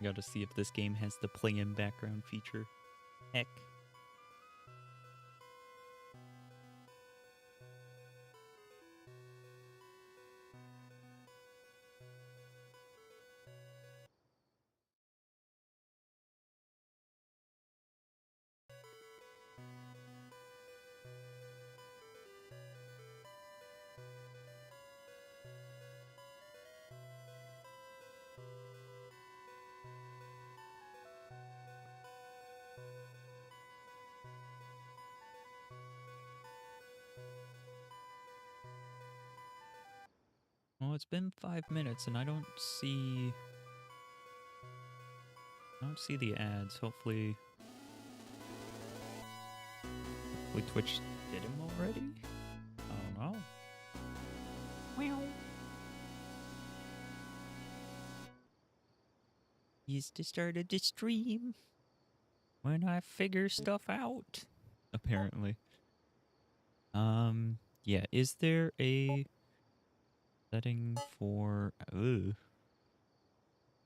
I gotta see if this game has the play-in background feature. Heck. Well, it's been 5 minutes and I don't see the ads. Hopefully Twitch did them already? I don't know. Meow. Used to started the stream when I figure stuff out. Apparently. Yeah, is there a setting for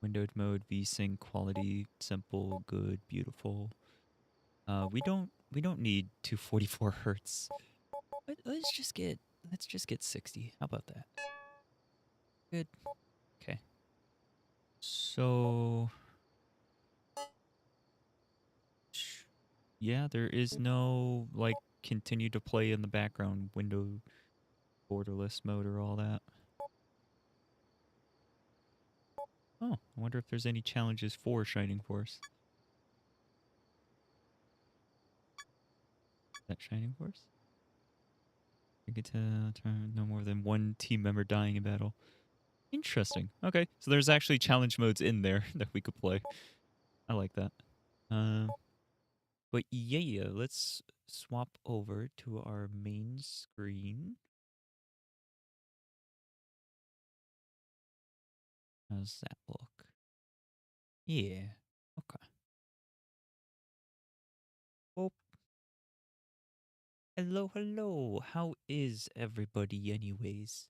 windowed mode, VSync, quality, simple, good, beautiful? We don't need 244 hertz. Let's just get 60. How about that? Good. Okay. So yeah, there is no like continue to play in the background window borderless mode or all that. Oh, I wonder if there's any challenges for Shining Force. Is that Shining Force? I get to turn no more than one team member dying in battle. Interesting. Okay, so there's actually challenge modes in there that we could play. I like that. But yeah, let's swap over to our main screen. How's that look? Yeah. Okay. Well, hello, hello. How is everybody anyways?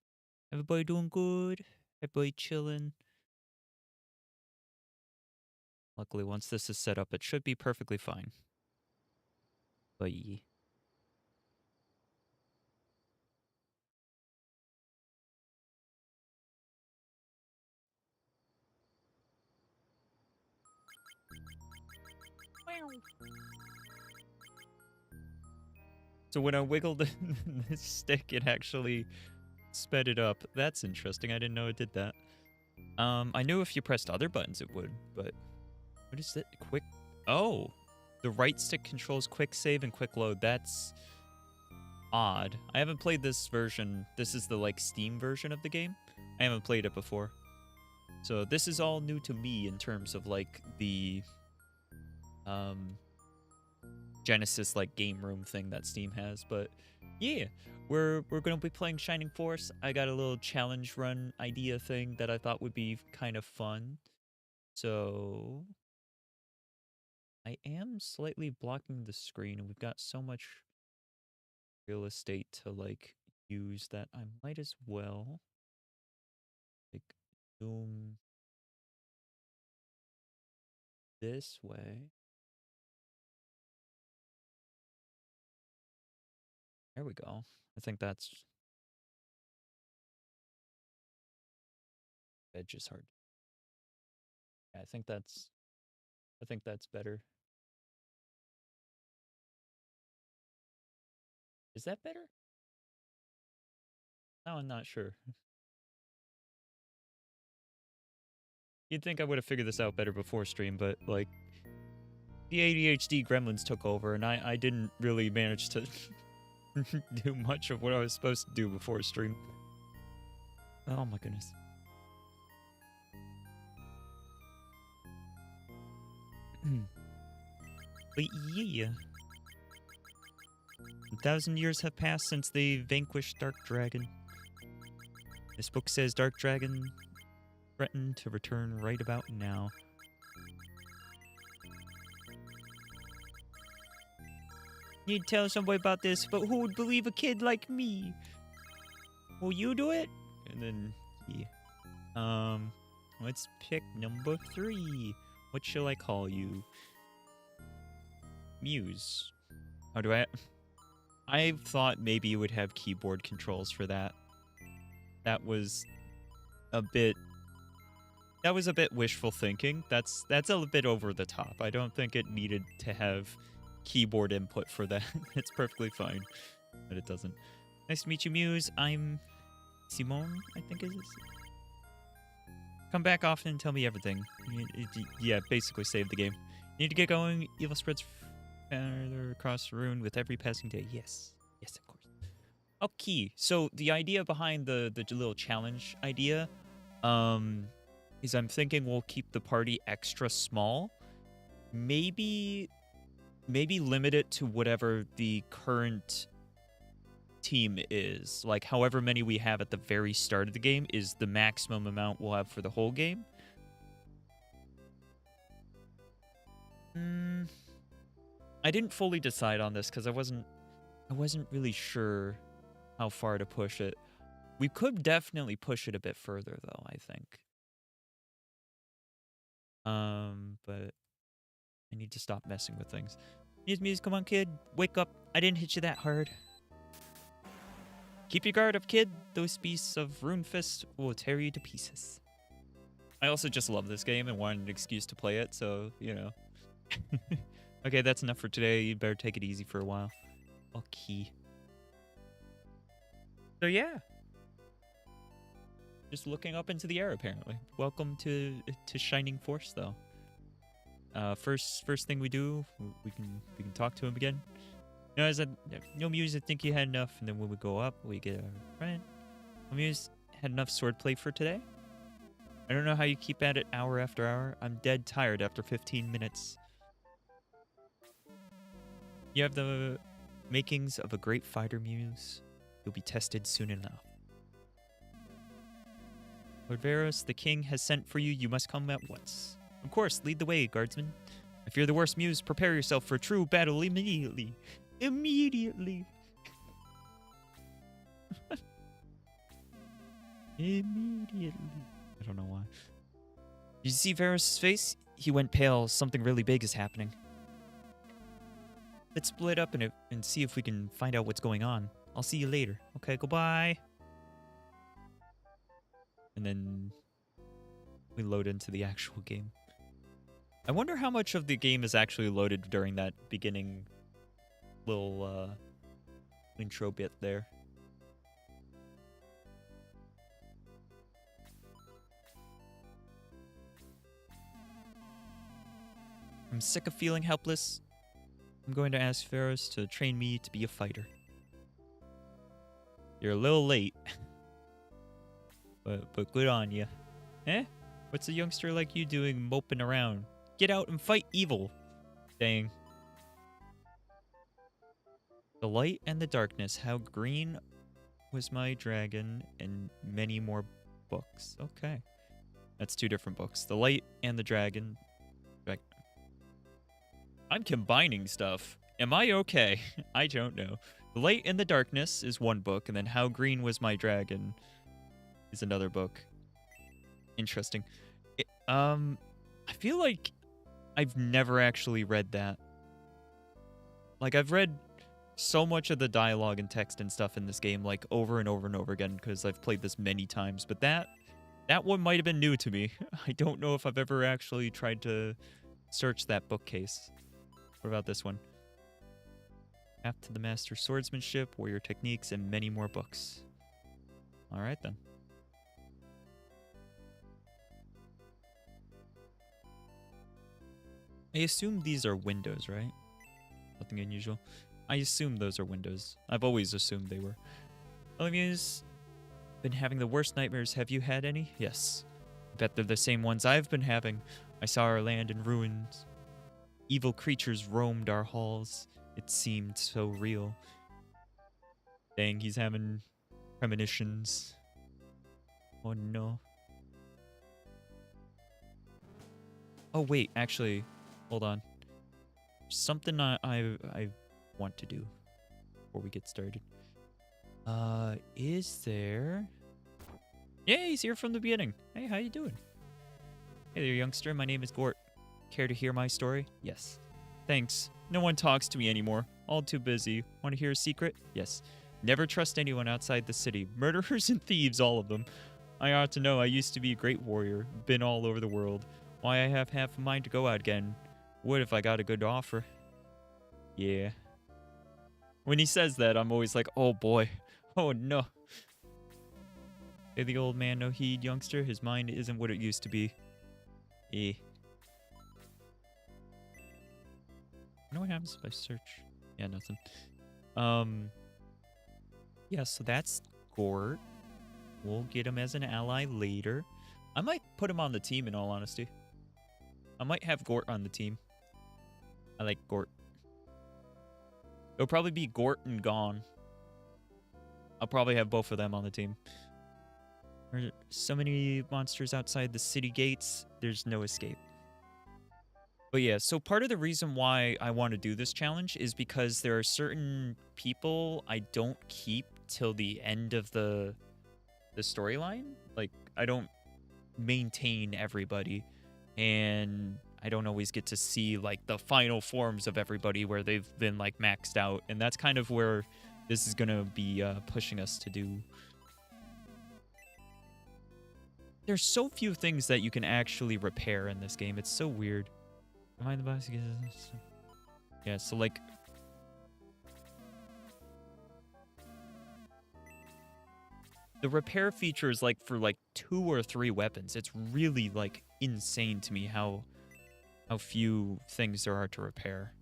Everybody doing good? Everybody chilling? Luckily, once this is set up, it should be perfectly fine. But yeah. So when I wiggled this stick, it actually sped it up. That's interesting. I didn't know it did that. I knew if you pressed other buttons it would, but what is it? Quick. Oh, the right stick controls quick save and quick load. That's odd. I haven't played this version. This is the like Steam version of the game. I haven't played it before. So this is all new to me in terms of like the Genesis like game room thing that Steam has, but yeah, we're gonna be playing Shining Force. I got a little challenge run idea thing that I thought would be kind of fun. So I am slightly blocking the screen, and we've got so much real estate to like use that I might as well like zoom this way. There we go. I think that's edge is hard. Yeah, I think that's better. Is that better? No, I'm not sure. You'd think I would have figured this out better before stream, but like the ADHD gremlins took over, and I didn't really manage to do much of what I was supposed to do before stream. Oh my goodness. But yeah. 1,000 years have passed since they vanquished Dark Dragon. This book says Dark Dragon threatened to return right about now. Need to tell somebody about this, but who would believe a kid like me? Will you do it? And then, yeah. Let's pick number 3. What shall I call you? Mews. How do I thought maybe you would have keyboard controls for that. That was a bit wishful thinking. That's a bit over the top. I don't think it needed to have keyboard input for that. It's perfectly fine, but it doesn't. Nice to meet you, Mews. I'm Simone, I think it is. Come back often and tell me everything. Yeah, basically save the game. Need to get going. Evil spreads further across the ruin with every passing day. Yes. Yes, of course. Okay, so the idea behind the little challenge idea is I'm thinking we'll keep the party extra small. Maybe limit it to whatever the current team is. Like, however many we have at the very start of the game is the maximum amount we'll have for the whole game. I didn't fully decide on this because I wasn't really sure how far to push it. We could definitely push it a bit further, though, I think. But I need to stop messing with things. Mews, come on, kid. Wake up. I didn't hit you that hard. Keep your guard up, kid. Those beasts of Runefist will tear you to pieces. I also just love this game and wanted an excuse to play it, so, you know. Okay, that's enough for today. You better take it easy for a while. Okay. So, yeah. Just looking up into the air, apparently. Welcome to Shining Force, though. First thing we do, we can talk to him again. No, as no Mews, I think you had enough. And then when we go up, we get our friend. No Mews, had enough swordplay for today? I don't know how you keep at it hour after hour. I'm dead tired after 15 minutes. You have the makings of a great fighter, Mews. You'll be tested soon enough. Lord Varus, the king has sent for you. You must come at once. Of course, lead the way, guardsman. I fear the worst, Mews. Prepare yourself for true battle immediately. Immediately. Immediately. I don't know why. Did you see Varus' face? He went pale. Something really big is happening. Let's split up and see if we can find out what's going on. I'll see you later. Okay, goodbye. And then we load into the actual game. I wonder how much of the game is actually loaded during that beginning little intro bit there. I'm sick of feeling helpless. I'm going to ask Ferris to train me to be a fighter. You're a little late. but good on you. Eh? What's a youngster like you doing moping around? Get out and fight evil. Dang. The light and the darkness. How green was my dragon, and many more books. Okay. That's two different books. The light and the dragon. I'm combining stuff. Am I okay? I don't know. The Light and the Darkness is one book, and then How Green Was My Dragon is another book. Interesting. I feel like I've never actually read that. Like, I've read so much of the dialogue and text and stuff in this game, like, over and over and over again, because I've played this many times, but that one might have been new to me. I don't know if I've ever actually tried to search that bookcase. What about this one? Path to the Master Swordsmanship, Warrior Techniques, and many more books. Alright then. I assume these are windows, right? Nothing unusual. I assume those are windows. I've always assumed they were. Well, Mews, been having the worst nightmares. Have you had any? Yes. I bet they're the same ones I've been having. I saw our land in ruins. Evil creatures roamed our halls. It seemed so real. Dang, he's having premonitions. Oh no. Oh wait, actually, hold on. Something I want to do before we get started. Is there... Yeah, he's here from the beginning. Hey, how you doing? Hey there, youngster. My name is Gort. Care to hear my story? Yes. Thanks. No one talks to me anymore. All too busy. Want to hear a secret? Yes. Never trust anyone outside the city. Murderers and thieves, all of them. I ought to know I used to be a great warrior. Been all over the world. Why I have half a mind to go out again. What if I got a good offer? Yeah. When he says that, I'm always like, oh boy. Oh no. Hey, the old man, no heed, youngster. His mind isn't what it used to be. Eh. I know what happens if I search. Yeah, nothing. Yeah, so that's Gort. We'll get him as an ally later. I might put him on the team, in all honesty. I might have Gort on the team. I like Gort. It'll probably be Gort and Gone. I'll probably have both of them on the team. There are so many monsters outside the city gates, there's no escape. But yeah, so part of the reason why I want to do this challenge is because there are certain people I don't keep till the end of the storyline. Like, I don't maintain everybody, and I don't always get to see, like, the final forms of everybody where they've been, like, maxed out. And that's kind of where this is going to be pushing us to do. There's so few things that you can actually repair in this game. It's so weird. Am I the boss? Yeah, so like... the repair feature is like for like 2 or 3 weapons. It's really like insane to me how few things there are to repair.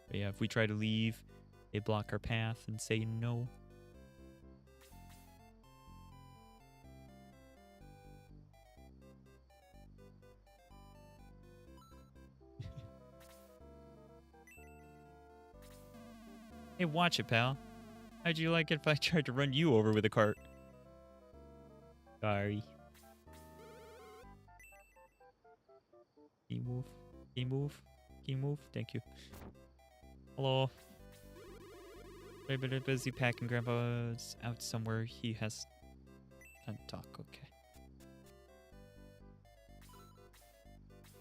But yeah, if we try to leave, they block our path and say no. Hey, watch it, pal. How'd you like it if I tried to run you over with a cart? Sorry. Can you move? Can you move? Can you move? Thank you. Hello. Very busy packing. Grandpa's out somewhere. He has time to talk. Okay.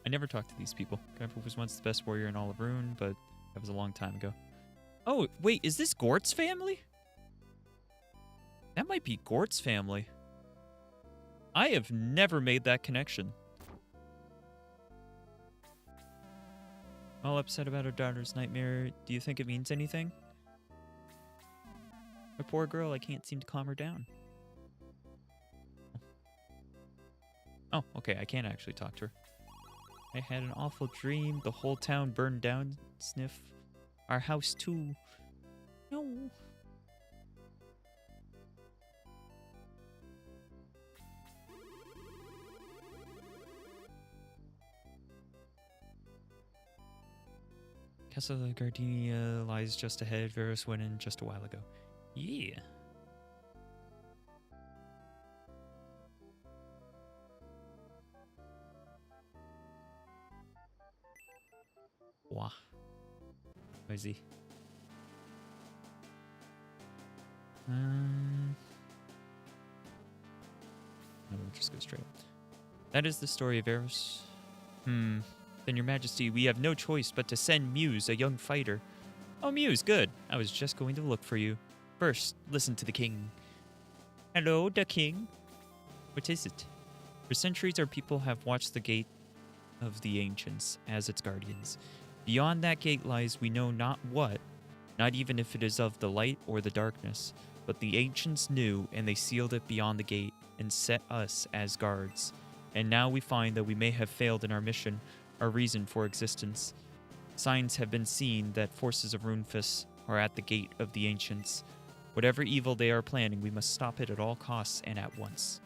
I never talked to these people. Grandpa was once the best warrior in all of Rune, but that was a long time ago. Oh, wait, is this Gort's family? That might be Gort's family. I have never made that connection. All upset about her daughter's nightmare. Do you think it means anything? My poor girl, I can't seem to calm her down. Oh, okay, I can't actually talk to her. I had an awful dream. The whole town burned down. Sniff. Our house, too. No. Castle Gardenia lies just ahead. Varus went in just a while ago. Yeah. Wow. Noisy. No, we'll just go straight. That is the story of Varus. Then, Your Majesty, we have no choice but to send Mews, a young fighter. Oh, Mews, good. I was just going to look for you. First, listen to the king. Hello, the king. What is it? For centuries, our people have watched the gate of the ancients as its guardians. Beyond that gate lies we know not what, not even if it is of the light or the darkness, but the ancients knew, and they sealed it beyond the gate and set us as guards. And now we find that we may have failed in our mission, our reason for existence. Signs have been seen that forces of Runefus are at the gate of the ancients. Whatever evil they are planning, we must stop it at all costs and at once.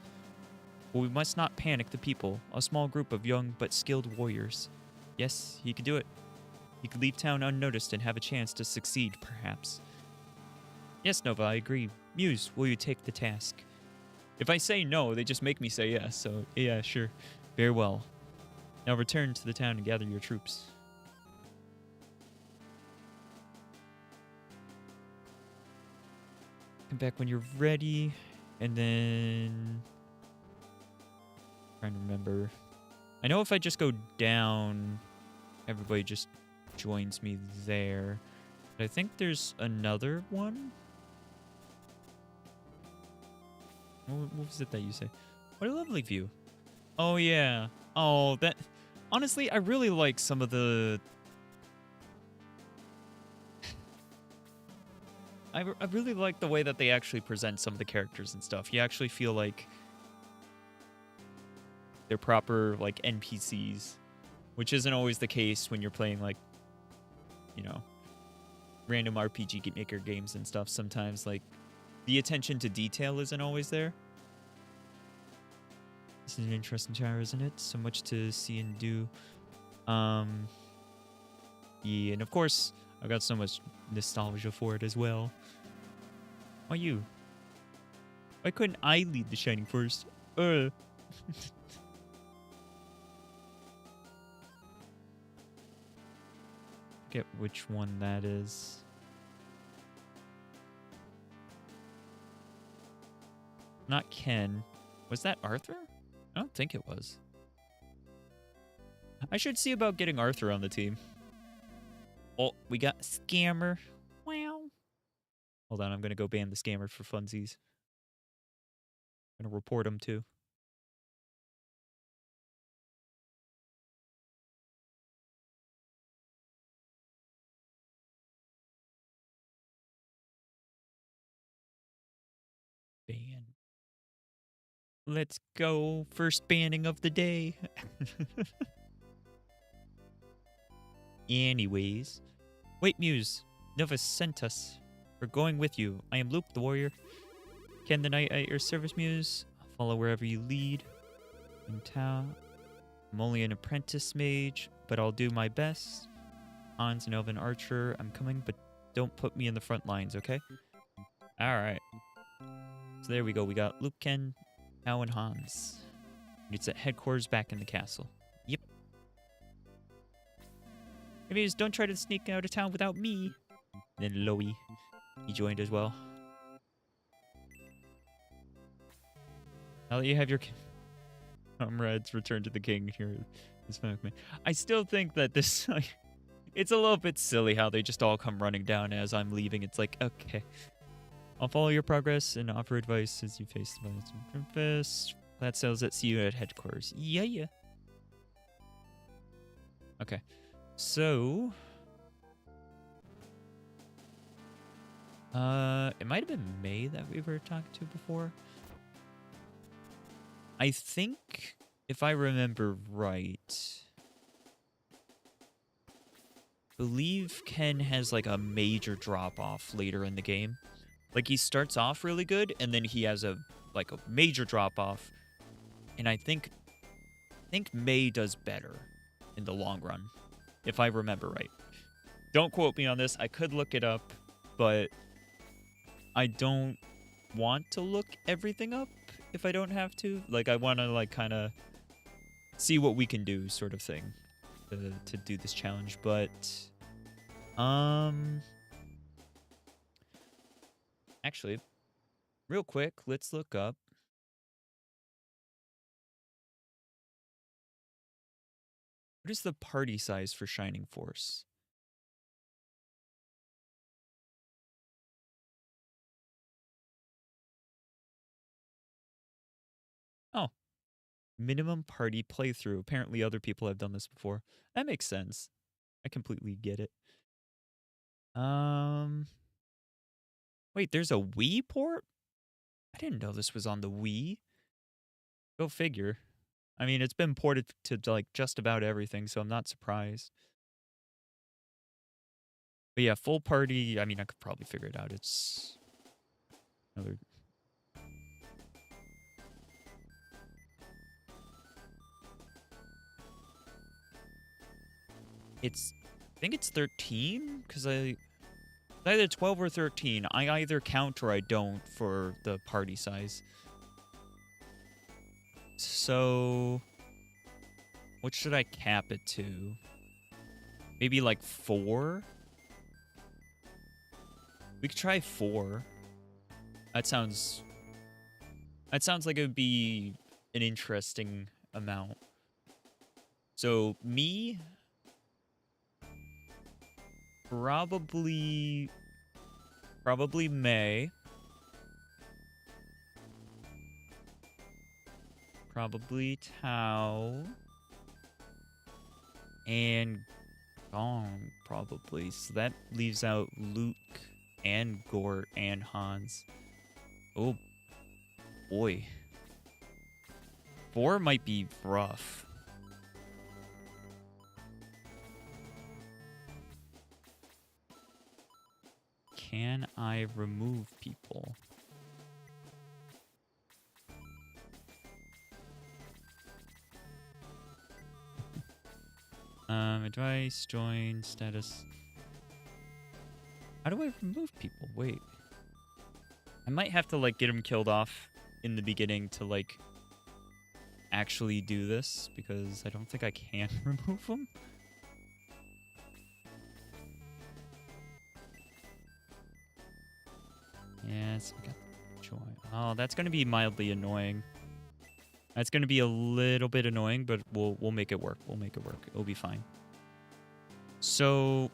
But we must not panic the people, a small group of young but skilled warriors. Yes, he could do it. He could leave town unnoticed and have a chance to succeed, perhaps. Yes, Nova, I agree. Mews, will you take the task? If I say no, they just make me say yes, so yeah, sure. Very well. Now return to the town and gather your troops. Come back when you're ready, and then Trying to remember. I know if I just go down, everybody just joins me there. But I think there's another one. What was it that you say? What a lovely view. Oh, yeah. Oh, that... Honestly, I really like some of the... I really like the way that they actually present some of the characters and stuff. You actually feel like they're proper, like, NPCs. Which isn't always the case when you're playing, like, you know, random RPG Maker games and stuff. Sometimes, like, the attention to detail isn't always there. This is an interesting tower, isn't it? So much to see and do. Yeah, and of course, I've got so much nostalgia for it as well. Why you? Why couldn't I lead the Shining Force? Get which one that is. Not Ken. Was that Arthur? I don't think it was. I should see about getting Arthur on the team. Oh, we got Scammer. Wow. Hold on, I'm going to go ban the Scammer for funsies. I'm going to report him too. Ban. Let's go. First banning of the day. Anyways. Wait, Mews. Nova sent us. We're going with you. I am Luke, the warrior. Ken the knight at your service, Mews. I'll follow wherever you lead. In town. I'm only an apprentice mage, but I'll do my best. Hans, an elven archer. I'm coming, but don't put me in the front lines, okay? Alright. So there we go. We got Luke, Ken, Hao, and Hans. It's at headquarters back in the castle. Yep. Maybe just don't try to sneak out of town without me. And then Loey. He joined as well. Now that you have your comrades return to the king here, this me. I still think that this... it's a little bit silly how they just all come running down as I'm leaving. It's like, okay. I'll follow your progress and offer advice as you face the violence of Tempest. Glad sales that see you at headquarters. Yeah. Okay. So... it might have been May that we were talking to before. I think, if I remember right, believe Ken has like a major drop-off later in the game. Like, he starts off really good, and then he has a major drop-off. And I think May does better in the long run, if I remember right. Don't quote me on this. I could look it up, but I don't want to look everything up if I don't have to. Like, I want to, like, kind of see what we can do, sort of thing, to do this challenge. But, actually, real quick, let's look up. What is the party size for Shining Force? Oh. Minimum party playthrough. Apparently other people have done this before. That makes sense. I completely get it. Wait, there's a Wii port? I didn't know this was on the Wii. Go figure. I mean, it's been ported to like just about everything, so I'm not surprised. But yeah, full party, I mean, I could probably figure it out. It's another... I think it's 13, because it's either 12 or 13. I either count or I don't for the party size. So, what should I cap it to? Maybe like 4? We could try 4. That sounds like it would be an interesting amount. So me, probably May. Probably Tao. And Gong, probably. So that leaves out Luke and Gort and Hans. Oh, boy. 4 might be rough. Can I remove people? Advice, join, status. How do I remove people? Wait. I might have to, like, get them killed off in the beginning to, like, actually do this, because I don't think I can remove them. Yes, we got join. Oh, that's going to be mildly annoying. That's going to be a little bit annoying, but we'll make it work. We'll make it work. It'll be fine. So,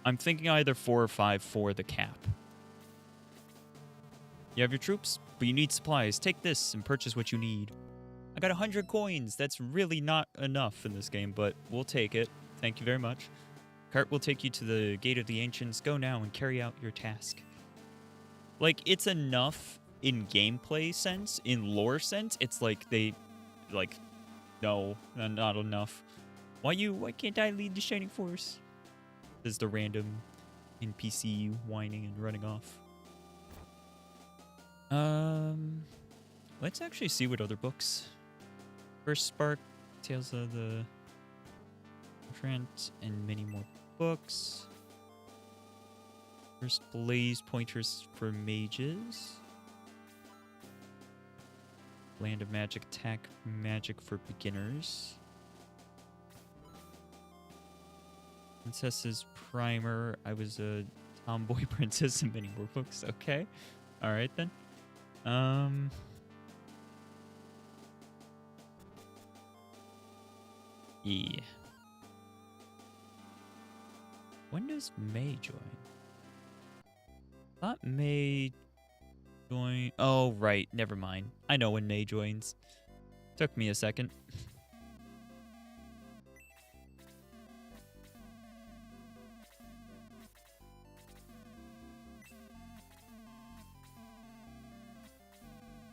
I'm thinking either 4 or 5 for the cap. You have your troops, but you need supplies. Take this and purchase what you need. I got 100 coins. That's really not enough in this game, but we'll take it. Thank you very much. Cart will take you to the Gate of the Ancients. Go now and carry out your task. Like, it's enough in gameplay sense, in lore sense. It's like they, like, no, not enough. Why can't I lead the Shining Force? Is the random NPC whining and running off. Let's actually see what other books. First Spark, Tales of the Trent, and many more books. First Blaze, Pointers for Mages. Land of Magic, Attack Magic for Beginners. Princess's Primer. I was a tomboy princess in many more books. Okay. Alright then. Yeah. When does May join? Thought May join. Oh, right. Never mind. I know when May joins. Took me a second.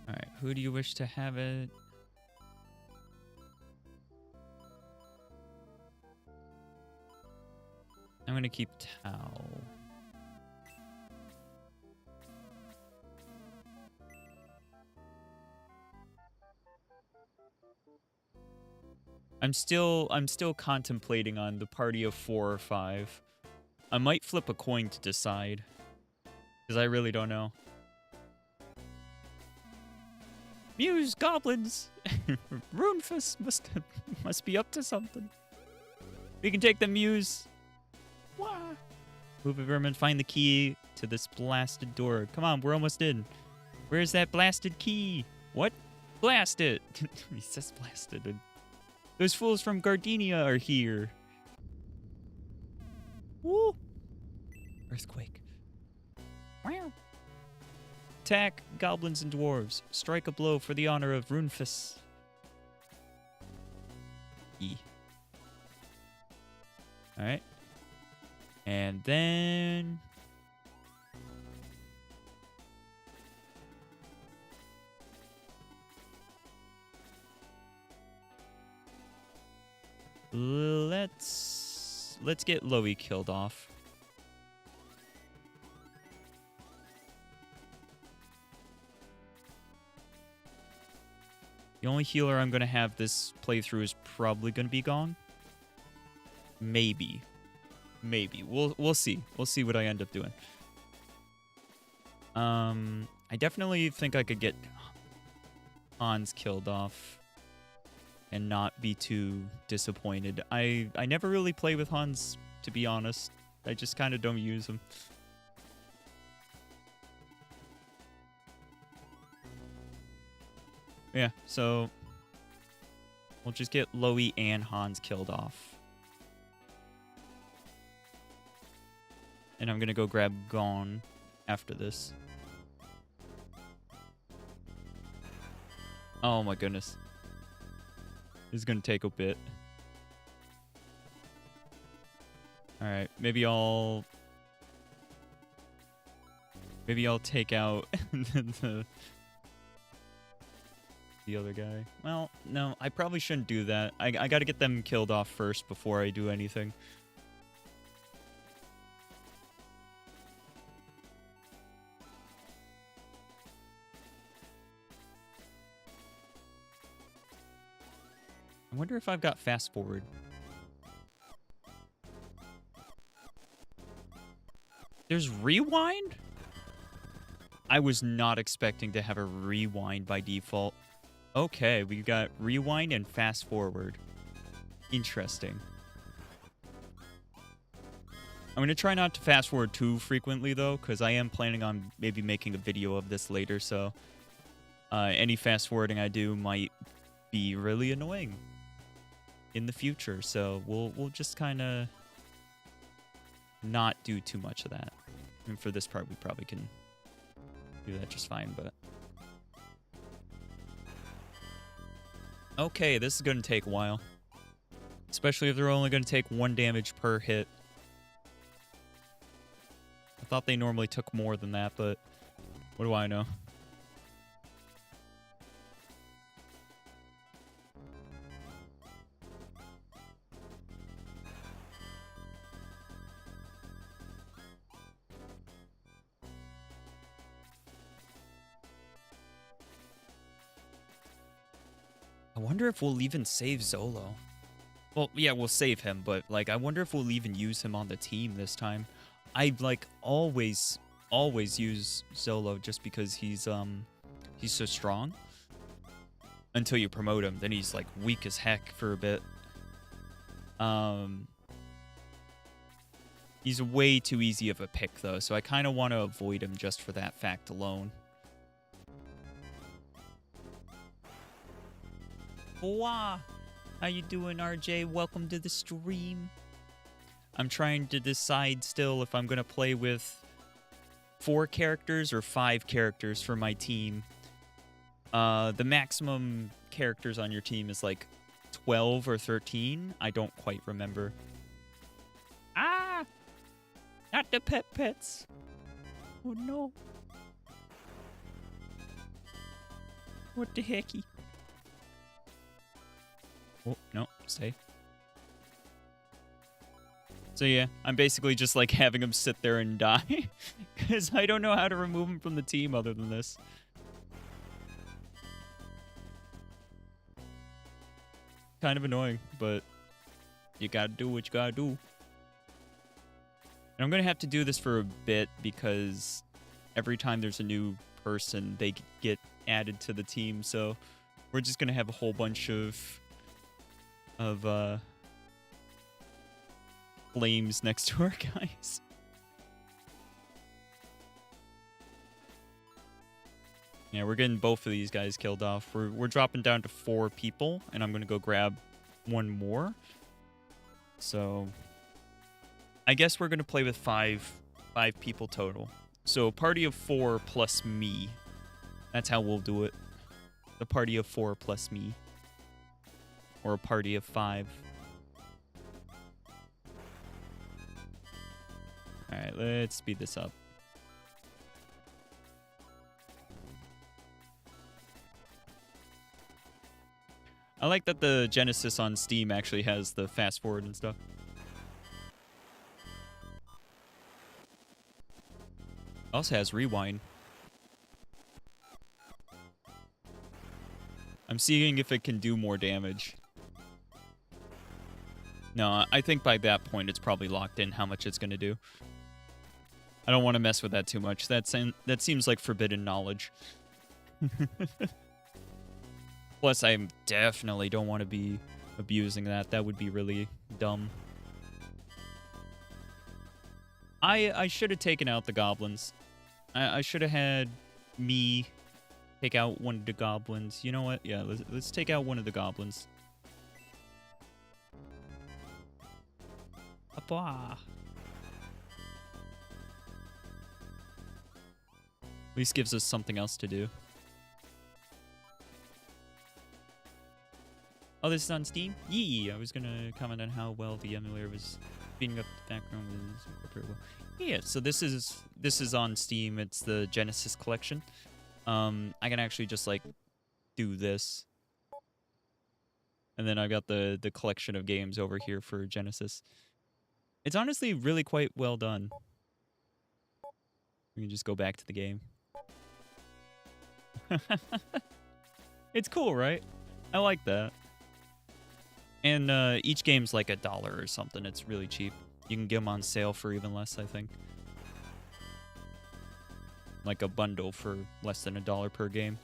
Alright, who do you wish to have it? I'm gonna keep Tao. I'm still contemplating on the party of 4 or 5. I might flip a coin to decide, because I really don't know. Mews, goblins! Runefus must be up to something. We can take the Mews. Wah! Move a vermin, find the key to this blasted door. Come on, we're almost in. Where's that blasted key? What? Blast it! He says blasted. Those fools from Gardenia are here. Woo! Earthquake. Wow. Attack, goblins and dwarves. Strike a blow for the honor of Runefus. E. Alright. And then... Let's get Loey killed off. The only healer I'm gonna have this playthrough is probably gonna be Gong. Maybe. We'll see. We'll see what I end up doing. I definitely think I could get Hans killed off and not be too disappointed. I never really play with Hans, to be honest. I just kind of don't use him. Yeah, so We'll just get Loey and Hans killed off. And I'm gonna go grab Gon after this. Oh my goodness. This is gonna take a bit. Alright, maybe I'll take out the other guy. Well, no, I probably shouldn't do that. I gotta get them killed off first before I do anything. I wonder if I've got fast forward. There's rewind? I was not expecting to have a rewind by default. Okay, we got rewind and fast forward. Interesting. I'm going to try not to fast forward too frequently, though, because I am planning on maybe making a video of this later, so any fast forwarding I do might be really annoying in the future, so we'll just kind of not do too much of that. And for this part, we probably can do that just fine, but... Okay, this is going to take a while. Especially if they're only going to take 1 damage per hit. I thought they normally took more than that, but what do I know? I wonder if we'll even save Zolo. Well, yeah, we'll save him, but, like, I wonder if we'll even use him on the team this time. I, like, always use Zolo just because he's so strong. Until you promote him, then he's, like, weak as heck for a bit. He's way too easy of a pick, though, so I kind of want to avoid him just for that fact alone. Wow. How you doing, RJ? Welcome to the stream. I'm trying to decide still if I'm going to play with 4 characters or 5 characters for my team. The maximum characters on your team is like 12 or 13. I don't quite remember. Ah! Not the pets. Oh, no. What the hecky? Oh, no, stay. So yeah, I'm basically just like having him sit there and die. Because I don't know how to remove him from the team other than this. Kind of annoying, but you gotta do what you gotta do. And I'm gonna have to do this for a bit because every time there's a new person, they get added to the team. So we're just gonna have a whole bunch of flames next to our guys. Yeah, we're getting both of these guys killed off. We're dropping down to 4 people, and I'm gonna go grab 1 more. So I guess we're gonna play with 5 people total. So a party of 4 plus me. That's how we'll do it. The party of 4 plus me. Or a party of 5. Alright, let's speed this up. I like that the Genesis on Steam actually has the fast forward and stuff. Also has rewind. I'm seeing if it can do more damage. No, I think by that point it's probably locked in how much it's going to do. I don't want to mess with that too much. That seems like forbidden knowledge. Plus, I definitely don't want to be abusing that. That would be really dumb. I should have taken out the goblins. I should have had me take out one of the goblins. You know what? Yeah, let's take out one of the goblins. Papa. At least gives us something else to do. Oh, this is on Steam? Yee! I was gonna comment on how well the emulator was speeding up the background with well. Yeah, so this is on Steam. It's the Genesis collection. I can actually just like do this. And then I've got the collection of games over here for Genesis. It's honestly really quite well done. We can just go back to the game. It's cool, right? I like that. And each game's like $1 or something. It's really cheap. You can get them on sale for even less, I think. Like a bundle for less than $1 per game.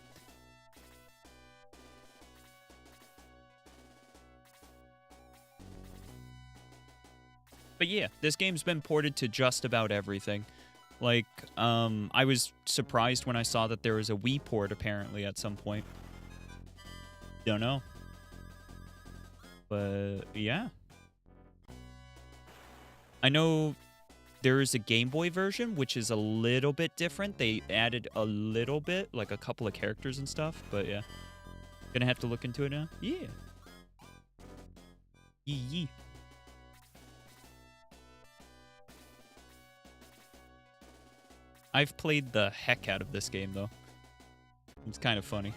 But yeah, this game's been ported to just about everything. Like, I was surprised when I saw that there was a Wii port, apparently, at some point. Don't know. But, yeah. I know there is a Game Boy version, which is a little bit different. They added a little bit, like a couple of characters and stuff. But, yeah. Gonna have to look into it now. Yeah. Yee. I've played the heck out of this game, though. It's kind of funny.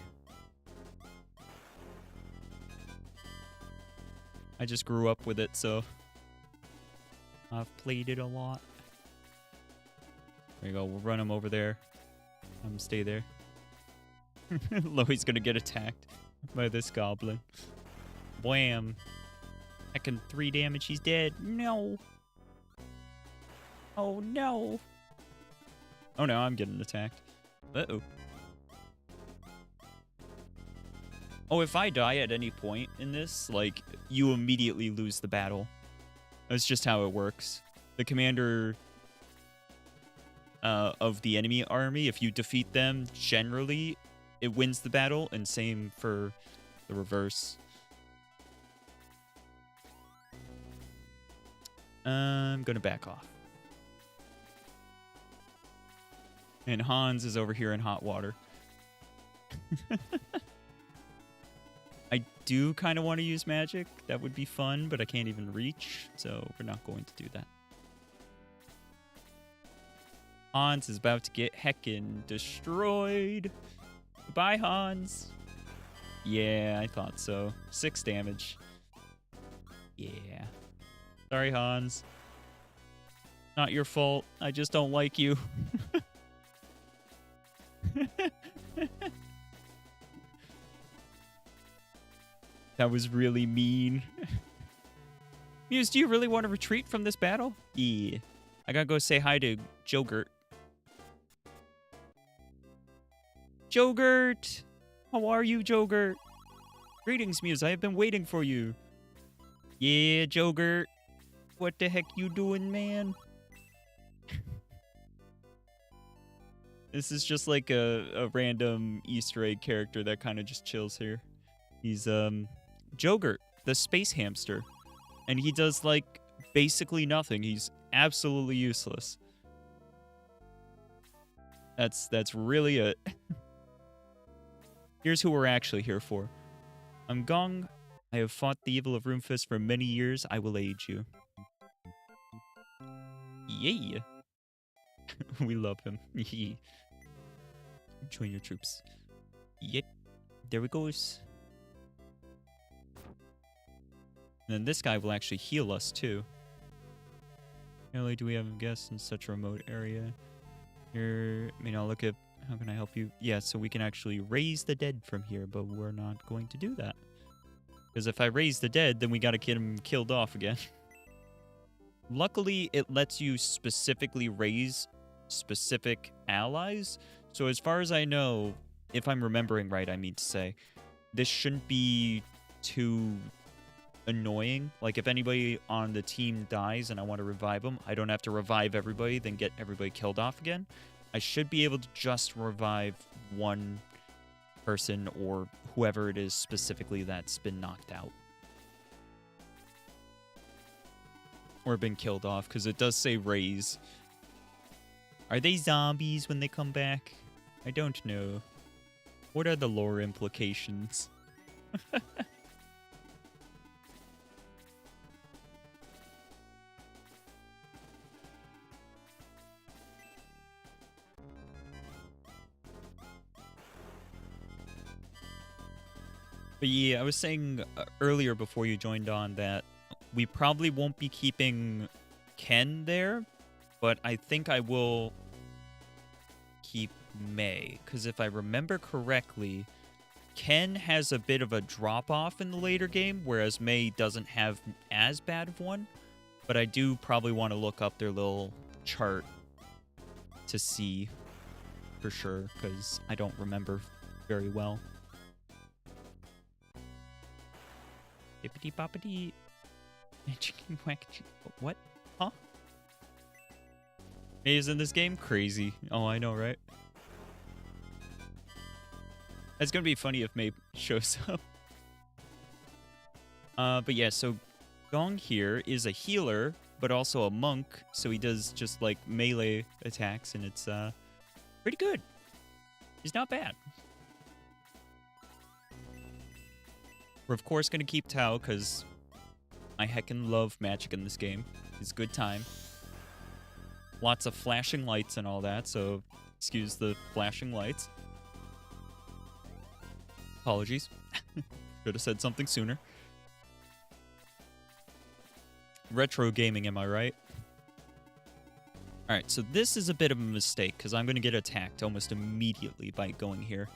I just grew up with it, so I've played it a lot. There you go. We'll run him over there. Stay there. Loi's gonna get attacked by this goblin. Wham. Heckin' 3 damage. He's dead. No. Oh, no. Oh, no. I'm getting attacked. Uh-oh. Oh, if I die at any point in this, like, you immediately lose the battle. That's just how it works. The commander of the enemy army, if you defeat them, generally, it wins the battle, and same for the reverse. I'm gonna back off. And Hans is over here in hot water. I do kind of want to use magic. That would be fun, but I can't even reach, so we're not going to do that. Hans is about to get heckin' destroyed. Goodbye, Hans. Yeah, I thought so. 6 damage. Yeah. Sorry, Hans. Not your fault. I just don't like you. That was really mean. Mews, do you really want to retreat from this battle? Yeah. I gotta go say hi to Jogurt. Jogurt! How are you, Jogurt? Greetings, Mews. I have been waiting for you. Yeah, Jogurt. What the heck you doing, man? This is just like a random Easter egg character that kind of just chills here. He's, Jogurt, the space hamster. And he does, like, basically nothing. He's absolutely useless. That's really it. Here's who we're actually here for. I'm Gong. I have fought the evil of Roomfist for many years. I will aid you. Yay. We love him. Join your troops. Yep. There we goes. And then this guy will actually heal us, too. Not only do we have guests in such a remote area. Here, I mean, I'll look at... How can I help you? Yeah, so we can actually raise the dead from here, but we're not going to do that. Because if I raise the dead, then we gotta get him killed off again. Luckily, it lets you specifically raise specific allies. So as far as I know, if I'm remembering right, I mean to say, this shouldn't be too annoying. Like, if anybody on the team dies and I want to revive them, I don't have to revive everybody, then get everybody killed off again. I should be able to just revive one person or whoever it is specifically that's been knocked out. or been killed off, because it does say raise. Are they zombies when they come back? I don't know. What are the lore implications? But yeah, I was saying earlier before you joined on that we probably won't be keeping Ken there, but I think I will keep May, because if I remember correctly, Ken has a bit of a drop-off in the later game, whereas May doesn't have as bad of one. But I do probably want to look up their little chart to see for sure, because I don't remember very well. Bippity boppity. Chicken whack. What? Huh? May is in this game? Crazy. Oh, I know, right? It's gonna be funny if May shows up. But yeah, so Gong here is a healer, but also a monk, so he does just like melee attacks, and it's pretty good. He's not bad. We're of course gonna keep Tao, because I heckin' love magic in this game. It's a good time. Lots of flashing lights and all that, so excuse the flashing lights. Apologies. Should have said something sooner. Retro gaming, am I right? Alright, so this is a bit of a mistake, because I'm going to get attacked almost immediately by going here.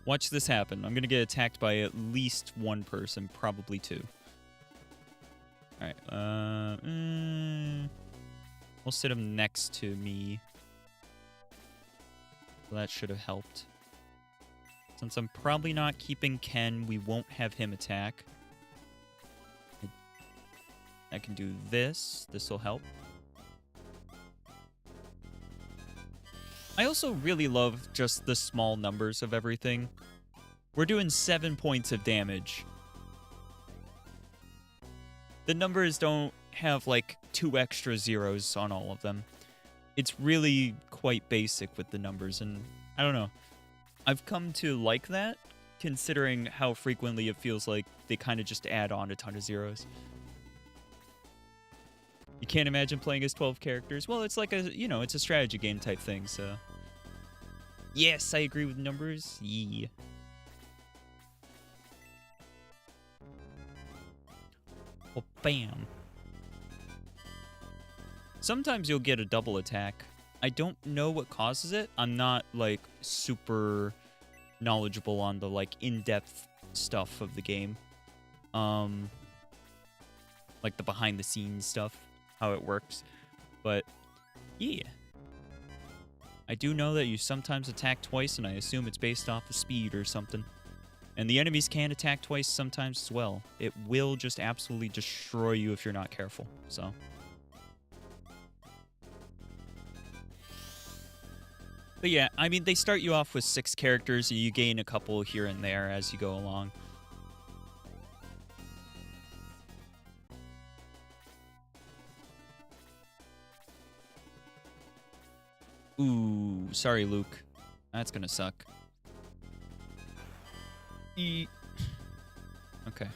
Watch this happen. I'm going to get attacked by at least one person, probably two. Alright, we'll sit him next to me. So that should have helped. Since I'm probably not keeping Ken, we won't have him attack. I can do this. This will help. I also really love just the small numbers of everything. We're doing 7 points of damage. The numbers don't have like 2 extra zeros on all of them. It's really quite basic with the numbers, and I don't know. I've come to like that, considering how frequently it feels like they kind of just add on a ton of zeros. You can't imagine playing as 12 characters. Well, it's like a, you know, it's a strategy game type thing, so. Yes, I agree with numbers. Yeah. Oh, bam. Sometimes you'll get a double attack. I don't know what causes it. I'm not, like, super knowledgeable on the, like, in-depth stuff of the game. Like the behind-the-scenes stuff, how it works. But, yeah. I do know that you sometimes attack twice, and I assume it's based off of speed or something. And the enemies can attack twice sometimes as well. It will just absolutely destroy you if you're not careful, so. But yeah, I mean, they start you off with 6 characters, and you gain a couple here and there as you go along. Ooh, sorry, Luke. That's gonna suck. Okay. Could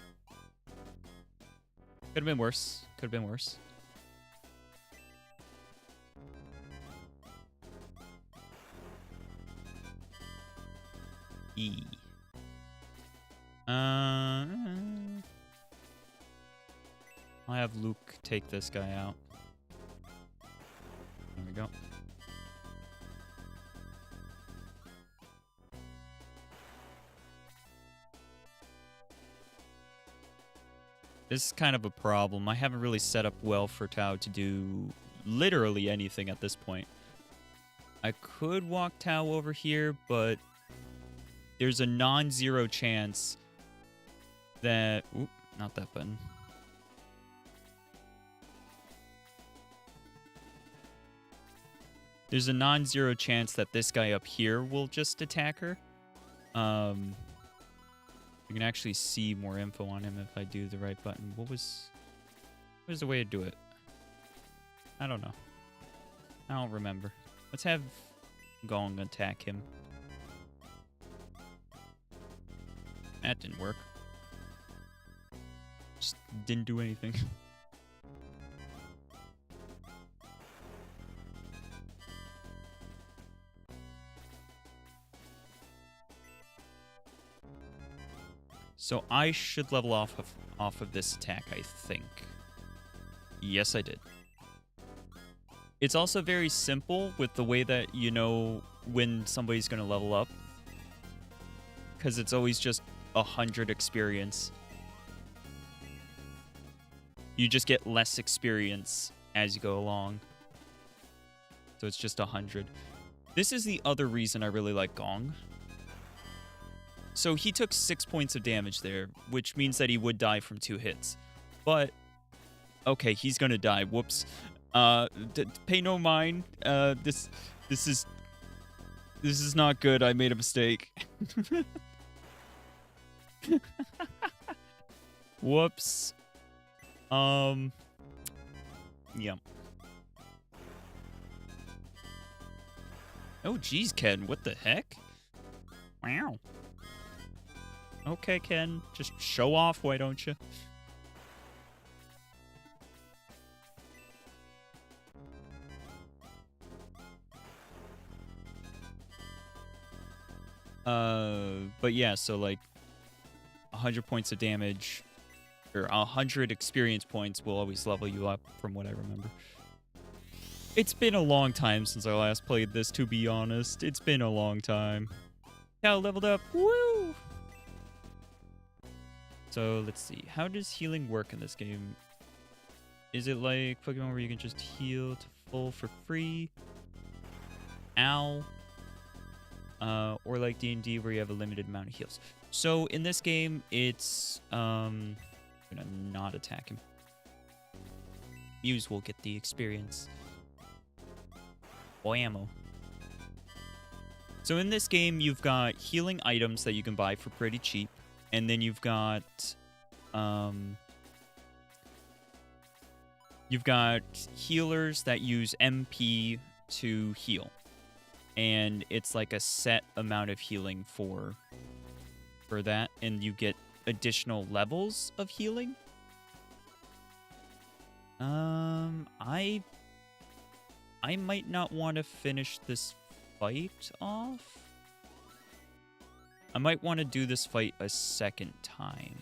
have been worse. Could have been worse. E. I'll have Luke take this guy out. There we go. This is kind of a problem. I haven't really set up well for Tao to do literally anything at this point. I could walk Tao over here, but there's a non-zero chance that... Oop, not that button. There's a non-zero chance that this guy up here will just attack her. You can actually see more info on him if I do the right button. What was the way to do it? I don't know. I don't remember. Let's have Gong attack him. That didn't work. Just didn't do anything. So I should level off of this attack, I think. Yes, I did. It's also very simple with the way that you know when somebody's going to level up. Because it's always just 100 experience. You just get less experience as you go along. So it's just 100. This is the other reason I really like Gong. So he took 6 points of damage there, which means that he would die from 2 hits. But, okay, he's gonna die. Whoops. Pay no mind. This is not good. I made a mistake. Whoops. Yeah. Oh, geez, Ken. What the heck? Wow. Okay, Ken. Just show off, why don't you? But yeah, so like 100 points of damage or 100 experience points will always level you up from what I remember. It's been a long time since I last played this, to be honest. It's been a long time. Cow leveled up. Woo! So let's see. How does healing work in this game? Is it like Pokemon where you can just heal to full for free? Ow. Or like D&D where you have a limited amount of heals. So in this game, it's I'm gonna not attack him. Mews will get the experience. Ammo. So in this game, you've got healing items that you can buy for pretty cheap, and then you've got healers that use MP to heal, and it's like a set amount of healing for that, and you get additional levels of healing. I might not want to finish this fight off. I might want to do this fight a second time.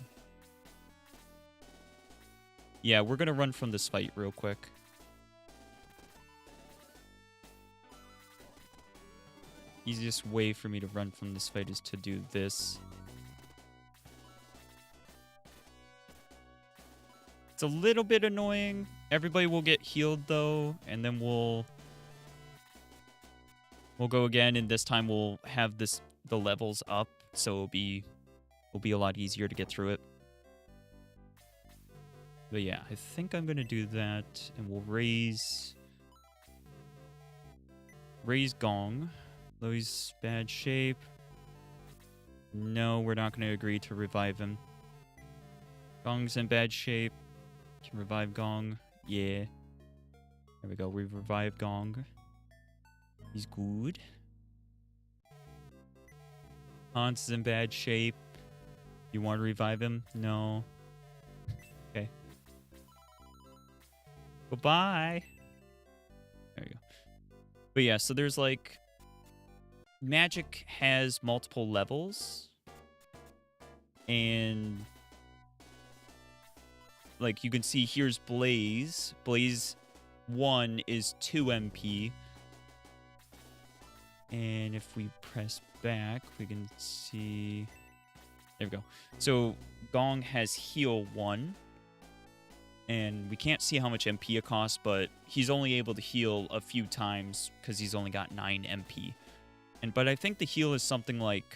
Yeah, we're going to run from this fight real quick. Easiest way for me to run from this fight is to do this. It's a little bit annoying. Everybody will get healed though, and then we'll go again, and this time we'll have the levels up, so it'll be a lot easier to get through it. But yeah, I think I'm gonna do that, and we'll raise Gong. Though he's bad shape. No, we're not gonna agree to revive him. Gong's in bad shape. Can revive Gong. Yeah. There we go. We've revived Gong. He's good. Hans is in bad shape. You want to revive him? No. Okay. Goodbye. There you go. But yeah, so there's like... Magic has multiple levels. And... like, you can see here's Blaze. Blaze 1 is 2 MP. And if we press back, we can see... There we go. So, Gong has Heal 1. And we can't see how much MP it costs, but he's only able to heal a few times because he's only got 9 MP. But I think the heal is something like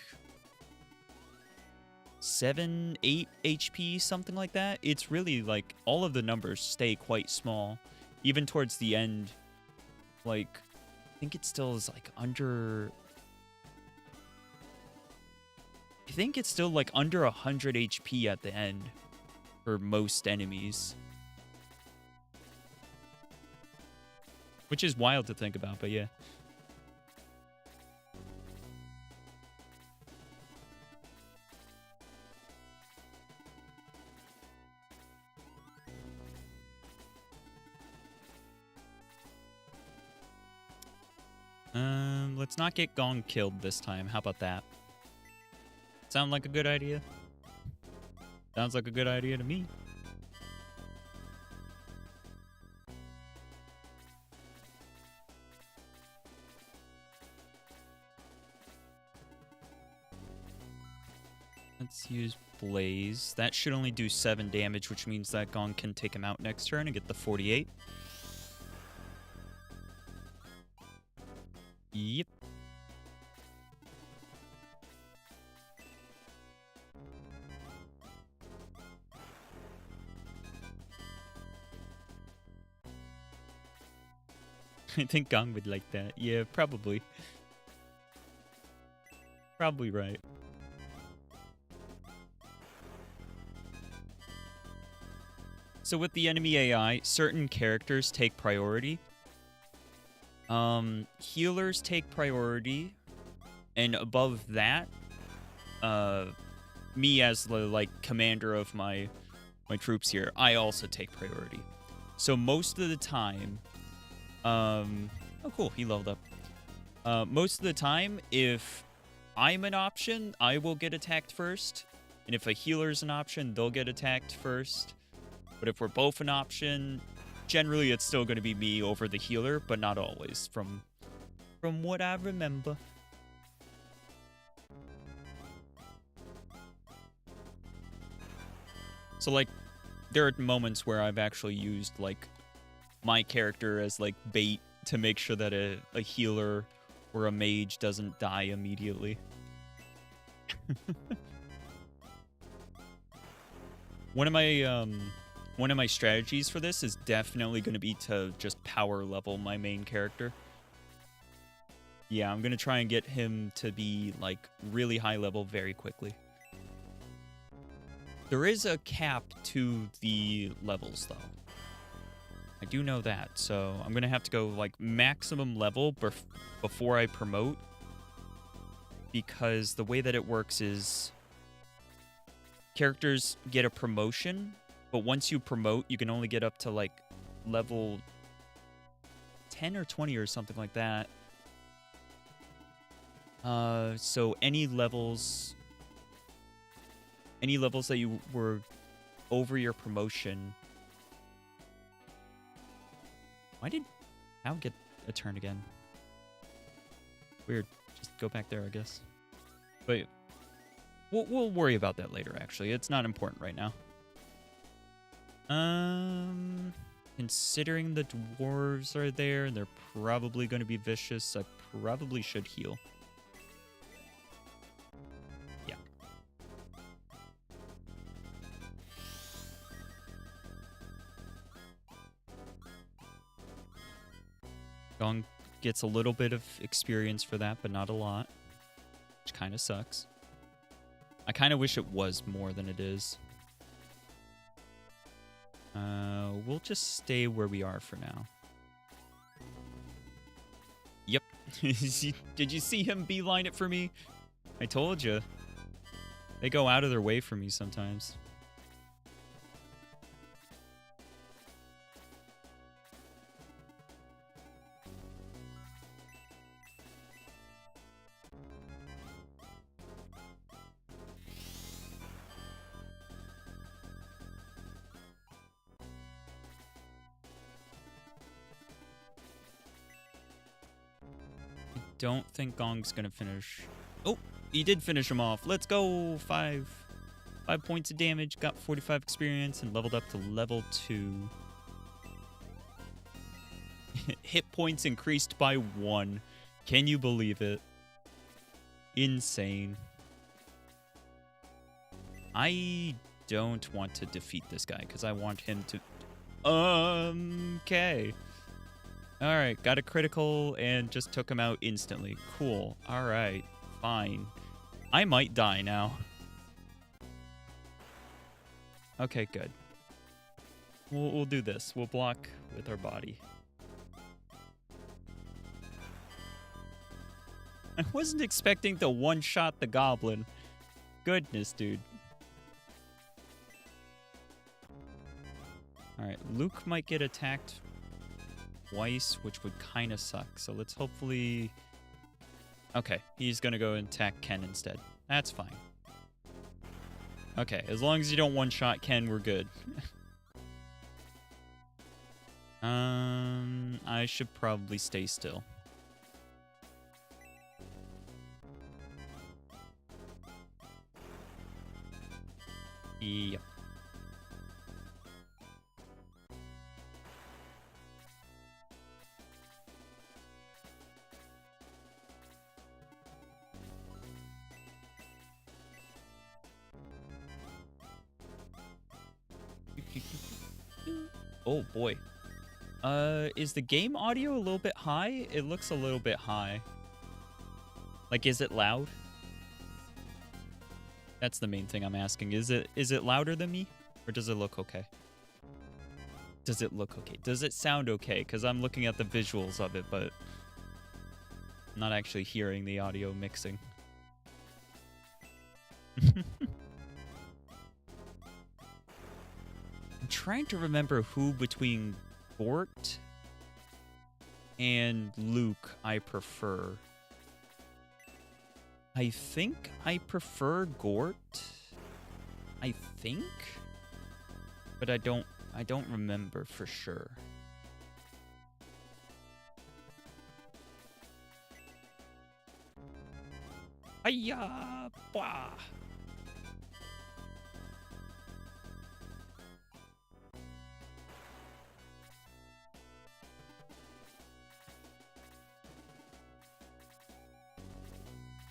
7, 8 HP, something like that. It's really like all of the numbers stay quite small. Even towards the end, like, I think it still is like under I think it's still like under 100 HP at the end for most enemies. Which is wild to think about, but yeah. Let's not get Gong killed this time. How about that? Sound like a good idea? Sounds like a good idea to me. Let's use Blaze. That should only do 7 damage, which means that Gong can take him out next turn and get the 48. Yep. I think Gong would like that. Yeah, probably. Probably right. So with the enemy AI, certain characters take priority. Healers take priority, and above that, me as the like commander of my troops here, I also take priority. So most of the time, oh cool, he leveled up. Most of the time, if I'm an option, I will get attacked first, and if a healer's an option, they'll get attacked first. But if we're both an option, generally it's still going to be me over the healer, but not always, from what I remember. So, like, there are moments where I've actually used, like, my character as, like, bait to make sure that a healer or a mage doesn't die immediately. One of my strategies for this is definitely going to be to just power level my main character. Yeah, I'm going to try and get him to be, like, really high level very quickly. There is a cap to the levels, though. I do know that, so I'm going to have to go, like, maximum level before I promote. Because the way that it works is characters get a promotion, but once you promote, you can only get up to, like, level 10 or 20 or something like that. So any levels that you were over your promotion. Why did Al get a turn again? Weird. Just go back there, I guess. But we'll worry about that later, actually. It's not important right now. Considering the dwarves are there, and they're probably going to be vicious, I probably should heal. Yeah. Gong gets a little bit of experience for that, but not a lot, which kind of sucks. I kind of wish it was more than it is. We'll just stay where we are for now. Yep. Did you see him beeline it for me? I told you. They go out of their way for me sometimes. Don't think Gong's gonna finish. Oh, he did finish him off. Let's go. 5 points of damage, got 45 experience, and leveled up to level 2. Hit points increased by 1. Can you believe it? Insane. I don't want to defeat this guy because I want him to. Okay. Alright, got a critical and just took him out instantly. Cool. Alright, fine. I might die now. Okay, good. We'll do this. We'll block with our body. I wasn't expecting to one-shot the goblin. Goodness, dude. Alright, Luke might get attacked twice, which would kind of suck. So let's hopefully... Okay, he's going to go and attack Ken instead. That's fine. Okay, as long as you don't one-shot Ken, we're good. I should probably stay still. Yep. Oh boy. Is the game audio a little bit high? It looks a little bit high. Like, is it loud? That's the main thing I'm asking. Is it louder than me? Or does it look okay? Does it look okay? Does it sound okay? Because I'm looking at the visuals of it, but I'm not actually hearing the audio mixing. I'm trying to remember who between Gort and Luke I prefer. I think I prefer Gort. I think, but I don't remember for sure. Hiya! Bah!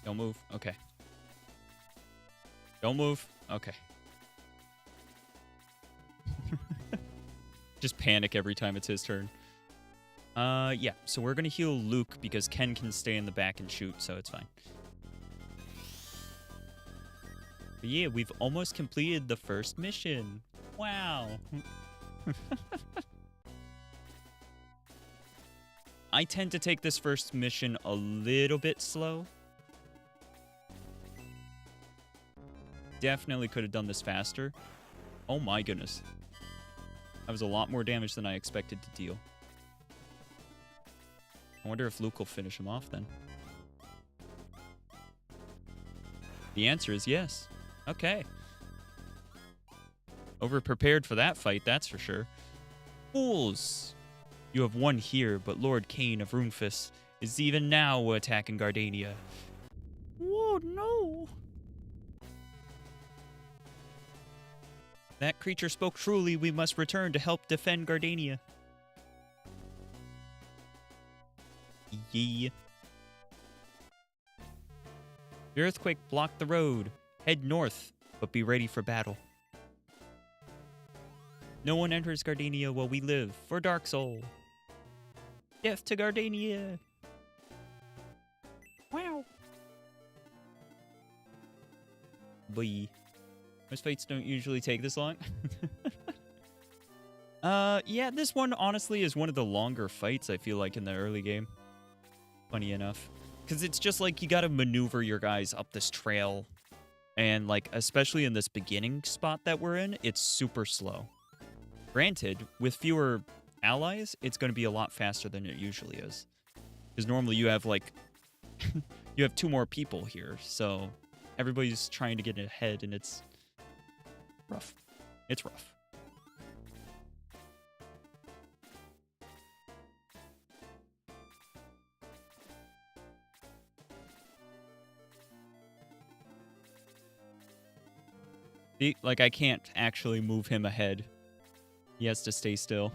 Don't move. Okay. Don't move. Okay. Just panic every time it's his turn. Yeah. So we're gonna heal Luke because Ken can stay in the back and shoot, so it's fine. But yeah, we've almost completed the first mission. Wow. I tend to take this first mission a little bit slow. Definitely could have done this faster. Oh my goodness. That was a lot more damage than I expected to deal. I wonder if Luke will finish him off then. The answer is yes. Okay. Over-prepared for that fight, that's for sure. Fools! You have won here, but Lord Cain of Runefus is even now attacking Gardania. Whoa, no! That creature spoke truly. We must return to help defend Gardania. Yeah. The earthquake blocked the road. Head north, but be ready for battle. No one enters Gardania while we live for Dark Soul. Death to Gardania. Wow. Boy. Most fights don't usually take this long. Yeah, this one honestly is one of the longer fights I feel like in the early game. Funny enough. Because it's just like you gotta maneuver your guys up this trail. And like, especially in this beginning spot that we're in, it's super slow. Granted, with fewer allies, it's gonna be a lot faster than it usually is. Because normally you have like, you have 2 more people here. So everybody's trying to get ahead and it's rough. It's rough. See, like, I can't actually move him ahead. He has to stay still.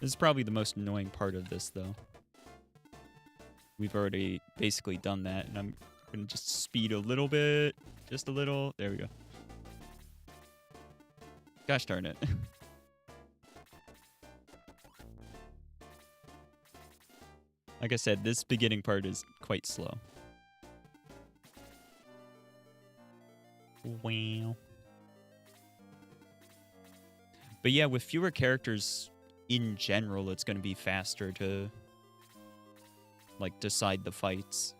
This is probably the most annoying part of this, though. We've already basically done that, and I'm going to just speed a little bit. Just a little. There we go. Gosh darn it. Like I said, this beginning part is quite slow. Wow. But yeah, with fewer characters in general, it's going to be faster to, like, decide the fights.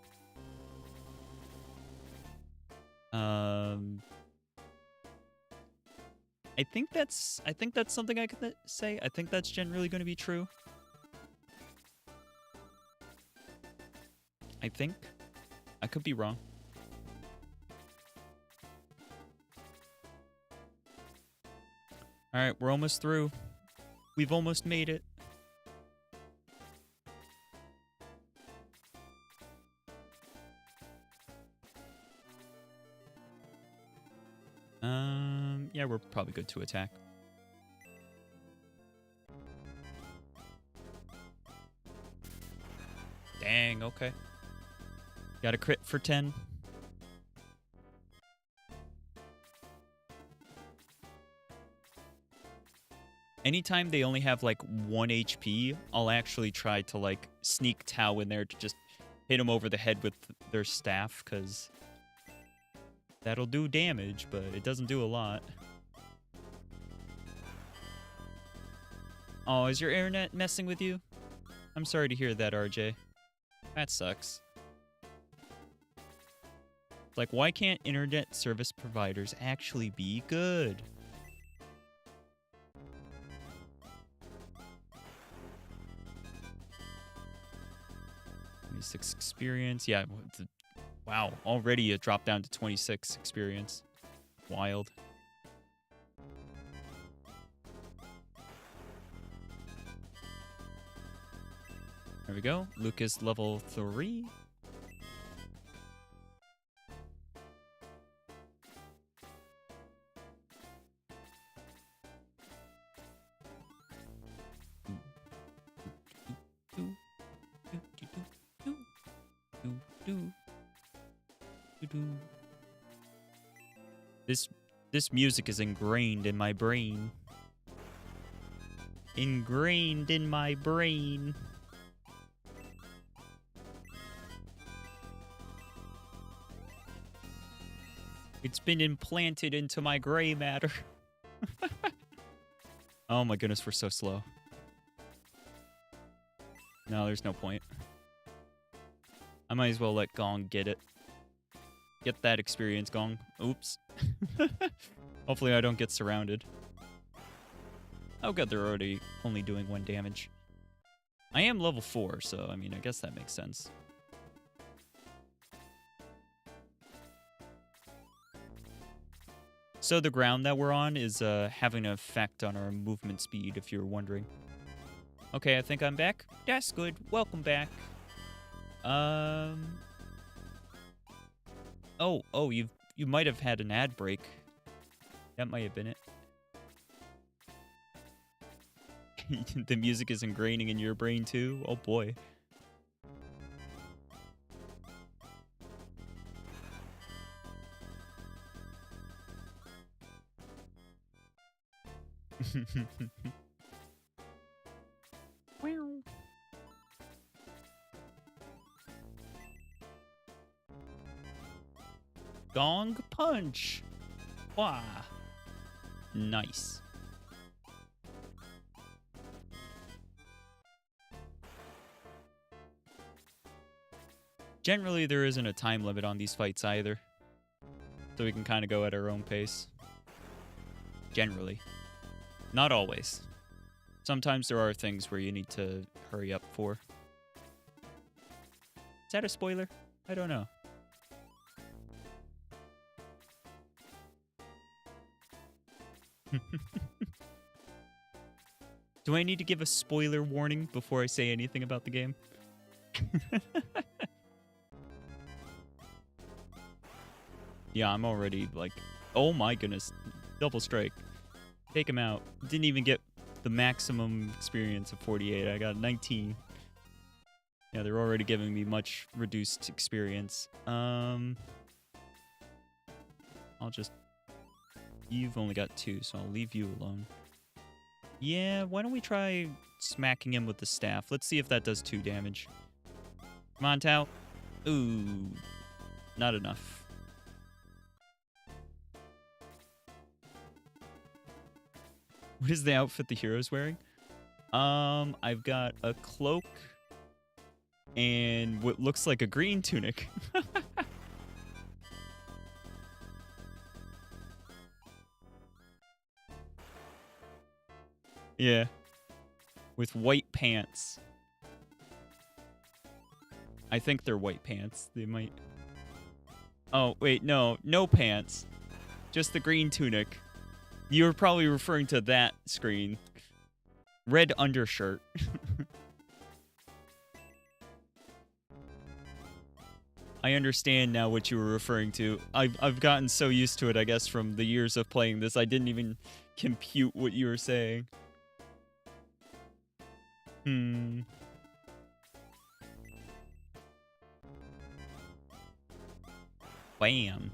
I think that's something I could say. I think that's generally going to be true. I think. I could be wrong. All right, we're almost through. We've almost made it. Yeah, we're probably good to attack. Dang, okay. Got a crit for 10. Anytime they only have, like, 1 HP, I'll actually try to, like, sneak Tao in there to just hit him over the head with their staff, because that'll do damage, but it doesn't do a lot. Oh, is your internet messing with you? I'm sorry to hear that, RJ. That sucks. Like, why can't internet service providers actually be good? 26 experience. Yeah, wow. Already it dropped down to 26 experience. Wild. There we go. Lucas level 3. This music is ingrained in my brain. Ingrained in my brain. It's been implanted into my gray matter. Oh my goodness, we're so slow. No, there's no point. I might as well let Gong get it. Get that experience, Gong. Oops. Hopefully I don't get surrounded. Oh god, they're already only doing 1 damage. I am level 4, so I mean, I guess that makes sense. So the ground that we're on is having an effect on our movement speed, if you're wondering. Okay, I think I'm back. That's good. Welcome back. Oh, you might have had an ad break. That might have been it. The music is ingraining in your brain too? Oh boy. Gong punch. Wah. Nice. Generally, there isn't a time limit on these fights either. So we can kind of go at our own pace. Generally. Not always. Sometimes there are things where you need to hurry up for. Is that a spoiler? I don't know. Do I need to give a spoiler warning before I say anything about the game? Yeah, I'm already like, oh my goodness, double strike. Take him out. Didn't even get the maximum experience of 48. I got 19. Yeah, they're already giving me much reduced experience. I'll just... You've only got 2, so I'll leave you alone. Yeah, why don't we try smacking him with the staff? Let's see if that does 2 damage. Come on, Tao. Ooh, not enough. What is the outfit the hero's wearing? I've got a cloak and what looks like a green tunic. Yeah. With white pants. I think they're white pants. They might... Oh, wait, no. No pants. Just the green tunic. You're probably referring to that screen. Red undershirt. I understand now what you were referring to. I've gotten so used to it, I guess, from the years of playing this. I didn't even compute what you were saying. Bam.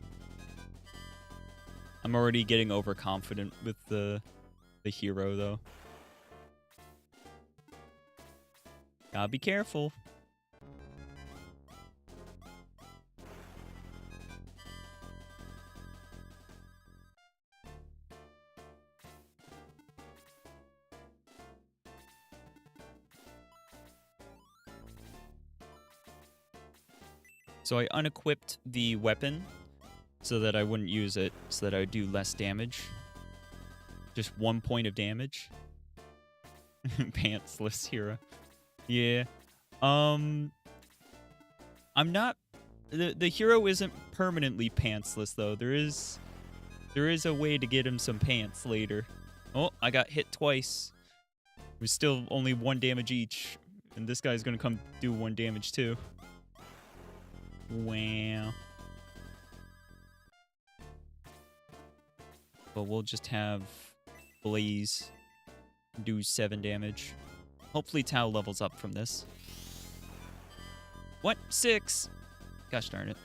I'm already getting overconfident with the hero, though. Gotta be careful. So I unequipped the weapon so that I wouldn't use it, so that I would do less damage. Just 1 point of damage. Pantsless hero. Yeah. I'm not... The hero isn't permanently pantsless, though. There is a way to get him some pants later. Oh, I got hit twice. It was still only 1 damage each. And this guy's gonna come do 1 damage, too. Wow. But we'll just have Blaze do 7 damage. Hopefully Tao levels up from this. What? 6? Gosh darn it.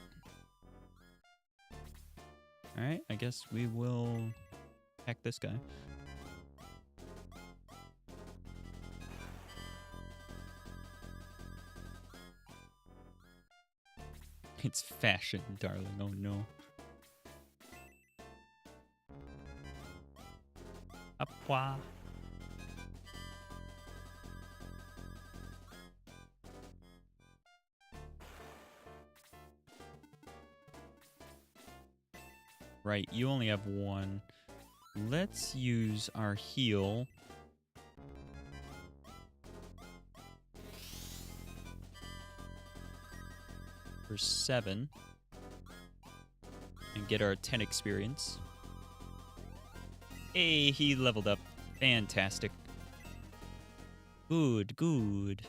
Alright, I guess we will hack this guy. It's fashion, darling. Oh no. Apwa. Right, you only have 1. Let's use our heal. For 7. And get our 10 experience. Hey, he leveled up. Fantastic. Good, good.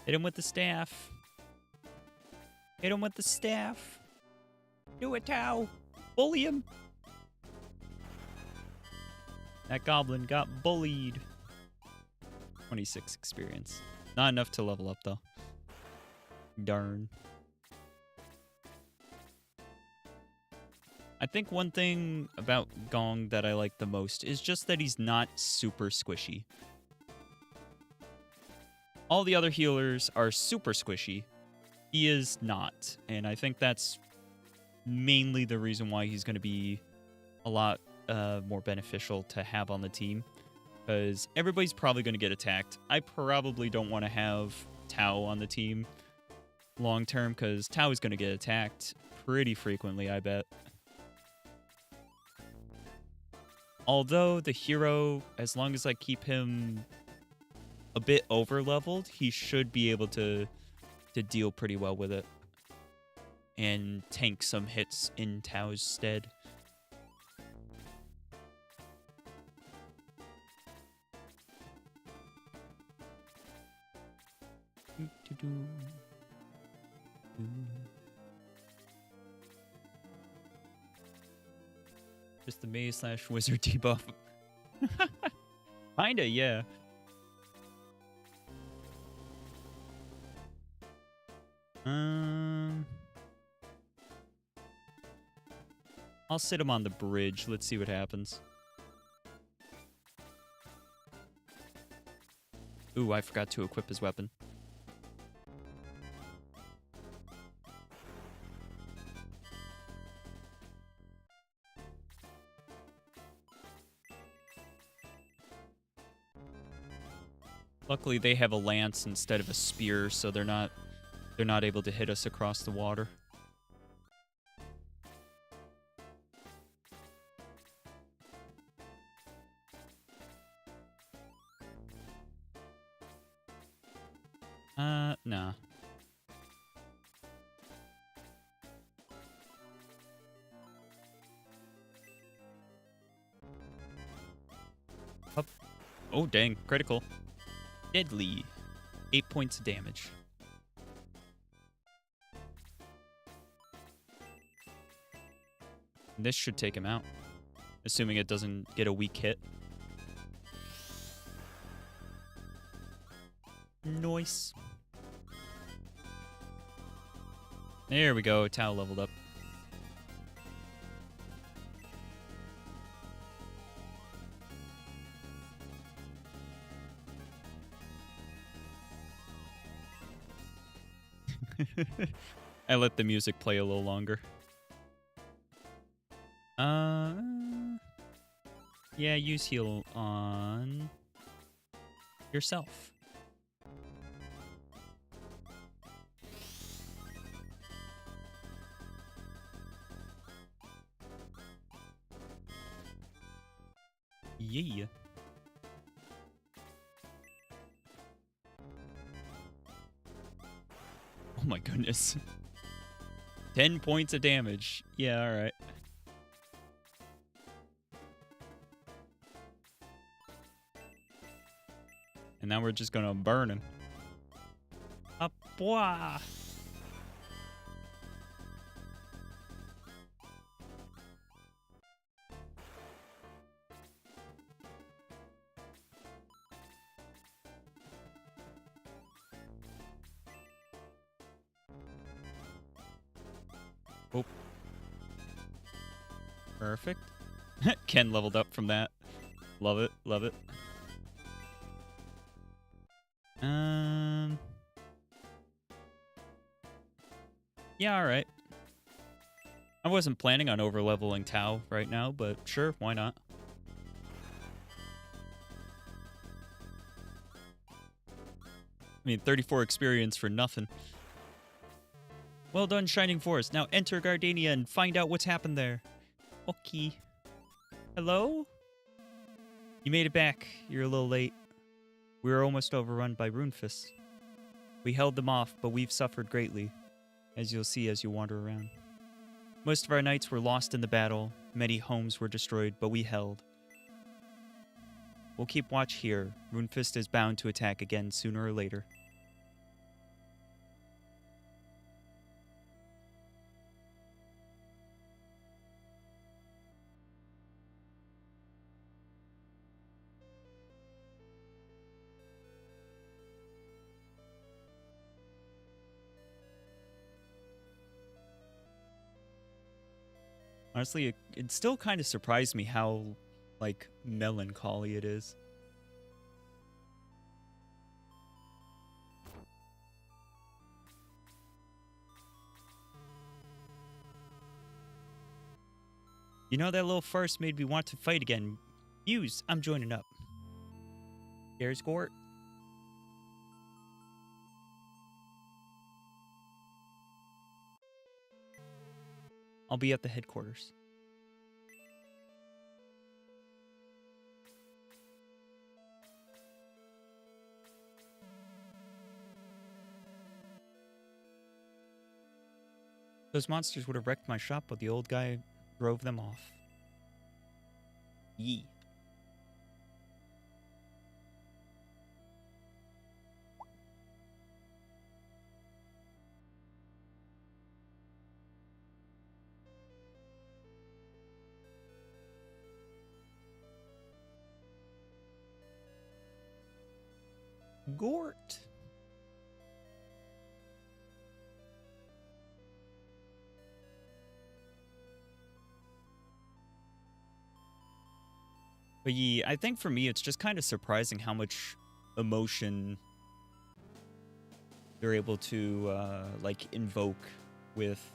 Hit him with the staff. Hit him with the staff. Do it, Tao. Bully him. That goblin got bullied. 26 experience. Not enough to level up, though. Darn. I think one thing about Gong that I like the most is just that he's not super squishy. All the other healers are super squishy. He is not. And I think that's mainly the reason why he's going to be a lot more beneficial to have on the team. Because everybody's probably going to get attacked. I probably don't want to have Tao on the team long term, because Tao is going to get attacked pretty frequently, I bet. Although the hero, as long as I keep him a bit over-leveled, he should be able to deal pretty well with it. And tank some hits in Tao's stead. Just the Mews/Wizard debuff. Kinda, yeah. I'll sit him on the bridge. Let's see what happens. Ooh, I forgot to equip his weapon. Luckily, they have a lance instead of a spear, so they're not able to hit us across the water. Nah. Up. Oh, dang. Critical. Deadly. 8 points of damage. This should take him out. Assuming it doesn't get a weak hit. Nice. There we go. Tau leveled up. I let the music play a little longer. Yeah, use heal on yourself. Yeah. Oh my goodness. 10 points of damage. Yeah, alright. And now we're just gonna burn him. Apwa! Oh. Perfect. Ken leveled up from that. Love it, love it. Yeah, alright. I wasn't planning on overleveling Tau right now, but sure, why not? I mean, 34 experience for nothing. Well done, Shining Forest. Now enter Gardania and find out what's happened there. Okay. Hello? You made it back. You're a little late. We were almost overrun by Runefists. We held them off, but we've suffered greatly, as you'll see as you wander around. Most of our knights were lost in the battle. Many homes were destroyed, but we held. We'll keep watch here. Runefist is bound to attack again sooner or later. Honestly, it still kind of surprised me how, like, melancholy it is. You know, that little farce made me want to fight again. Mews, I'm joining up. There's Gort. I'll be at the headquarters. Those monsters would have wrecked my shop, but the old guy drove them off. Yee. Gort. But yeah, I think for me, it's just kind of surprising how much emotion they're able to, like, invoke with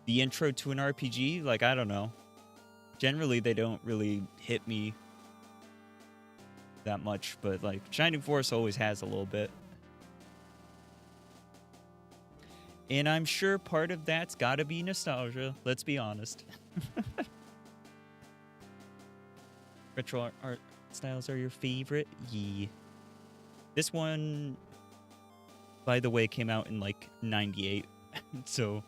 the intro to an RPG. Like, I don't know. Generally, they don't really hit me that much, but, like, Shining Force always has a little bit. And I'm sure part of that's gotta be nostalgia, let's be honest. Retro art styles are your favorite? Yeah. This one, by the way, came out in, like, 98. So...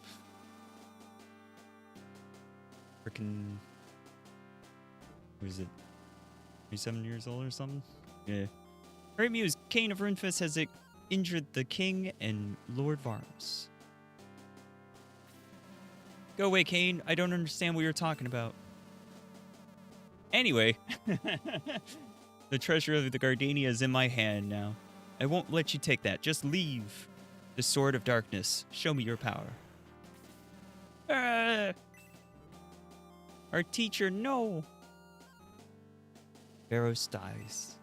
freaking... what is it? 27 years old or something? Yeah. Alright, Mews. Cain of Runefist has injured the king and Lord Varus. Go away, Cain. I don't understand what you're talking about. Anyway. The treasure of the Gardania is in my hand now. I won't let you take that. Just leave. The Sword of Darkness. Show me your power. Our teacher, no. Varus dies.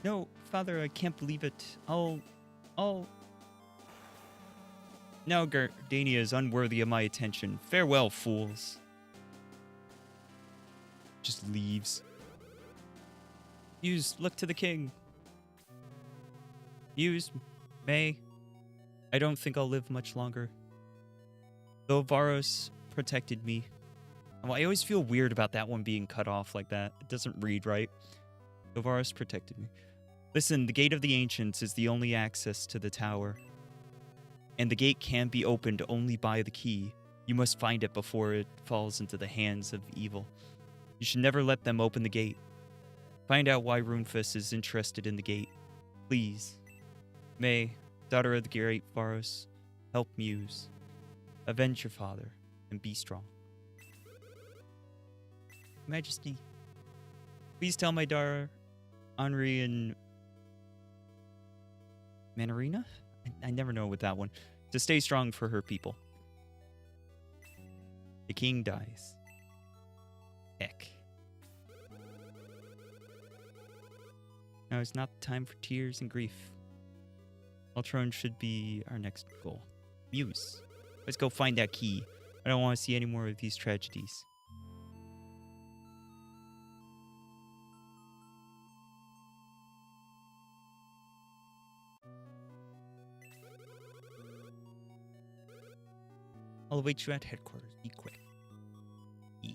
No, Father, I can't believe it. Now Gardania is unworthy of my attention. Farewell, fools. Just leaves. Mews, look to the king. Mews, May. I don't think I'll live much longer. Though Varus protected me. Well, I always feel weird about that one being cut off like that. It doesn't read right. Though Varus protected me. Listen, the Gate of the Ancients is the only access to the tower. And the gate can be opened only by the key. You must find it before it falls into the hands of evil. You should never let them open the gate. Find out why Runefist is interested in the gate. Please. May, daughter of the great Varus, help Mews. Avenge your father, and be strong. Majesty, please tell my daughter, Henri and Manarina? I never know with that one. To stay strong for her people. The king dies. Heck. Now is not the time for tears and grief. Ultron should be our next goal. Mews. Let's go find that key. I don't want to see any more of these tragedies. I'll await you at headquarters. Be quick. E.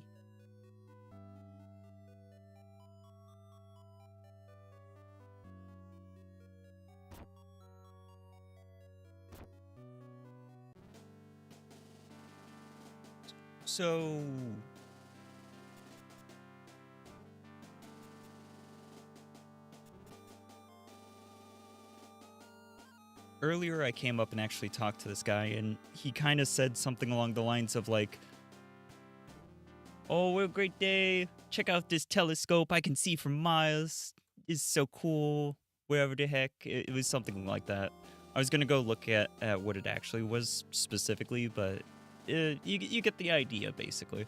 So... earlier I came up and actually talked to this guy, and he kind of said something along the lines of like, oh, what a great day. Check out this telescope. I can see for miles. It's so cool. Whatever the heck. It was something like that. I was going to go look at what it actually was specifically, but you get the idea, basically.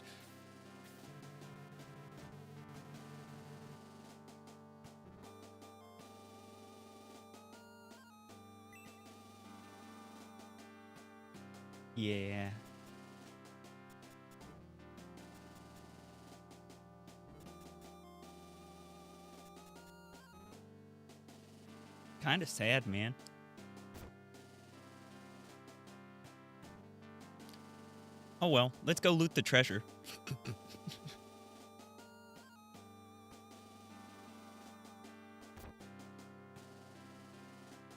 Yeah. Kind of sad, man. Oh well, let's go loot the treasure.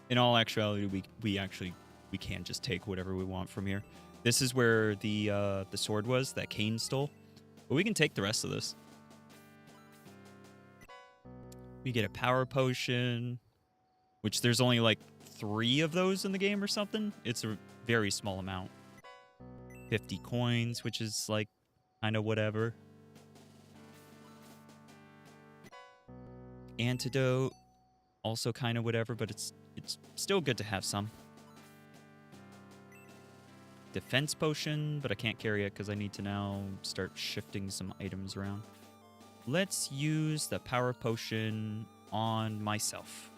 In all actuality, we can just take whatever we want from here. This is where the sword was that Cain stole. But we can take the rest of this. We get a power potion, which there's only like 3 of those in the game or something. It's a very small amount. 50 coins, which is like kind of whatever. Antidote, also kind of whatever, but it's still good to have some. defense potion, but I can't carry it because I need to now start shifting some items around. Let's use the power potion on myself.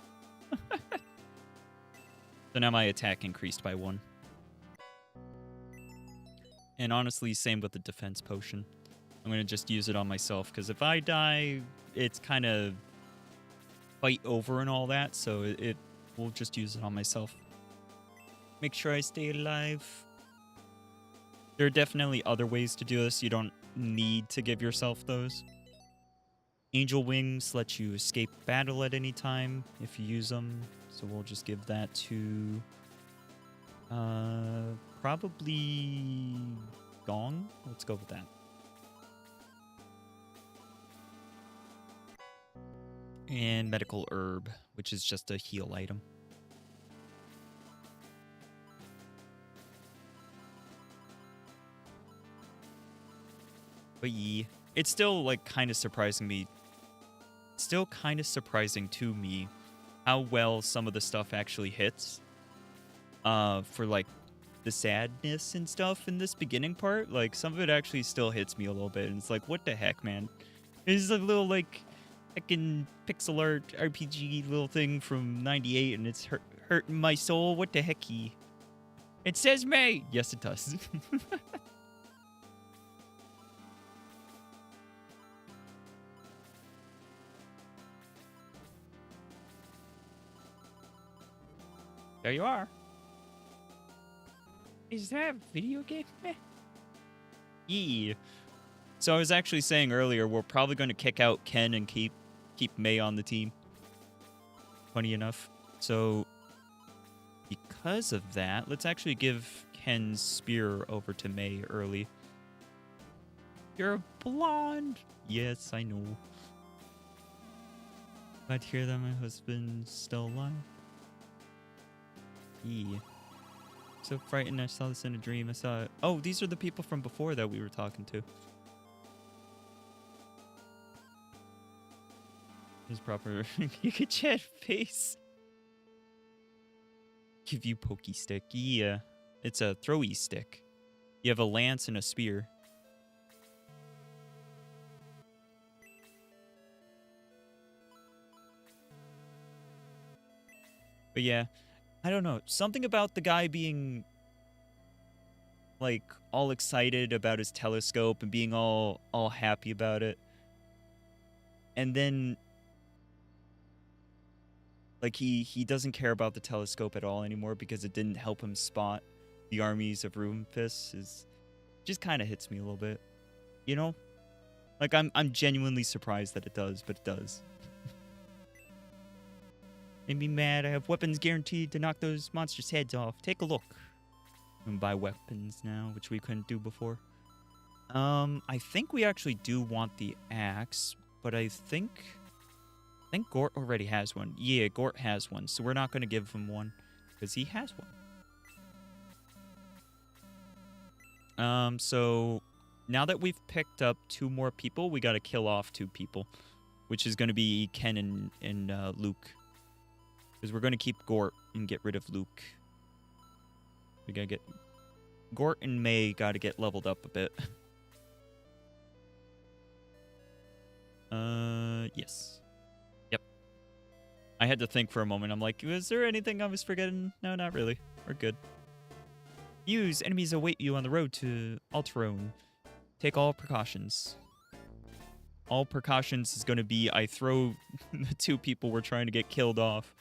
So now my attack increased by 1. And honestly, same with the defense potion. I'm going to just use it on myself, because if I die, it's kind of fight over and all that, so we'll just use it on myself. Make sure I stay alive. There are definitely other ways to do this. You don't need to give yourself those. Angel Wings let you escape battle at any time if you use them. So we'll just give that to... probably... Gong? Let's go with that. And Medical Herb, which is just a heal item. But yeah, it's still like kind of surprising me. Still kind of surprising to me how well some of the stuff actually hits. For like the sadness and stuff in this beginning part, like some of it actually still hits me a little bit, and it's like, what the heck, man? It's a little like heckin' pixel art RPG little thing from '98, and it's hurting my soul. What the hecky? It says May. Yes, it does. There you are. Is that a video game? Yeah. So I was actually saying earlier, we're probably going to kick out Ken and keep May on the team. Funny enough. So because of that, let's actually give Ken's spear over to May early. You're a blonde. Yes, I know. Glad to hear that my husband's still alive. Yeah. So frightened, I saw this in a dream. I saw it. Oh, these are the people from before that we were talking to. His proper Pikachu face. Give you pokey stick. Yeah. It's a throwy stick. You have a lance and a spear. But yeah, I don't know. Something about the guy being like all excited about his telescope and being all happy about it. And then like he doesn't care about the telescope at all anymore because it didn't help him spot the armies of Ruinfist. Is just kind of hits me a little bit. You know? Like I'm genuinely surprised that it does, but it does. Made me mad. I have weapons guaranteed to knock those monsters' heads off. Take a look. We can buy weapons now, which we couldn't do before. I think we actually do want the axe, but I think Gort already has one. Yeah, Gort has one, so we're not going to give him one because he has one. So now that we've picked up 2 more people, we got to kill off 2 people, which is going to be Ken and Luke. Because we're going to keep Gort and get rid of Luke. We got to get... Gort and May got to get leveled up a bit. Yes. Yep. I had to think for a moment. I'm like, is there anything I was forgetting? No, not really. We're good. Mews, enemies await you on the road to Alterone. Take all precautions. All precautions is going to be I throw the 2 people we're trying to get killed off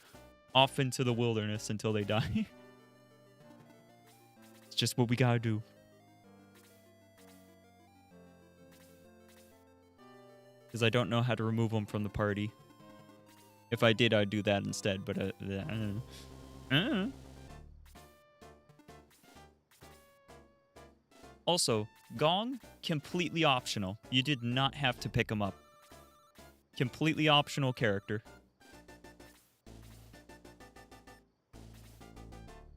into the wilderness until they die. It's just what we gotta do. Because I don't know how to remove them from the party. If I did, I'd do that instead, but I don't know. Also, Gong, completely optional. You did not have to pick him up. Completely optional character.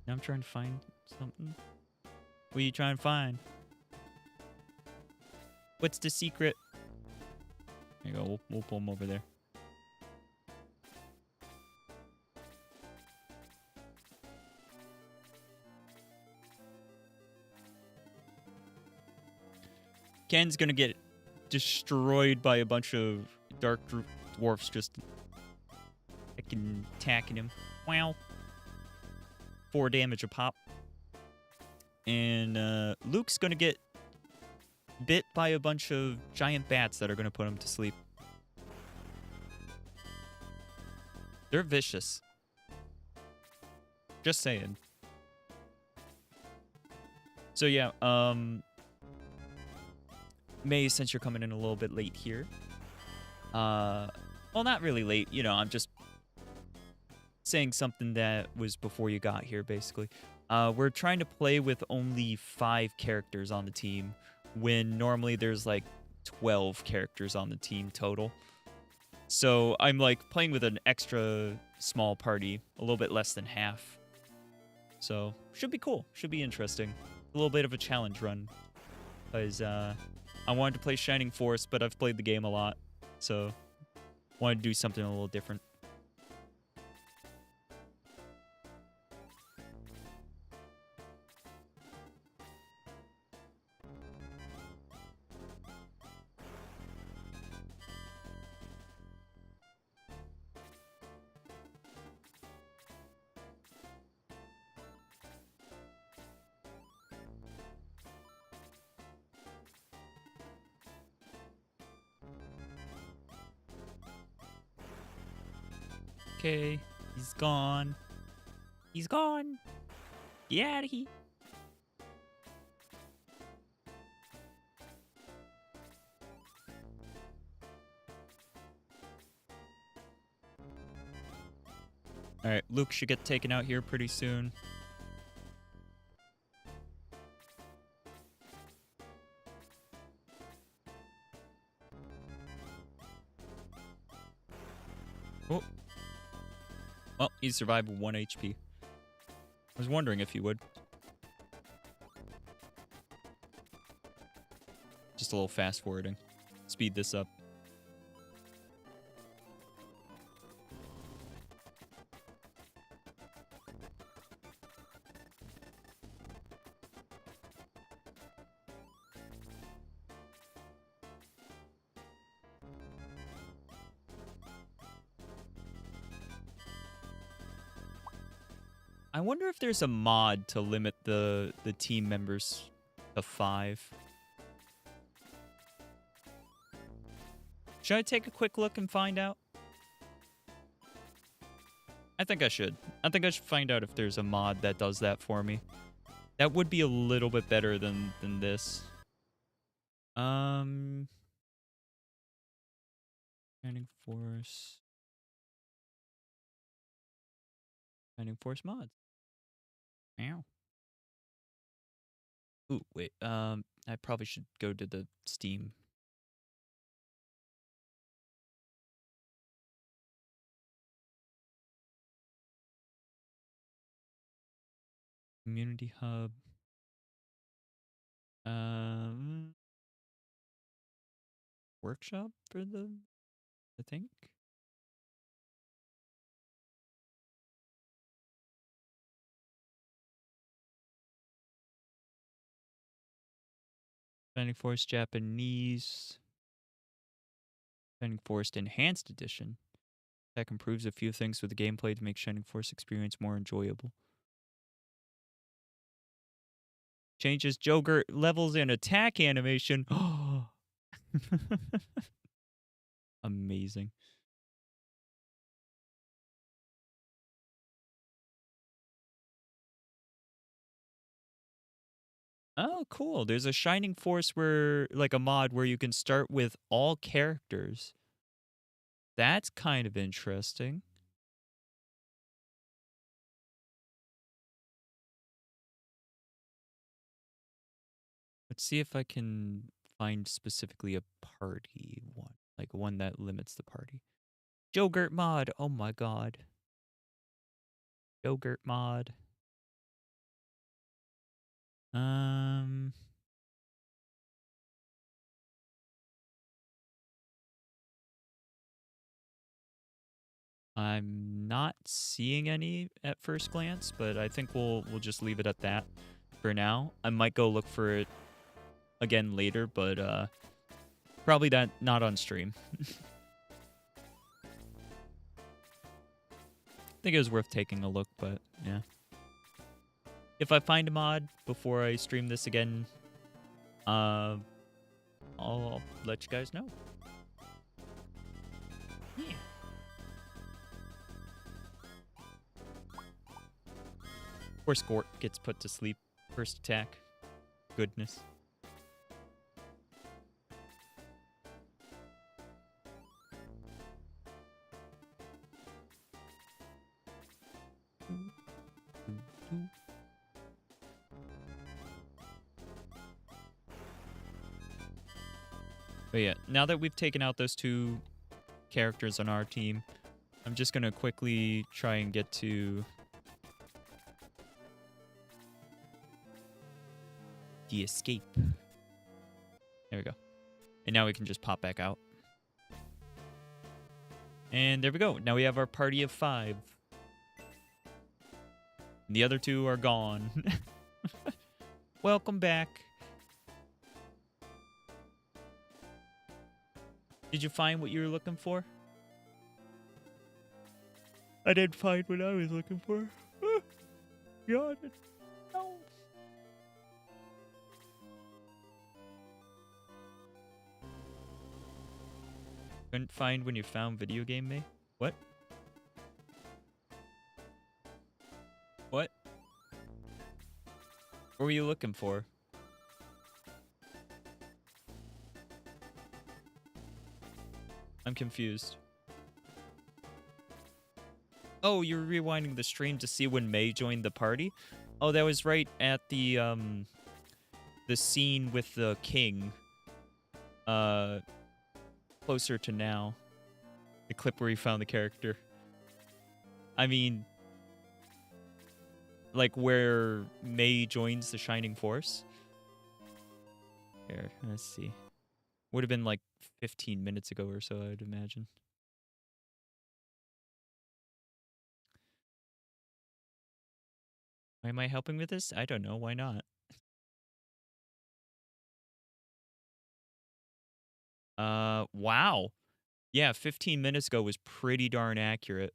Now I'm trying to find something. What are you trying to find? What's the secret? There you go. We'll pull him over there. Ken's gonna get destroyed by a bunch of dark dwarfs just fucking attacking him. Wow. 4 damage a pop. And Luke's gonna get bit by a bunch of giant bats that are gonna put him to sleep. They're vicious. Just saying. So yeah, May, since you're coming in a little bit late here. Well, not really late. You know, I'm just saying something that was before you got here, basically. We're trying to play with only 5 characters on the team, when normally there's like 12 characters on the team total. So I'm like playing with an extra small party, a little bit less than half. So should be cool. Should be interesting. A little bit of a challenge run. Because I wanted to play Shining Force, but I've played the game a lot. So wanted to do something a little different. Okay, he's gone. He's gone. Get out of here. Alright, Luke should get taken out here pretty soon. Oh. Well, he survived with 1 HP. I was wondering if he would. Just a little fast forwarding. Speed this up. I wonder if there's a mod to limit the team members to 5. Should I take a quick look and find out? I think I should. I think I should find out if there's a mod that does that for me. That would be a little bit better than this. Shining Force. Shining Force mods. Ow. Ooh, wait. I probably should go to the Steam. Community Hub. Workshop for I think. Shining Force Japanese. Shining Force Enhanced Edition. Tech improves a few things with the gameplay to make Shining Force experience more enjoyable. Changes Jogurt levels and attack animation. Amazing. Oh, cool. There's a Shining Force where, like a mod where you can start with all characters. That's kind of interesting. Let's see if I can find specifically a party one, like one that limits the party. Jogurt mod. Oh my god. Yogurt mod. I'm not seeing any at first glance, but I think we'll just leave it at that for now. I might go look for it again later, but probably not on stream. I think it was worth taking a look, but yeah. If I find a mod before I stream this again, I'll let you guys know. Yeah. Of course, Gort gets put to sleep. First attack. Goodness. But yeah, now that we've taken out those two characters on our team, I'm just going to quickly try and get to the escape. There we go. And now we can just pop back out. And there we go. Now we have our party of 5. The other 2 are gone. Welcome back. Did you find what you were looking for? I didn't find what I was looking for. God, no. Couldn't find when you found video game, May? What? What? What were you looking for? I'm confused. Oh, you're rewinding the stream to see when May joined the party? Oh, that was right at the scene with the king. Closer to now. The clip where he found the character. I mean, like where May joins the Shining Force. Here, let's see. Would have been like 15 minutes ago or so, I'd imagine. Why am I helping with this? I don't know. Why not? Wow. Yeah, 15 minutes ago was pretty darn accurate.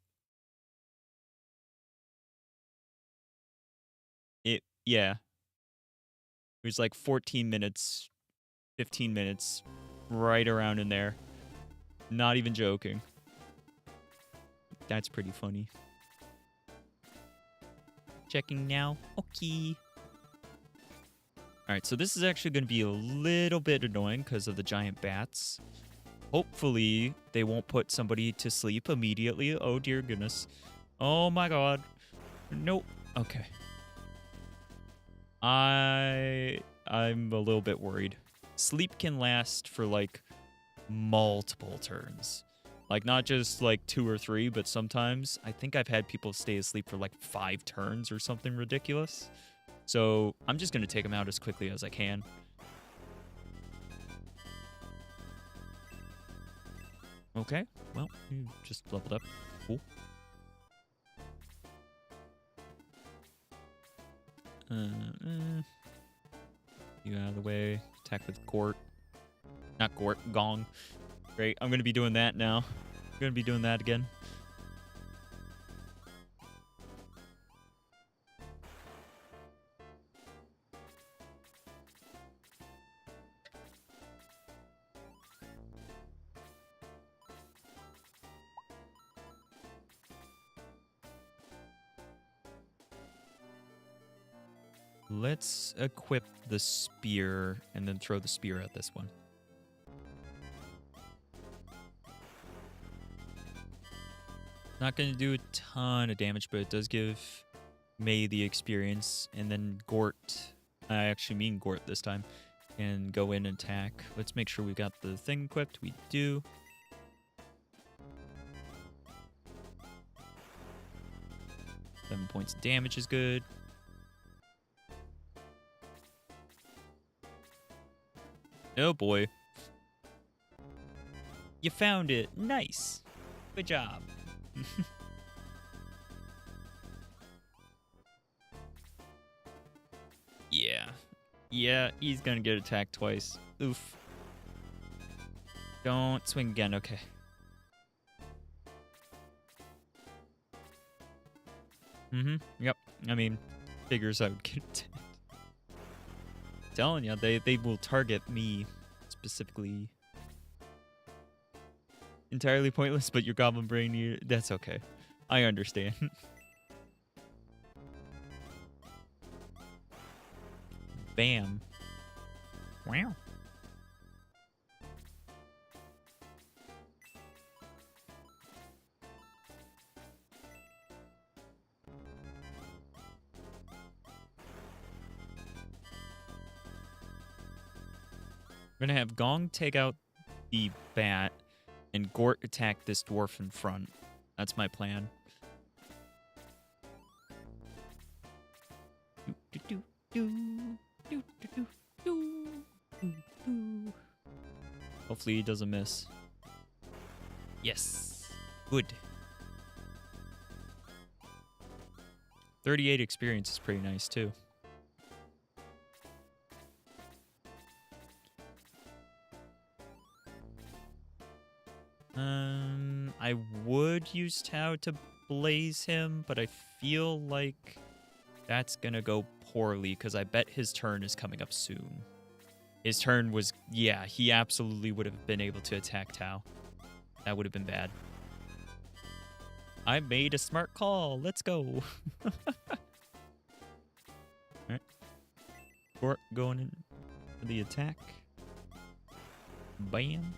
Yeah. It was like 14 minutes, 15 minutes, right around in there. Not even joking. That's pretty funny. Checking now. Okay. Alright, so this is actually going to be a little bit annoying because of the giant bats. Hopefully, they won't put somebody to sleep immediately. Oh, dear goodness. Oh, my God. Nope. Okay. I'm a little bit worried. Sleep can last for, like, multiple turns. Like, not just, like, 2 or 3, but sometimes I think I've had people stay asleep for, like, 5 turns or something ridiculous. So I'm just going to take them out as quickly as I can. Okay, well, you just leveled up. Cool. You out of the way. Attack with Gort. Not Gort, Gong. Great, I'm going to be doing that now. I'm going to be doing that again. Let's equip the spear and then throw the spear at this one. Not going to do a ton of damage, but it does give May the experience. And then Gort, I actually mean Gort this time, and go in and attack. Let's make sure we got the thing equipped. We do. Seven points of damage is good. Oh boy. You found it. Nice. Good job. Yeah, he's gonna get attacked twice. Oof. Don't swing again, okay. Yep. I mean, figures I would get attacked. Telling you, they will target me specifically. Entirely pointless, but your goblin brain, that's okay. I understand. Bam. Wow. We're gonna have Gong take out the bat and Gort attack this dwarf in front. That's my plan. Hopefully he doesn't miss. Yes. Good. 38 experience is pretty nice too. I would use Tau to blaze him, but I feel like that's gonna go poorly because I bet his turn is coming up soon. His turn was, yeah, he absolutely would have been able to attack Tau. That would have been bad. I made a smart call. Let's go. Alright. Gort going in for the attack. Bam.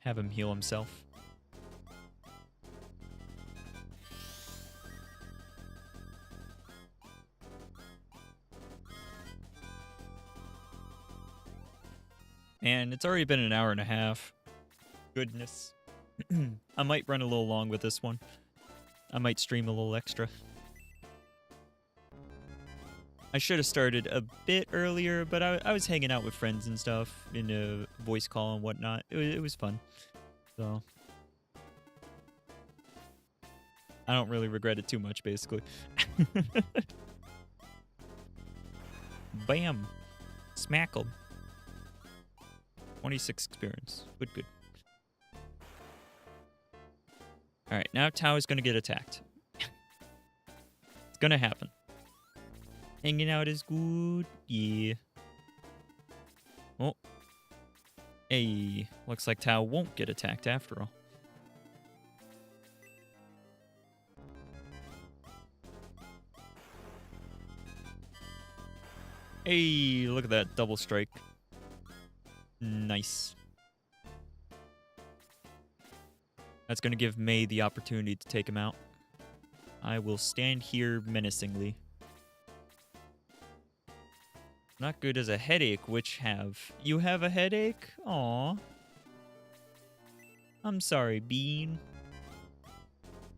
Have him heal himself. And it's already been an hour and a half. Goodness. I might run a little long with this one. I might stream a little extra. I should have started a bit earlier, but I was hanging out with friends and stuff in a voice call and whatnot. It was fun. So I don't really regret it too much, basically. Bam. Smack 'em. 26 experience. Good, good. Alright, now Tau is going to get attacked. It's going to happen. Hanging out is good. Yeah. Oh. Hey. Looks like Tau won't get attacked after all. Hey, look at that double strike. Nice. That's going to give May the opportunity to take him out. I will stand here menacingly. Not good as a headache, which have. You have a headache? Aw. I'm sorry, Bean.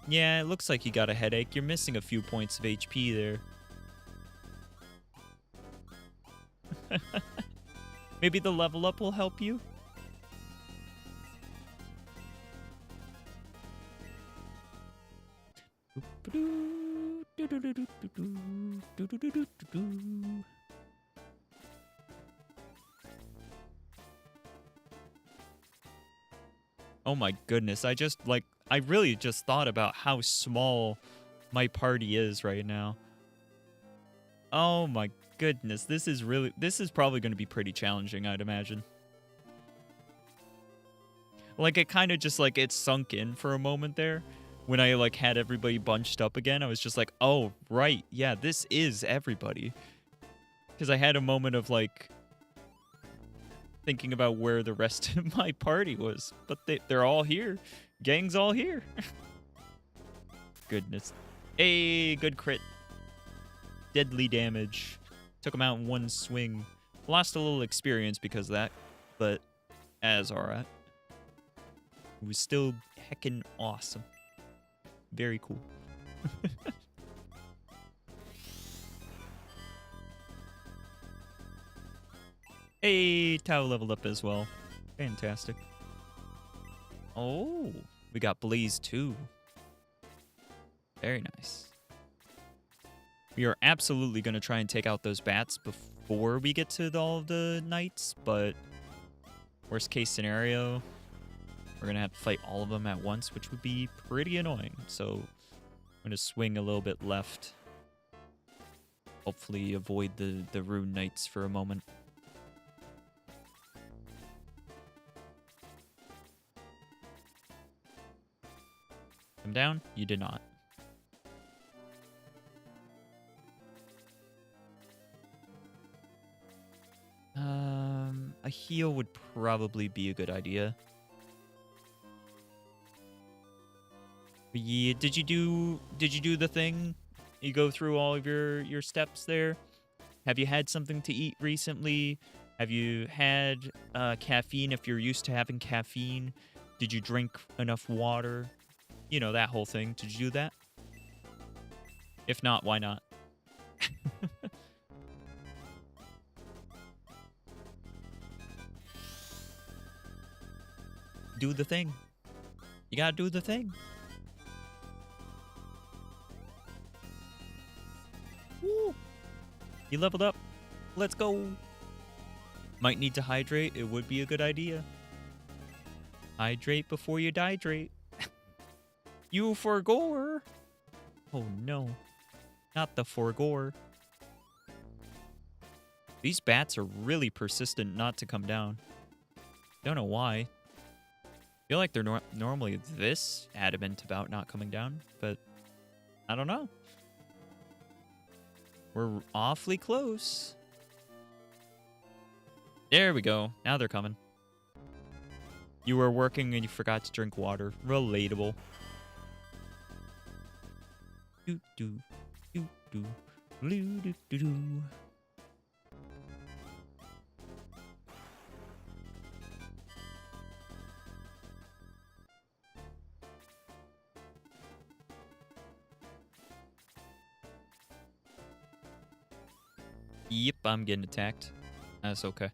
Yeah, it looks like you got a headache. You're missing a few points of HP there. Maybe the level up will help you? Oh my goodness, I really just thought about how small my party is right now. Oh my goodness, this is probably going to be pretty challenging, I'd imagine. Like, it kind of just, like, it sunk in for a moment there. When I, like, had everybody bunched up again, I was just like, oh, right, yeah, this is everybody. Because I had a moment of, like, thinking about where the rest of my party was. But they're all here. Gang's all here. Goodness. Hey, good crit. Deadly damage. Took him out in one swing. Lost a little experience because of that, but as alright. It was still heckin' awesome. Very cool. Hey, Tau leveled up as well. Fantastic. Oh, we got Blaze too. Very nice. We are absolutely going to try and take out those bats before we get to all of the knights, but worst case scenario, we're going to have to fight all of them at once, which would be pretty annoying. So I'm going to swing a little bit left. Hopefully avoid the rune knights for a moment. Come down? You did not. A heal would probably be a good idea. Yeah, did you do the thing? You go through all of your steps there? Have you had something to eat recently? Have you had caffeine if you're used to having caffeine? Did you drink enough water? You know, that whole thing. Did you do that? If not, why not? Do the thing. You gotta do the thing. Woo! You leveled up. Let's go. Might need to hydrate. It would be a good idea. Hydrate before you dihydrate. You forgore. Oh no. Not the forgore. These bats are really persistent not to come down. Don't know why. I feel like they're normally this adamant about not coming down, but I don't know. We're awfully close. There we go. Now they're coming. You were working and you forgot to drink water. Relatable. Do do do do do do do do. Yep, I'm getting attacked. That's okay.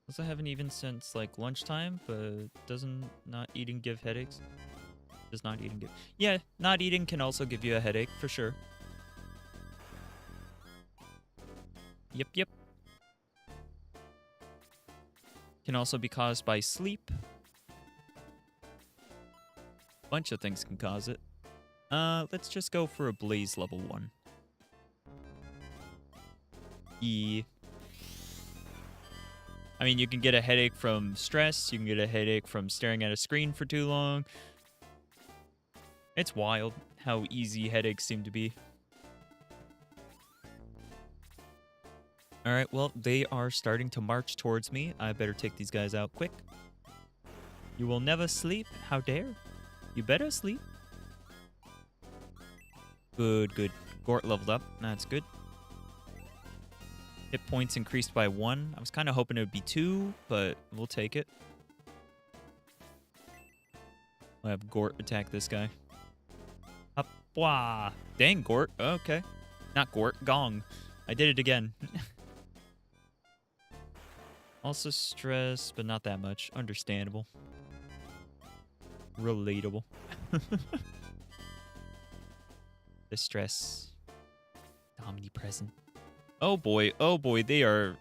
Also haven't eaten since like lunchtime, but doesn't not eating give headaches? Does not eating give? Yeah, not eating can also give you a headache for sure. Yep, yep. Can also be caused by sleep. Bunch of things can cause it. Let's just go for a Blaze level 1. I mean, you can get a headache from stress. You can get a headache from staring at a screen for too long. It's wild how easy headaches seem to be. Alright, well, they are starting to march towards me. I better take these guys out quick. You will never sleep. How dare? You better sleep. Good, good. Gort leveled up. That's good. Hit points increased by 1. I was kind of hoping it would be 2, but we'll take it. I'll have Gort attack this guy. Up. Wah. Dang, Gort. Okay. Not Gort. Gong. I did it again. Also stress, but not that much. Understandable. Relatable. The stress. Omnipresent. Oh boy, they are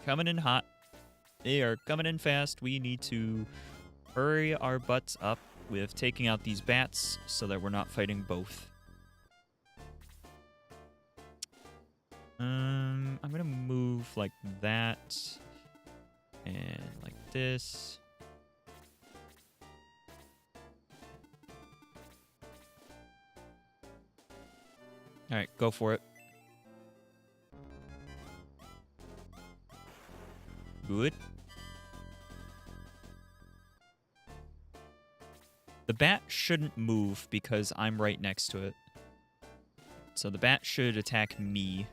coming in hot. They are coming in fast. We need to hurry our butts up with taking out these bats so that we're not fighting both. I'm gonna move like that and like this. All right, go for it. Good. The bat shouldn't move because I'm right next to it. So the bat should attack me.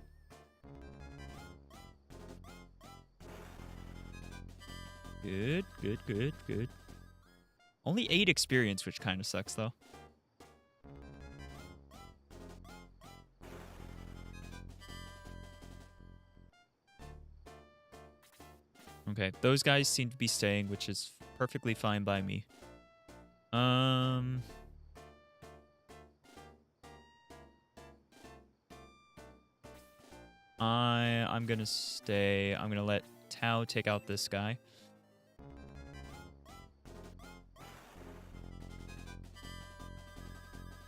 Good, good, good, good. Only 8 experience, which kind of sucks, though. Okay, those guys seem to be staying, which is perfectly fine by me. I'm gonna stay. I'm gonna let Tao take out this guy.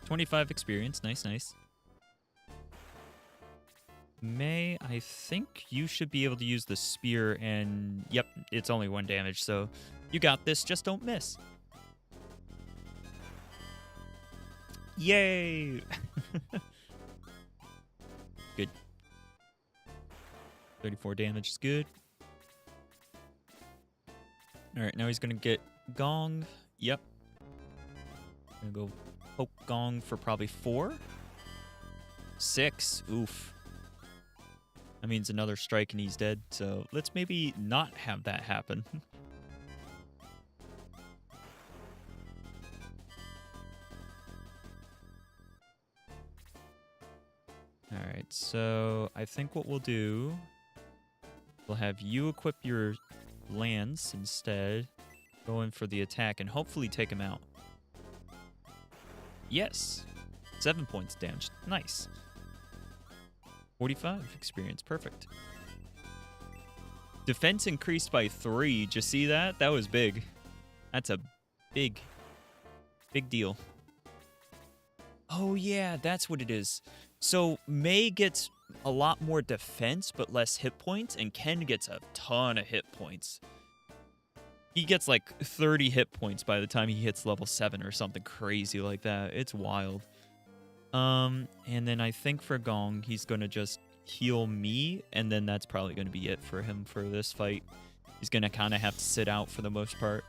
$25 experience. Nice, nice. May, I think you should be able to use the spear, and yep, it's only 1 damage, so you got this, just don't miss. Yay! Good. 34 damage is good. Alright, now he's gonna get Gong. Yep. Gonna go poke Gong for probably 4. 6. Oof. That means another strike and he's dead, so let's maybe not have that happen. Alright, so I think what we'll do, we'll have you equip your lance instead, go in for the attack, and hopefully take him out. Yes! 7 points damage. Nice. 45 experience. Perfect. Defense increased by 3. Did you see that? That was big. That's a big deal. Oh, yeah, that's what it is. So May gets a lot more defense, but less hit points, and Ken gets a ton of hit points. He gets like 30 hit points by the time he hits level 7 or something crazy like that. It's wild. And then I think for Gong, he's going to just heal me, and then that's probably going to be it for him for this fight. He's going to kind of have to sit out for the most part.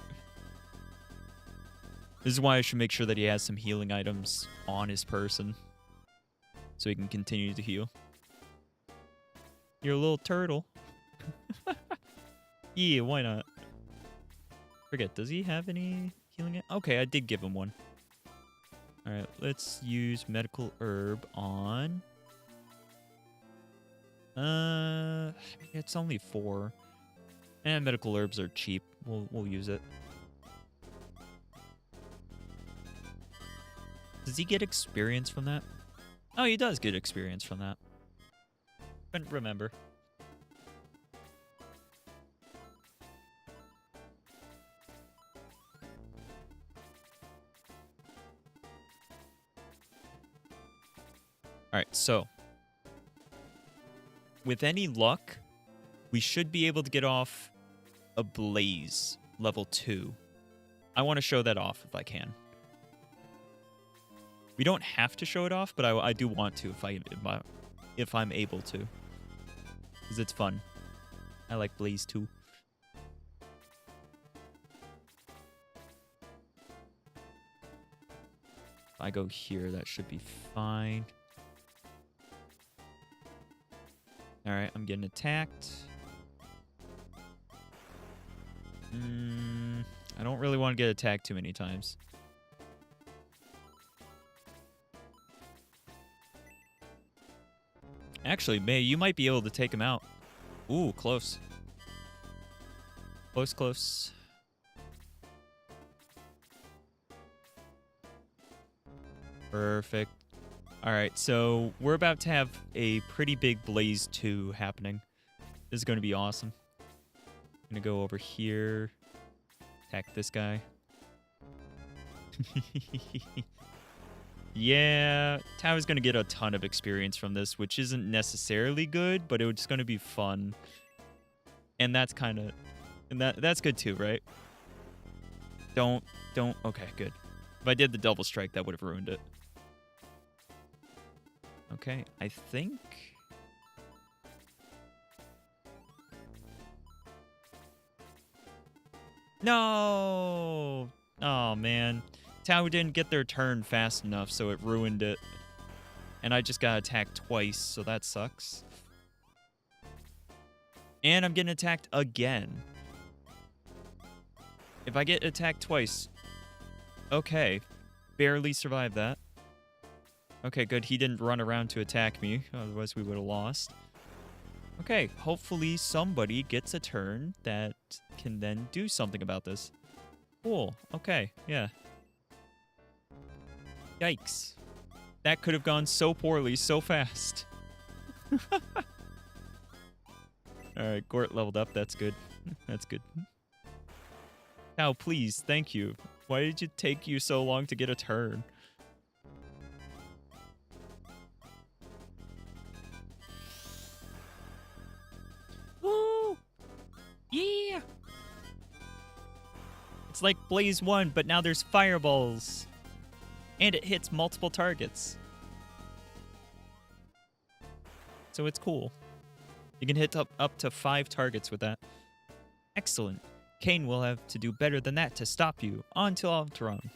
This is why I should make sure that he has some healing items on his person, so he can continue to heal. You're a little turtle. Yeah, why not? Forget, does he have any healing? Okay, I did give him one. Alright, let's use medical herb on... it's only 4. And medical herbs are cheap. We'll use it. Does he get experience from that? Oh, he does get experience from that. Couldn't remember. Alright, so with any luck, we should be able to get off a Blaze level 2. I want to show that off if I can. We don't have to show it off, but I do want to if I'm able to. Because it's fun. I like Blaze too. If I go here, that should be fine. Alright, I'm getting attacked. I don't really want to get attacked too many times. Actually, May, you might be able to take him out. Ooh, close. Close, close. Perfect. Alright, so we're about to have a pretty big Blaze 2 happening. This is going to be awesome. I'm going to go over here. Attack this guy. Yeah, Tao is going to get a ton of experience from this, which isn't necessarily good, but it's going to be fun. And that's kind of... And that's good too, right? Don't... Okay, good. If I did the double strike, that would have ruined it. Okay, I think... No! Oh, man. Tao didn't get their turn fast enough, so it ruined it. And I just got attacked twice, so that sucks. And I'm getting attacked again. If I get attacked twice... Okay. Barely survived that. Okay, good. He didn't run around to attack me. Otherwise, we would have lost. Okay, hopefully somebody gets a turn that can then do something about this. Cool. Okay, yeah. Yikes. That could have gone so poorly so fast. Alright, Gort leveled up. That's good. That's good. Cow, please. Thank you. Why did it take you so long to get a turn? Woo! Yeah! It's like Blaze 1, but now there's fireballs. And it hits multiple targets. So it's cool. You can hit up to 5 targets with that. Excellent. Kane will have to do better than that to stop you. On to Alteron.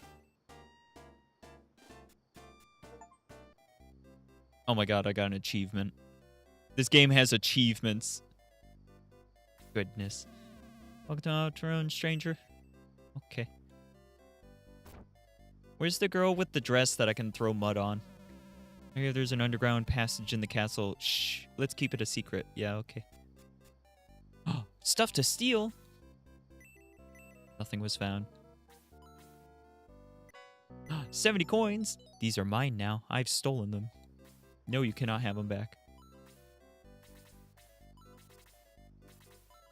Oh my god, I got an achievement. This game has achievements. Goodness. Welcome to Alteron, stranger. Okay. Where's the girl with the dress that I can throw mud on? I hear there's an underground passage in the castle. Shh, let's keep it a secret. Yeah, okay. Oh, stuff to steal? Nothing was found. 70 coins! These are mine now. I've stolen them. No, you cannot have them back.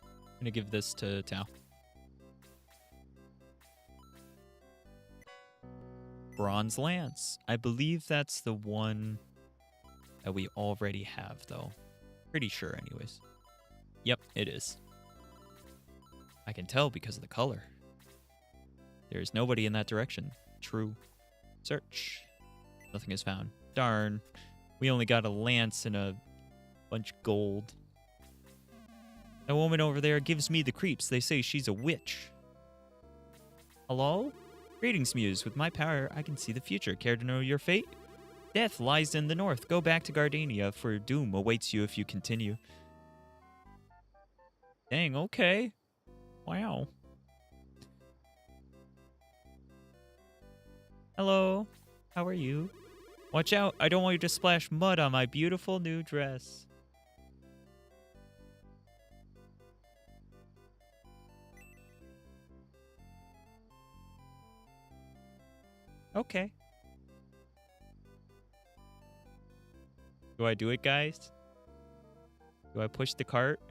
I'm gonna give this to Tao. Bronze Lance. I believe that's the one that we already have, though. Pretty sure, anyways. Yep, it is. I can tell because of the color. There's nobody in that direction. True. Search. Nothing is found. Darn. We only got a lance and a bunch of gold. That woman over there gives me the creeps. They say she's a witch. Hello? Greetings, Mews. With my power, I can see the future. Care to know your fate? Death lies in the north. Go back to Gardania, for doom awaits you if you continue. Dang, okay. Wow. Hello. How are you? Watch out. I don't want you to splash mud on my beautiful new dress. Okay. Do I do it, guys? Do I push the cart?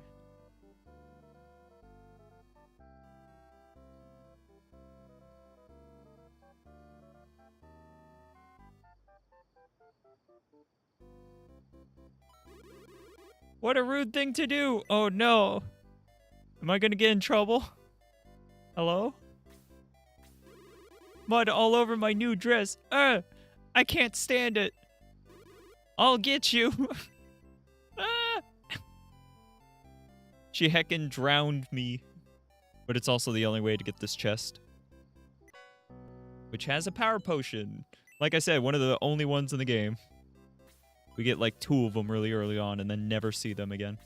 What a rude thing to do! Oh no! Am I gonna get in trouble? Hello? Mud all over my new dress. I can't stand it. I'll get you. Ah! She heckin' drowned me. But it's also the only way to get this chest. Which has a power potion. Like I said, one of the only ones in the game. We get like 2 of them really early on and then never see them again.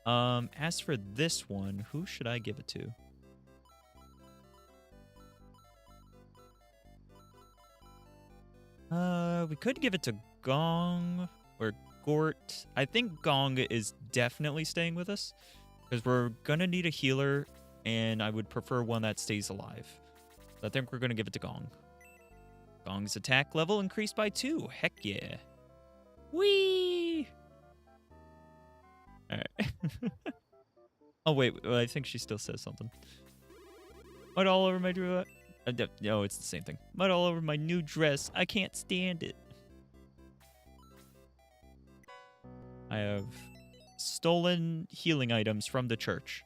As for this one, who should I give it to? We could give it to Gong or Gort. I think Gong is definitely staying with us because we're gonna need a healer, and I would prefer one that stays alive. So I think we're gonna give it to Gong. Gong's attack level increased by 2. Heck yeah. Whee! Alright. Oh, wait. I think she still says something. Mud all over my dress. No, it's the same thing. Mud all over my new dress. I can't stand it. I have stolen healing items from the church.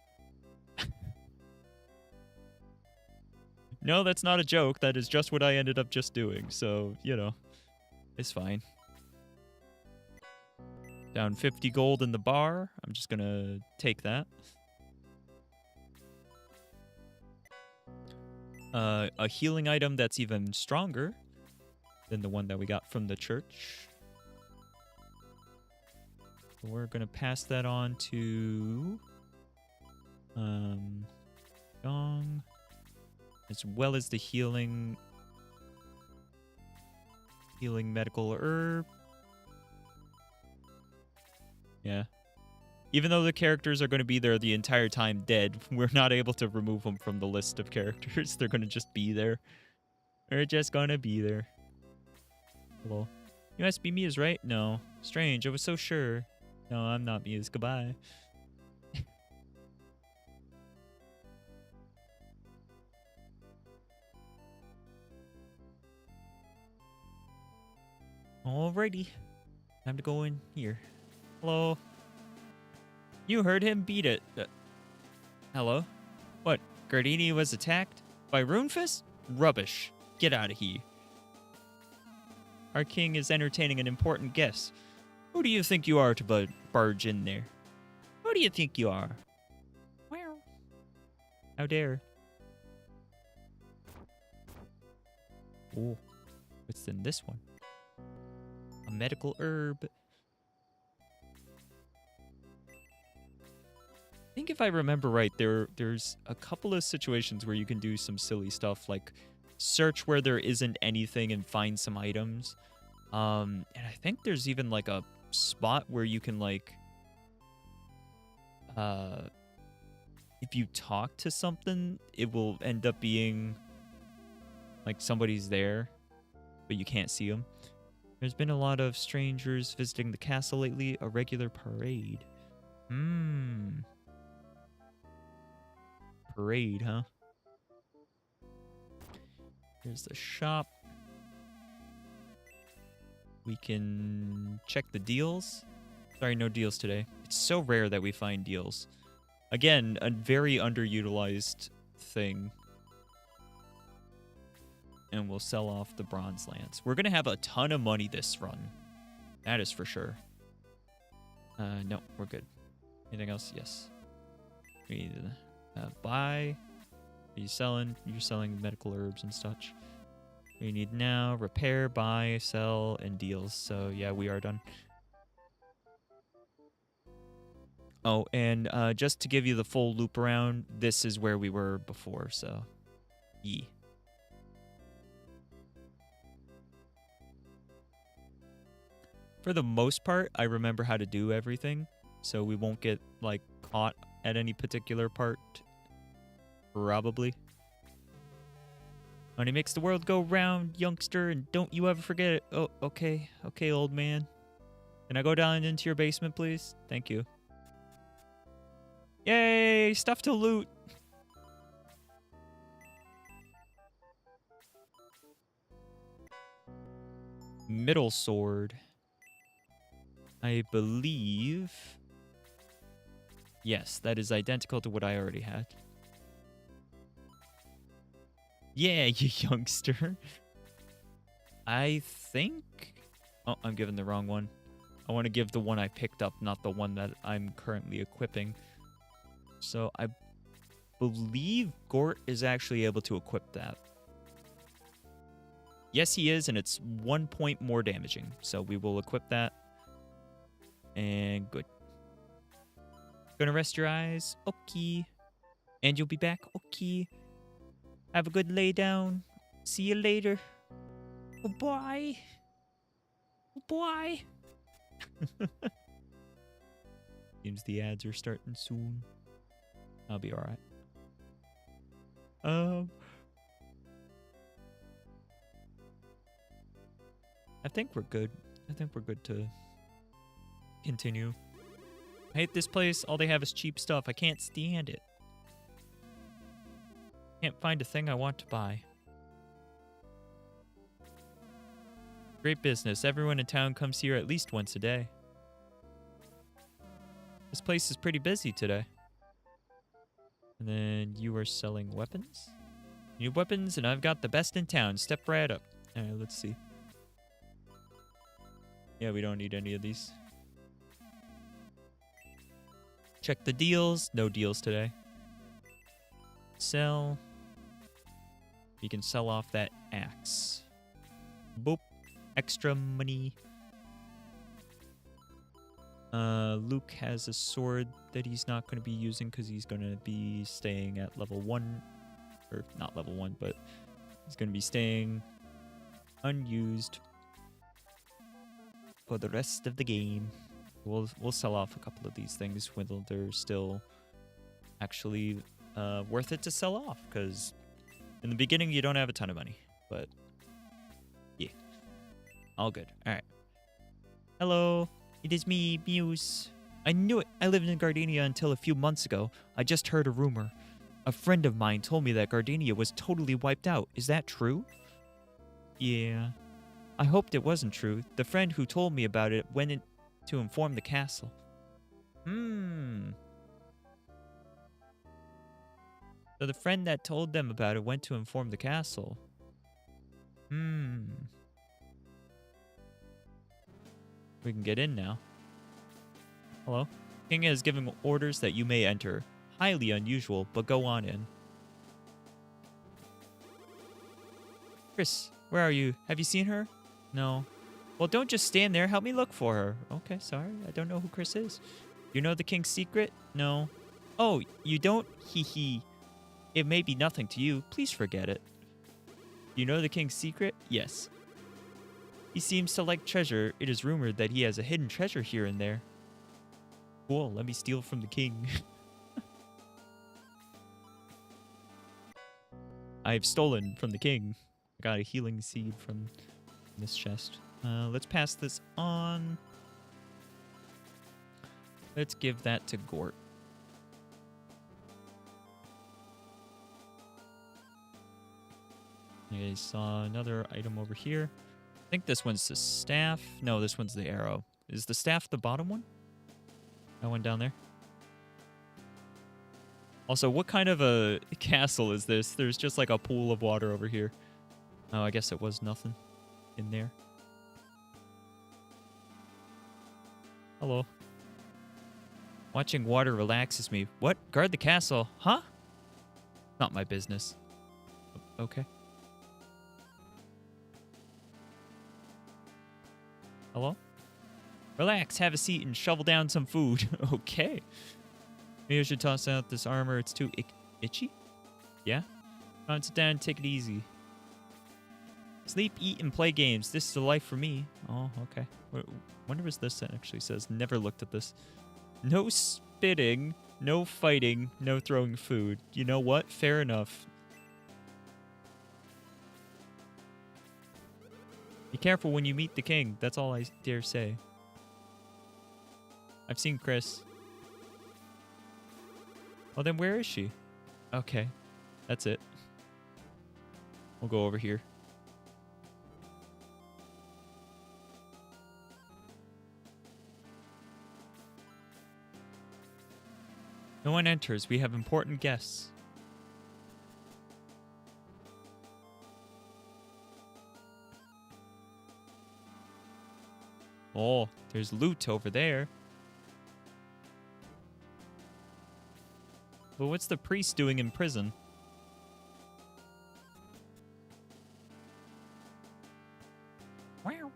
No, that's not a joke. That is just what I ended up just doing. So, you know, it's fine. Down 50 gold in the bar. I'm just going to take that. A healing item that's even stronger than the one that we got from the church. So we're going to pass that on to Gong, as well as the healing medical herb. Yeah. Even though the characters are going to be there the entire time dead, we're not able to remove them from the list of characters. They're going to just be there. They're just going to be there. Hello. You must be Mews, right? No. Strange, I was so sure. No, I'm not Mews. Goodbye. Alrighty. Time to go in here. Hello. You heard him beat it. Hello? What? Gardini was attacked? By Runefist? Rubbish. Get out of here. Our king is entertaining an important guest. Who do you think you are to barge in there? Who do you think you are? Wow. How dare. Oh. What's in this one? A medical herb. I think if I remember right, there's a couple of situations where you can do some silly stuff, like search where there isn't anything and find some items. And I think there's even like a spot where you can like, if you talk to something, it will end up being like somebody's there, but you can't see them. There's been a lot of strangers visiting the castle lately. A regular parade. Parade, huh? Here's the shop. We can check the deals. Sorry, no deals today. It's so rare that we find deals. Again, a very underutilized thing. And we'll sell off the bronze lance. We're going to have a ton of money this run. That is for sure. No, we're good. Anything else? Yes. We need to buy. Are you selling? You're selling medical herbs and such. We need now repair, buy, sell, and deals. So yeah, we are done. Oh, and just to give you the full loop around, this is where we were before, so yeah. For the most part, I remember how to do everything, so we won't get, like, caught at any particular part. Probably. Money makes the world go round, youngster, and don't you ever forget it. Oh, okay. Okay, old man. Can I go down into your basement, please? Thank you. Yay! Stuff to loot! Middle sword. I believe... Yes, that is identical to what I already had. Yeah, you youngster. I think... Oh, I'm giving the wrong one. I want to give the one I picked up, not the one that I'm currently equipping. So I believe Gort is actually able to equip that. Yes, he is, and it's 1 point more damaging. So we will equip that. And good. Gonna rest your eyes. Okay. And you'll be back. Okay. Have a good lay down. See you later. Goodbye. Goodbye. Seems the ads are starting soon. I'll be alright. I think we're good. I think we're good to continue. I hate this place. All they have is cheap stuff. I can't stand it. Can't find a thing I want to buy. Great business. Everyone in town comes here at least once a day. This place is pretty busy today. And then you are selling weapons? New weapons, and I've got the best in town. Step right up. Alright, let's see. Yeah, we don't need any of these. Check the deals. No deals today. Sell. You can sell off that axe. Boop. Extra money. Luke has a sword that he's not going to be using because he's going to be staying at level 1. Or not level 1, but he's going to be staying unused for the rest of the game. We'll sell off a couple of these things when they're still actually worth it to sell off, because in the beginning you don't have a ton of money, but yeah, all good. All right. Hello, it is me, Mews. I knew it. I lived in Gardenia until a few months ago. I just heard a rumor. A friend of mine told me that Gardenia was totally wiped out. Is that true? Yeah. I hoped it wasn't true. The friend who told me about it went in to inform the castle. So the friend that told them about it went to inform the castle. We can get in now. Hello? King has given orders that you may enter. Highly unusual, but go on in. Chris, where are you? Have you seen her? No. Well, don't just stand there. Help me look for her. Okay, sorry. I don't know who Chris is. You know the king's secret? No. Oh, you don't? Hee hee. It may be nothing to you. Please forget it. You know the king's secret? Yes. He seems to like treasure. It is rumored that he has a hidden treasure here and there. Cool, let me steal from the king. I've stolen from the king. I got a healing seed from this chest. Let's pass this on. Let's give that to Gort. I saw another item over here. I think this one's the staff. No, this one's the arrow. Is the staff the bottom one? That one down there? Also, what kind of a castle is this? There's just like a pool of water over here. Oh, I guess it was nothing in there. Hello. Watching water relaxes me. What? Guard the castle? Huh? Not my business. Okay. Hello? Relax, have a seat, and shovel down some food. Okay. Maybe I should toss out this armor. It's too itchy? Yeah? Come on, sit down and take it easy. Sleep, eat, and play games. This is the life for me. Oh, okay. Wonder what this actually says. Never looked at this. No spitting, no fighting, no throwing food. You know what? Fair enough. Be careful when you meet the king. That's all I dare say. I've seen Chris. Oh, then where is she? Okay. That's it. We'll go over here. No one enters. We have important guests. Oh, there's loot over there. But what's the priest doing in prison? Wow.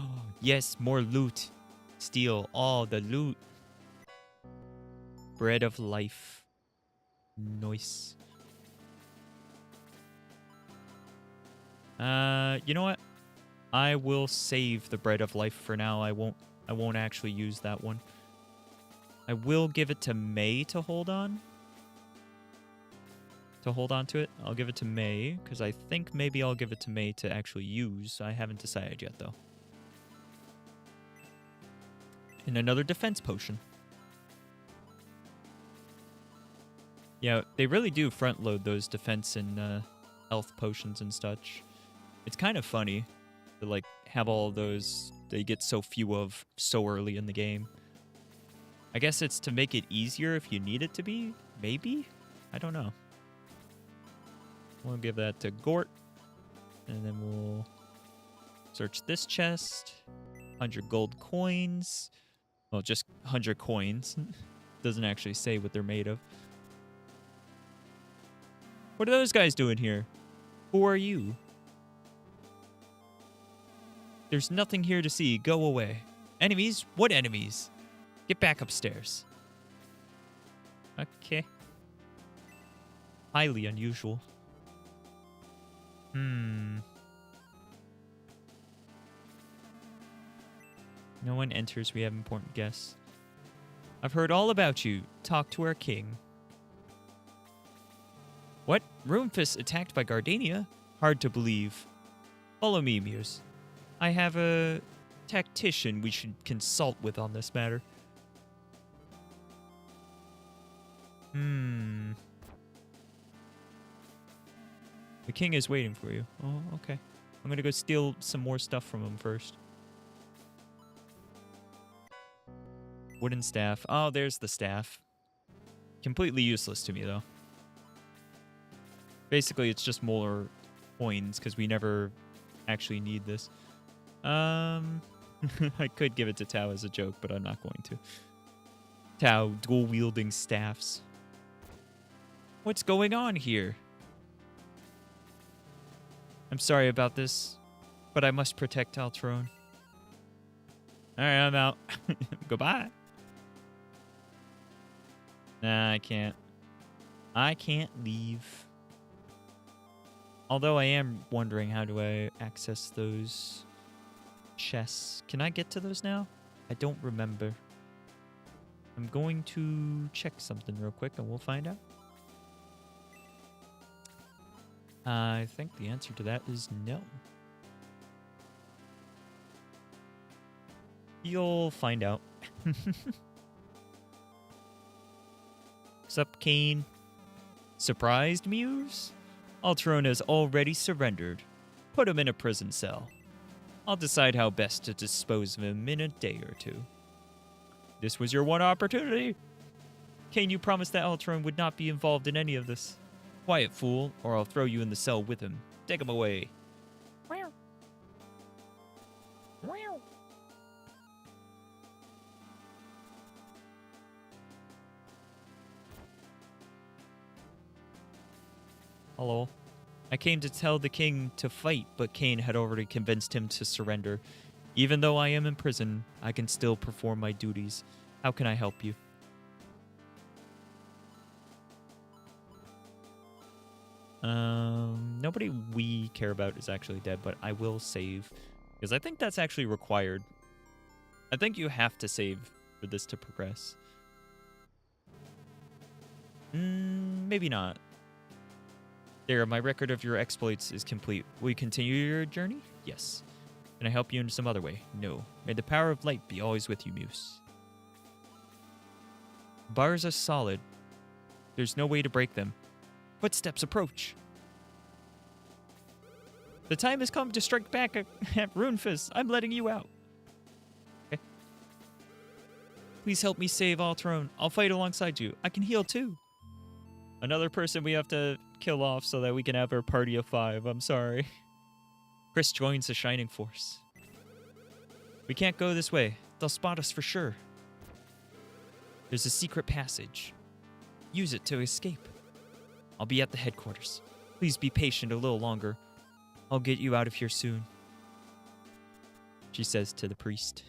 Oh, yes, more loot. Steal all the loot. Bread of life. Nice. You know what? I will save the bread of life for now. I won't actually use that one. I will give it to May to hold on. To it. I'll give it to May, because I think maybe I'll give it to May to actually use. I haven't decided yet, though. And another defense potion. Yeah, they really do front load those defense and health potions and such. It's kind of funny to like have all of those they get so few of so early in the game. I guess it's to make it easier if you need it to be, maybe? I don't know. We'll give that to Gort. And then we'll search this chest. 100 gold coins. Well, just 100 coins. Doesn't actually say what they're made of. What are those guys doing here? Who are you? There's nothing here to see. Go away. Enemies? What enemies? Get back upstairs. Okay. Highly unusual. Hmm. No one enters. We have important guests. I've heard all about you. Talk to our king. What? Ruinfist attacked by Gardania? Hard to believe. Follow me, Mews. I have a tactician we should consult with on this matter. The king is waiting for you. Oh, okay. I'm gonna go steal some more stuff from him first. Wooden staff. Oh, there's the staff. Completely useless to me, though. Basically, it's just more coins, because we never actually need this. I could give it to Tao as a joke, but I'm not going to. Tao, dual-wielding staffs. What's going on here? I'm sorry about this, but I must protect Altron. Alright, I'm out. Goodbye. Nah, I can't. I can't leave. Although I am wondering, how do I access those chests? Can I get to those now? I don't remember. I'm going to check something real quick and we'll find out. I think the answer to that is no. You'll find out. Sup, Kane? Surprised, Mews? Altron has already surrendered. Put him in a prison cell. I'll decide how best to dispose of him in a day or two. This was your one opportunity. Kane, you promised that Altron would not be involved in any of this. Quiet, fool, or I'll throw you in the cell with him. Take him away. Hello. I came to tell the king to fight, but Kane had already convinced him to surrender. Even though I am in prison, I can still perform my duties. How can I help you? Nobody we care about is actually dead, but I will save. Because I think that's actually required. I think you have to save for this to progress. Maybe not. There, my record of your exploits is complete. Will you continue your journey? Yes. Can I help you in some other way? No. May the power of light be always with you, Mews. Bars are solid. There's no way to break them. Footsteps approach. The time has come to strike back at Ruinfist. I'm letting you out. Okay. Please help me save Altron. I'll fight alongside you. I can heal too. Another person we have to kill off so that we can have our party of 5. I'm sorry. Chris joins the Shining Force. We can't go this way. They'll spot us for sure. There's a secret passage. Use it to escape. I'll be at the headquarters. Please be patient a little longer. I'll get you out of here soon. She says to the priest.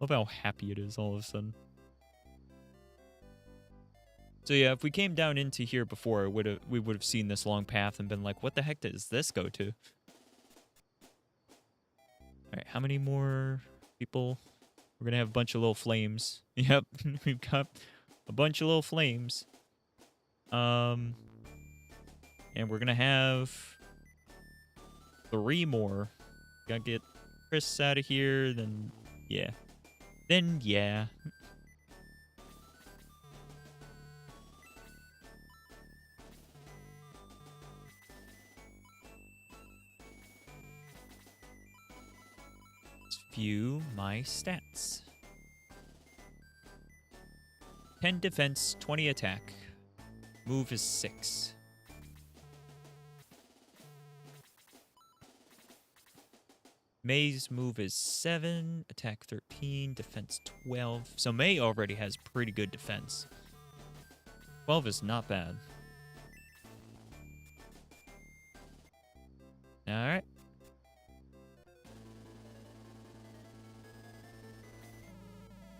Love how happy it is all of a sudden. So yeah, if we came down into here before, we would have seen this long path and been like, what the heck does this go to? Alright, how many more people? We're gonna have a bunch of little flames. Yep, we've got a bunch of little flames. And we're gonna have 3 more. Gotta get Chris out of here, then yeah. Then yeah. Let's view my stats. 10 defense, 20 attack. Move is 6. May's move is 7, attack 13, defense 12. So May already has pretty good defense. 12 is not bad. Alright.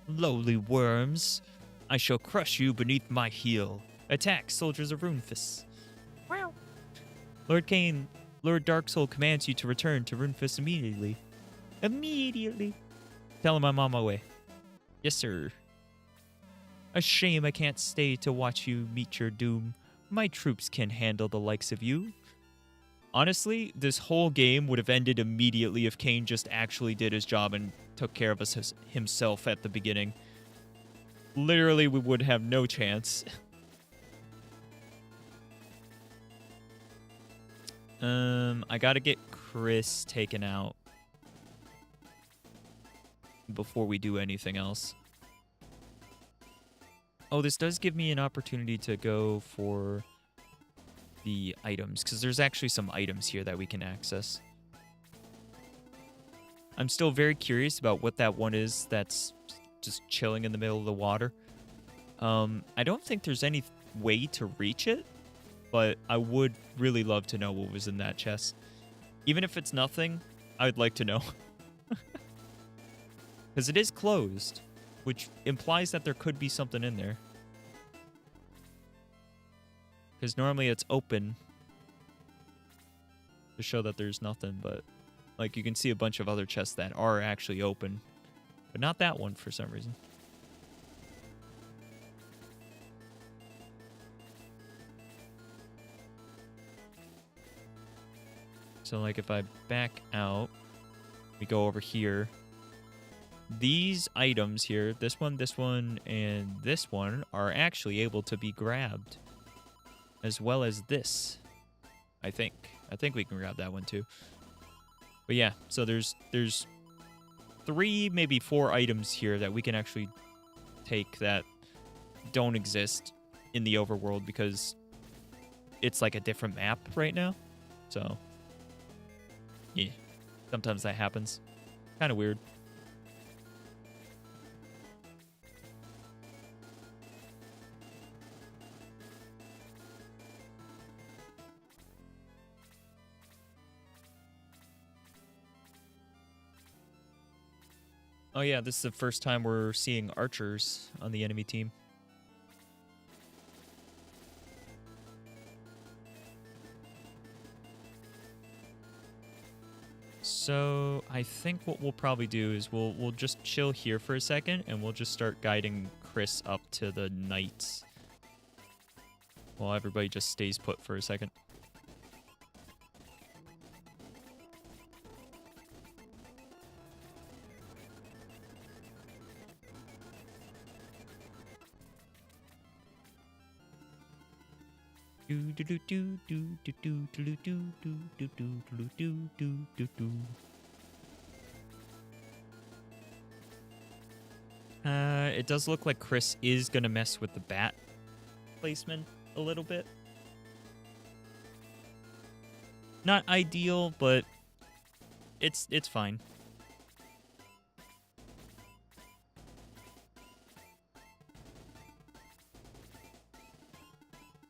Lowly worms. I shall crush you beneath my heel. Attack, soldiers of Runefist. Wow. Lord Cain, Lord Darksoul commands you to return to Runefist immediately. Immediately. Tell him I'm on my way. Yes, sir. A shame I can't stay to watch you meet your doom. My troops can handle the likes of you. Honestly, this whole game would have ended immediately if Cain just actually did his job and took care of us himself at the beginning. Literally, we would have no chance. I gotta get Chris taken out before we do anything else. Oh, this does give me an opportunity to go for the items, because there's actually some items here that we can access. I'm still very curious about what that one is that's just chilling in the middle of the water. I don't think there's any way to reach it, but I would really love to know what was in that chest. Even if it's nothing, I'd like to know. Because it is closed, which implies that there could be something in there. Because normally it's open to show that there's nothing, but like you can see a bunch of other chests that are actually open, but not that one for some reason. So like if I back out, we go over here. These items here, this one, and this one are actually able to be grabbed. As well as this, I think. I think we can grab that one too. But yeah, so there's 3, maybe 4 items here that we can actually take that don't exist in the overworld because it's like a different map right now. So, yeah, sometimes that happens. Kind of weird. Oh yeah, this is the first time we're seeing archers on the enemy team. So I think what we'll probably do is we'll just chill here for a second and we'll just start guiding Chris up to the knights while everybody just stays put for a second. It does look like Chris is gonna mess with the bat placement a little bit. Not ideal, but it's fine.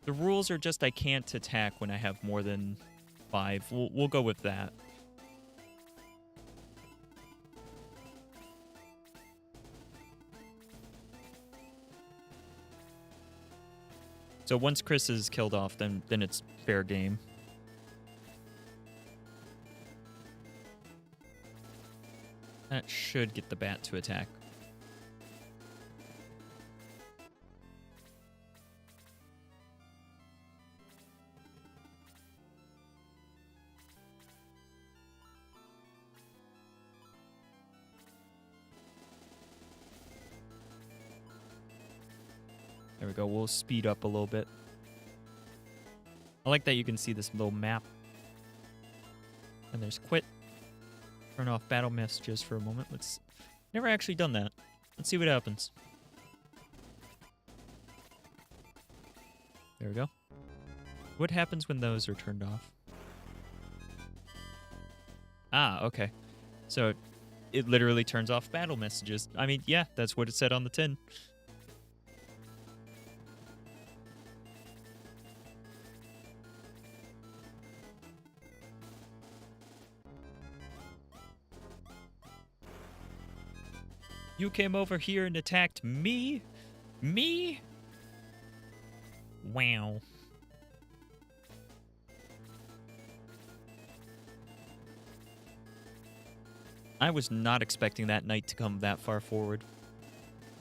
The rules are just I can't attack when I have more than 5. We'll go with that. So once Chris is killed off, then it's fair game. That should get the bat to attack. There we go. We'll speed up a little bit. I like that you can see this little map. And there's quit. Turn off battle messages for a moment. Never actually done that. Let's see what happens. There we go. What happens when those are turned off? Ah, okay. So it literally turns off battle messages. I mean, yeah, that's what it said on the tin. You came over here and attacked me? Me? Wow. I was not expecting that knight to come that far forward.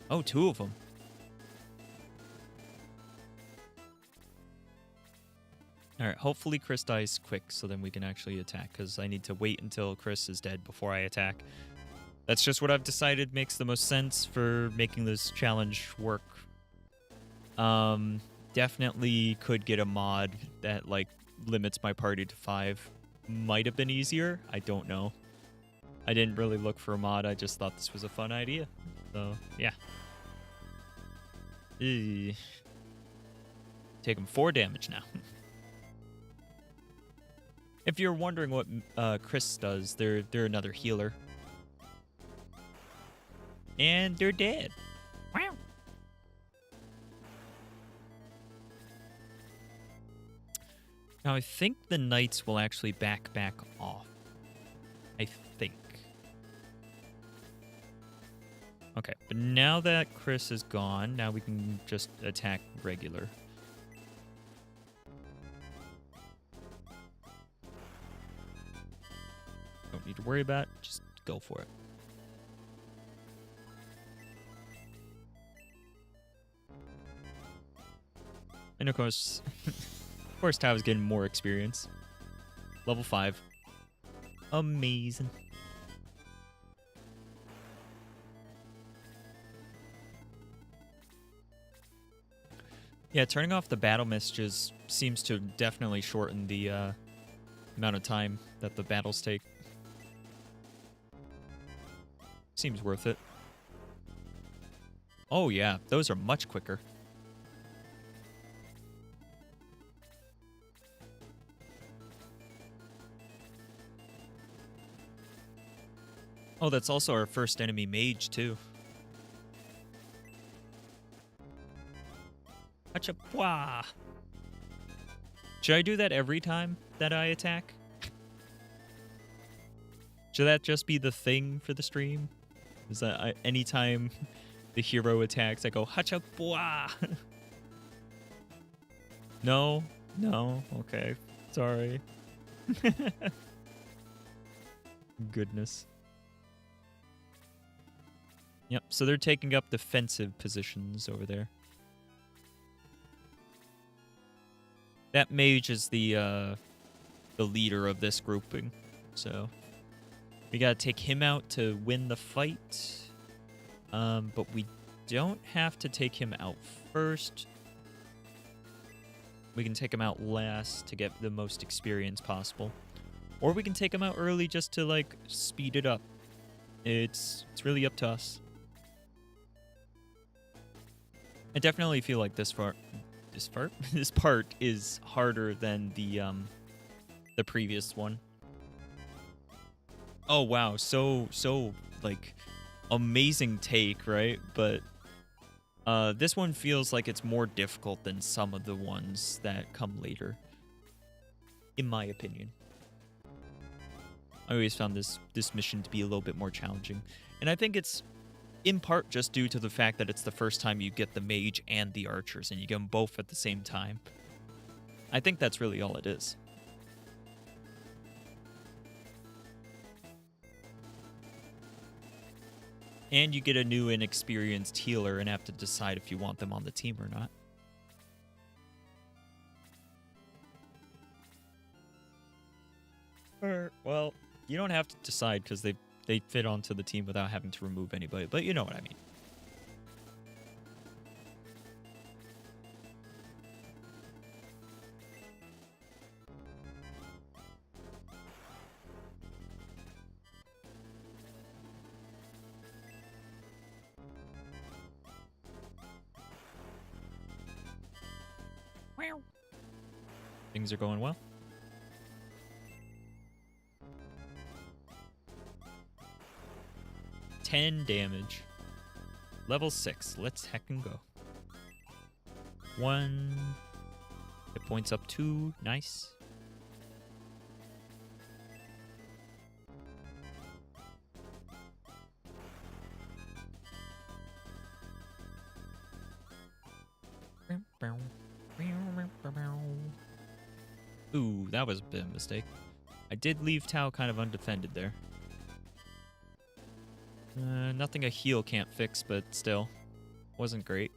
Oh, two of them. All right, hopefully Chris dies quick so then we can actually attack, because I need to wait until Chris is dead before I attack. That's just what I've decided makes the most sense for making this challenge work. Definitely could get a mod that, like, limits my party to 5. Might have been easier. I don't know. I didn't really look for a mod. I just thought this was a fun idea. So, yeah. Ew. Take him 4 damage now. If you're wondering what Chris does, they're another healer. And they're dead. Wow. Now, I think the knights will actually back off. I think. Okay, but now that Chris is gone, now we can just attack regular. Don't need to worry about it, just go for it. And of course, Tao's getting more experience. Level 5. Amazing. Yeah, turning off the battle mist just seems to definitely shorten the amount of time that the battles take. Seems worth it. Oh yeah, those are much quicker. Oh, that's also our first enemy mage, too. Achapwa! Should I do that every time that I attack? Should that just be the thing for the stream? Is that anytime the hero attacks, I go, Hachapwa! No? No? Okay. Sorry. Goodness. Yep, so they're taking up defensive positions over there. That mage is the leader of this grouping, so we gotta take him out to win the fight. But we don't have to take him out first. We can take him out last to get the most experience possible. Or we can take him out early just to, like, speed it up. It's really up to us. I definitely feel like this part is harder than the previous one. Oh wow, so like amazing take, right? But this one feels like it's more difficult than some of the ones that come later, in my opinion. I always found this mission to be a little bit more challenging, and I think it's in part just due to the fact that it's the first time you get the mage and the archers, and you get them both at the same time. I think that's really all it is. And you get a new inexperienced healer and have to decide if you want them on the team or not. Well, you don't have to decide because they fit onto the team without having to remove anybody, but you know what I mean. Things are going well. $10 damage. Level 6. Let's heckin' go. 1. Hit points up 2. Nice. Ooh, that was a bit of a mistake. I did leave Tao kind of undefended there. Nothing a heal can't fix, but still. Wasn't great.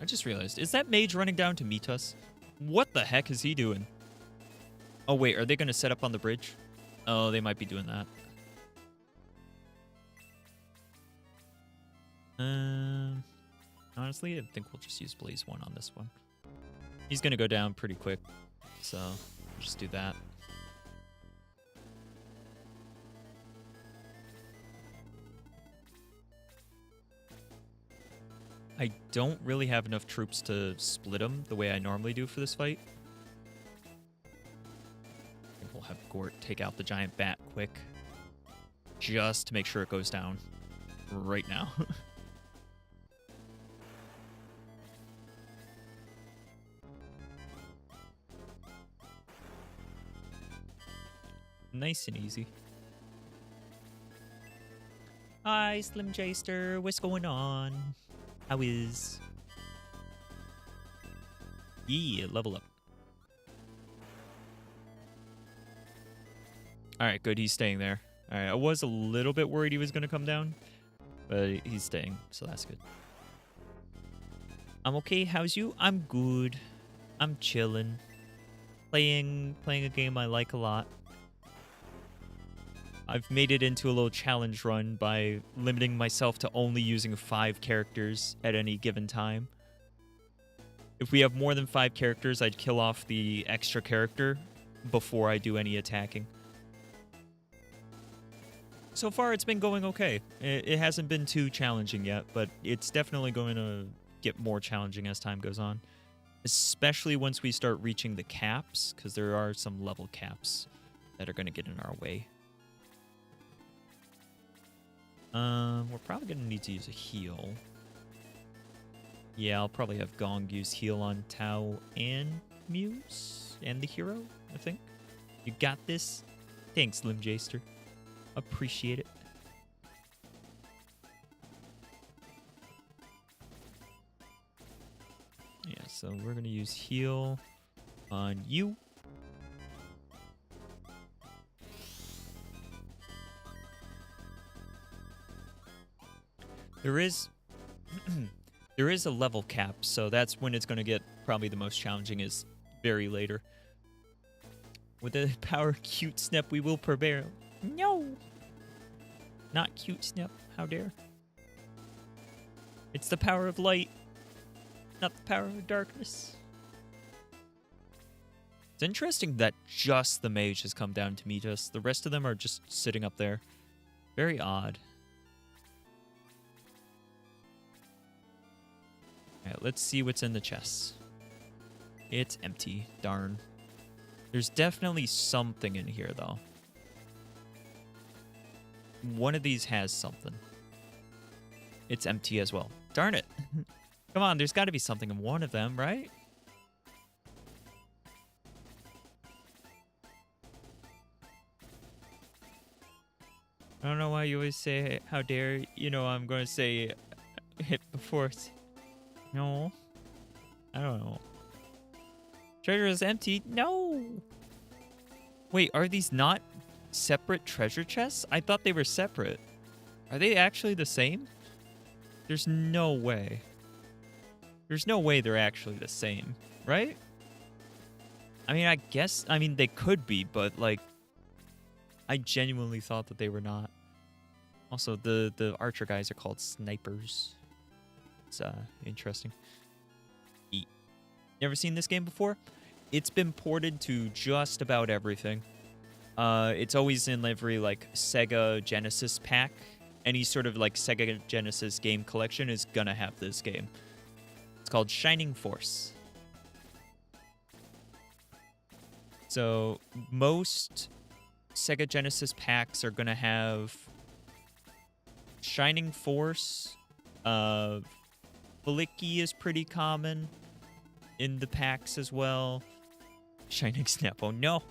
I just realized, is that mage running down to meet us? What the heck is he doing? Oh wait, are they going to set up on the bridge? Oh, they might be doing that. Honestly, I think we'll just use Blaze 1 on this one. He's going to go down pretty quick, so just do that. I don't really have enough troops to split them the way I normally do for this fight. I think we'll have Gort take out the giant bat quick, just to make sure it goes down right now. Nice and easy. Hi, Slim Jaster. What's going on? How is? Yeah, level up. Alright, good. He's staying there. Alright, I was a little bit worried he was going to come down, but he's staying, so that's good. I'm okay. How's you? I'm good. I'm chilling. Playing a game I like a lot. I've made it into a little challenge run by limiting myself to only using 5 characters at any given time. If we have more than 5 characters, I'd kill off the extra character before I do any attacking. So far, it's been going okay. It hasn't been too challenging yet, but it's definitely going to get more challenging as time goes on. Especially once we start reaching the caps, because there are some level caps that are going to get in our way. We're probably going to need to use a heal. Yeah, I'll probably have Gong use heal on Tao and Mews and the hero, I think. You got this? Thanks, Slim Jaster. Appreciate it. Yeah, so we're going to use heal on you. There is there is a level cap, so that's when it's going to get probably the most challenging is very later. With the power of cute snap, we will prevail. No! Not cute snap, how dare. It's the power of light, not the power of darkness. It's interesting that just the mage has come down to meet us. The rest of them are just sitting up there. Very odd. Alright, let's see what's in the chest. It's empty. Darn. There's definitely something in here, though. One of these has something. It's empty as well. Darn it. Come on, there's got to be something in one of them, right? I don't know why you always say, how dare. You know, I'm going to say it before it's... No. I don't know. Treasure is empty. No. Wait, are these not separate treasure chests? I thought they were separate. Are they actually the same? There's no way. There's no way they're actually the same, right? I mean, they could be, but, like, I genuinely thought that they were not. Also, the archer guys are called snipers. It's interesting. Never seen this game before? It's been ported to just about everything. It's always in every like Sega Genesis pack. Any sort of like Sega Genesis game collection is gonna have this game. It's called Shining Force. So most Sega Genesis packs are gonna have Shining Force. Flicky is pretty common in the packs as well. Shining Snap, oh no.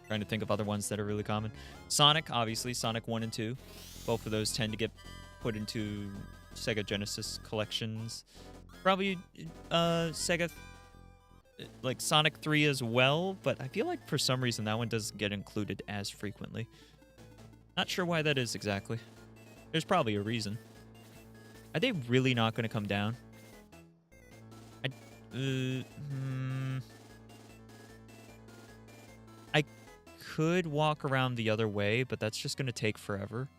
Trying to think of other ones that are really common. Sonic, obviously. Sonic 1 and 2. Both of those tend to get put into Sega Genesis collections. Probably Sega, like Sonic 3 as well, but I feel like for some reason that one doesn't get included as frequently. Not sure why that is exactly. There's probably a reason. Are they really not going to come down? I could walk around the other way, but that's just going to take forever.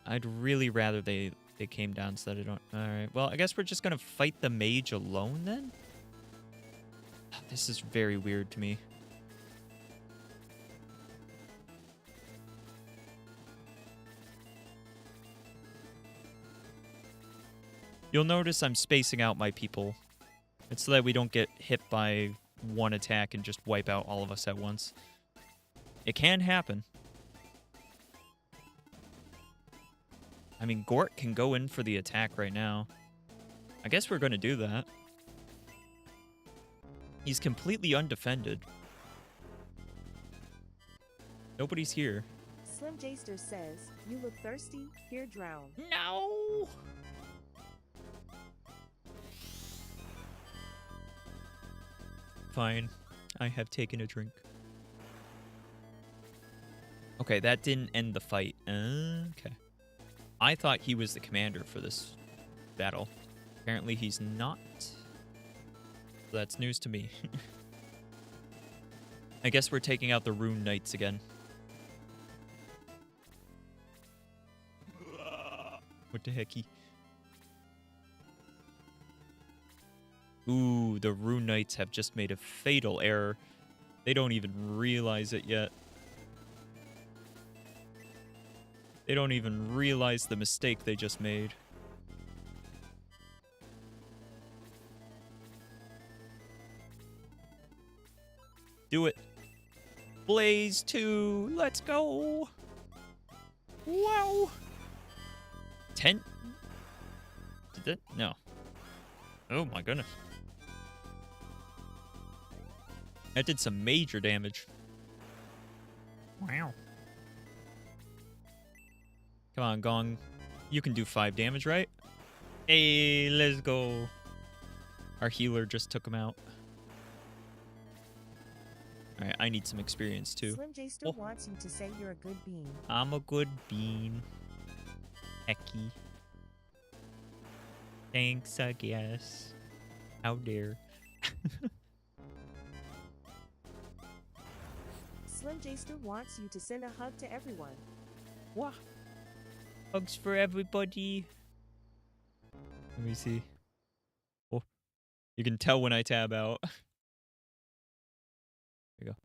I'd really rather they came down so that I don't... Alright, well, I guess we're just going to fight the mage alone then? This is very weird to me. You'll notice I'm spacing out my people. It's so that we don't get hit by one attack and just wipe out all of us at once. It can happen. I mean, Gort can go in for the attack right now. I guess we're going to do that. He's completely undefended. Nobody's here. Slim Jaster says, "You look thirsty, here drown." No! Fine. I have taken a drink. Okay, that didn't end the fight. Okay. I thought he was the commander for this battle. Apparently he's not. That's news to me. I guess we're taking out the Rune Knights again. What the hecky? Ooh, the Rune Knights have just made a fatal error. They don't even realize it yet. They don't even realize the mistake they just made. Do it. Blaze 2. Let's go. Wow. 10? Did that? No. Oh my goodness. That did some major damage. Wow. Come on, Gong. You can do 5 damage, right? Hey, let's go. Our healer just took him out. Alright, I need some experience too. Slim Jaster wants you to say you're a good bean. I'm a good bean. Hecky. Thanks, I guess. How dare. Slim Jaster wants you to send a hug to everyone. What? Hugs for everybody. Let me see. Oh, you can tell when I tab out. There you go.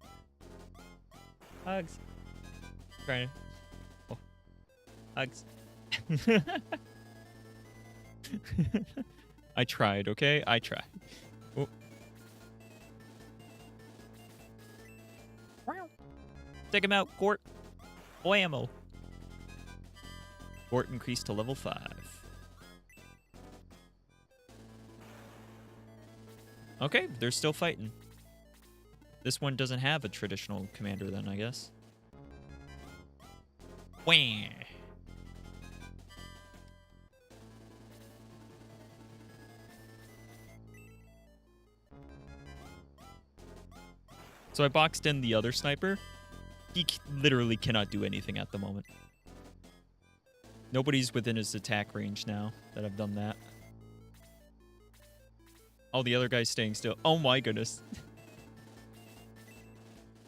Hugs. Trying to... Oh. Hugs. I tried, okay? I tried. Oh. Take him out, Gort. Blammo. Gort increased to level 5. Okay, they're still fighting. This one doesn't have a traditional commander then, I guess. Wham! So I boxed in the other sniper. He literally cannot do anything at the moment. Nobody's within his attack range now that I've done that. Oh, the other guy's staying still. Oh my goodness.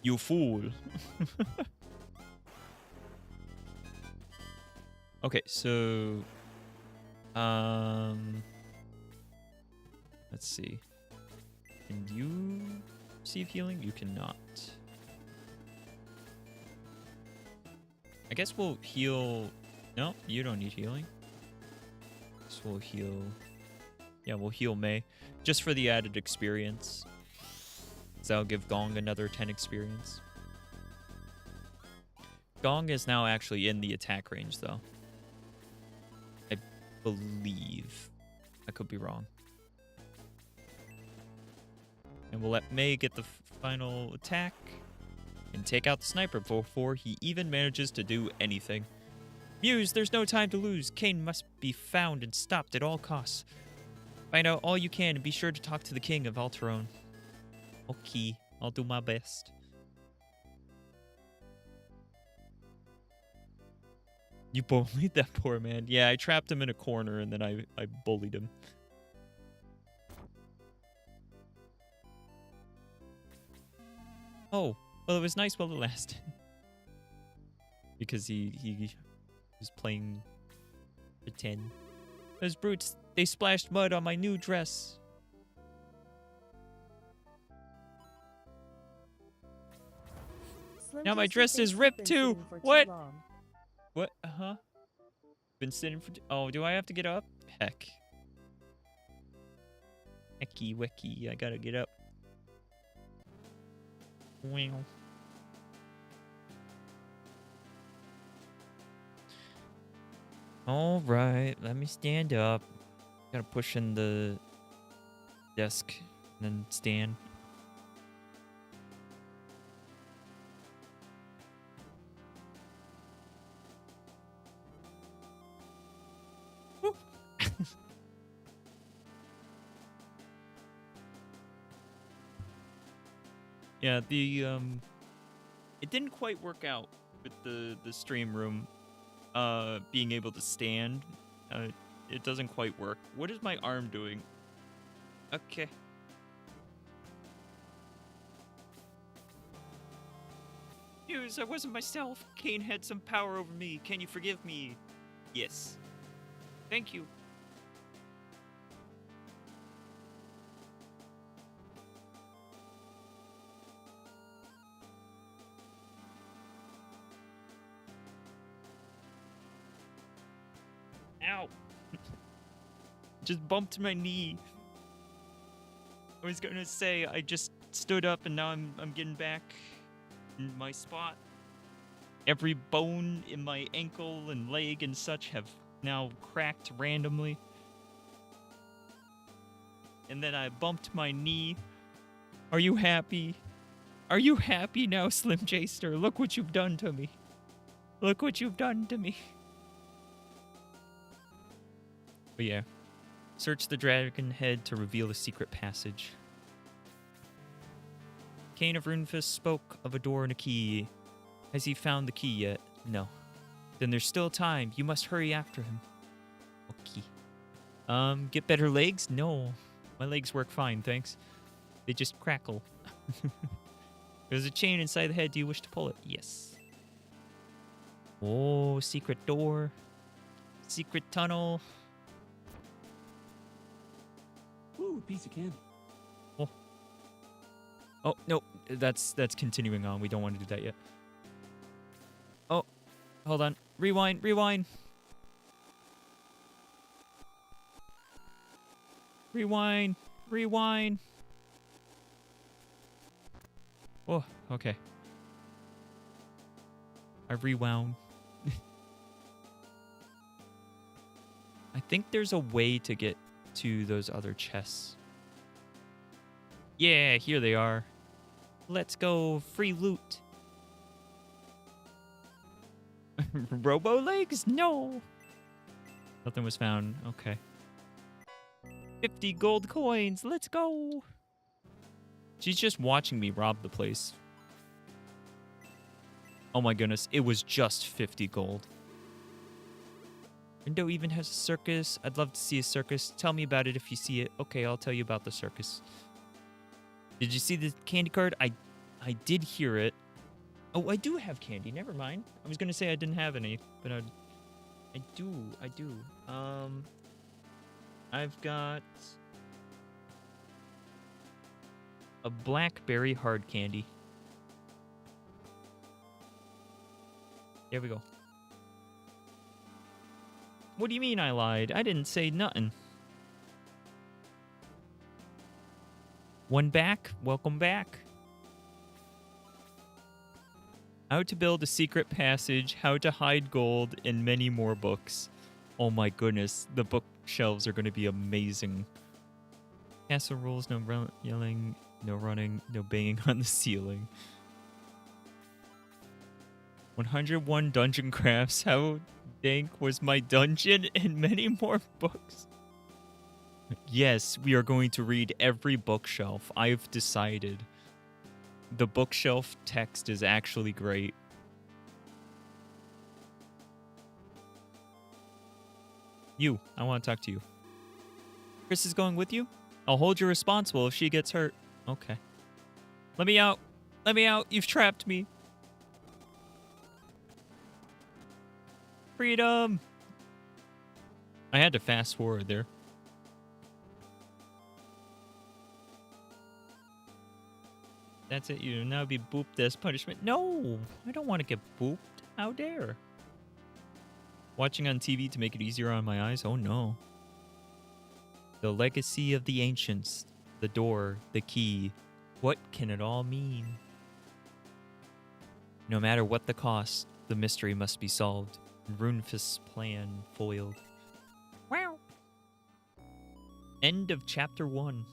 You fool. Okay, so... Let's see. Can you receive healing? You cannot. I guess we'll heal... No, you don't need healing. So we'll heal... Yeah, we'll heal May. Just for the added experience. So that'll give Gong another 10 experience. Gong is now actually in the attack range, though. I believe. I could be wrong. And we'll let May get the final attack and take out the sniper before he even manages to do anything. Mews, there's no time to lose. Kane must be found and stopped at all costs. Find out all you can and be sure to talk to the king of Alterone. Okay, I'll do my best. You bullied that poor man. Yeah, I trapped him in a corner and then I bullied him. Oh, well, it was nice while it lasted. Because he was playing pretend. Those brutes, they splashed mud on my new dress. Slim Now my Jester dress thinks is you've ripped been too. sitting for too What? long. What? Uh-huh. Been sitting for... Oh, do I have to get up? Heck. Hecky wicky, I gotta get up. Wow. All right, let me stand up. Gotta push in the desk and then stand. Woo. Yeah, it didn't quite work out with the stream room being able to stand. It doesn't quite work. What is my arm doing? Okay. Mews, I wasn't myself. Kane had some power over me. Can you forgive me? Yes. Thank you. Ow. Just bumped my knee. I was gonna say I just stood up and now I'm getting back in my spot. Every bone in my ankle and leg and such have now cracked randomly. And then I bumped my knee. Are you happy? Are you happy now, Slim Jester? Look what you've done to me. Look what you've done to me. But yeah. Search the dragon head to reveal a secret passage. Kane of Runefist spoke of a door and a key. Has he found the key yet? No. Then there's still time. You must hurry after him. Okay. Get better legs? No. My legs work fine, thanks. They just crackle. There's a chain inside the head. Do you wish to pull it? Yes. Oh, secret door. Secret tunnel. Ooh, piece of candy. Oh. Oh, no. That's continuing on. We don't want to do that yet. Oh, hold on. Rewind, rewind. Rewind, rewind. Oh, okay. I rewound. I think there's a way to get to those other chests. Yeah, here they are. Let's go. Free loot. Robo legs? No. Nothing was found. Okay. 50 gold coins. Let's go. She's just watching me rob the place. Oh my goodness. It was just 50 gold. Window even has a circus. I'd love to see a circus. Tell me about it if you see it. Okay, I'll tell you about the circus. Did you see the candy card? I did hear it. Oh, I do have candy. Never mind. I was gonna say I didn't have any, but I do. I've got a blackberry hard candy. There we go. What do you mean I lied? I didn't say nothing. One back. Welcome back. How to build a secret passage, how to hide gold, and many more books. Oh my goodness, the bookshelves are going to be amazing. Castle rules, no yelling. No running, no banging on the ceiling. 101 dungeon crafts. How dank was my dungeon? And many more books. Yes, we are going to read every bookshelf. I've decided. The bookshelf text is actually great. You, I want to talk to you. Chris is going with you? I'll hold you responsible if she gets hurt. Okay. Let me out. Let me out. You've trapped me. Freedom. I had to fast forward there. That's it. You now be booped as punishment. No, I don't want to get booped. How dare. Watching on TV to make it easier on my eyes? Oh no. The legacy of the ancients. The door. The key. What can it all mean? No matter what the cost, the mystery must be solved. Runefist's plan foiled. Wow. End of chapter 1.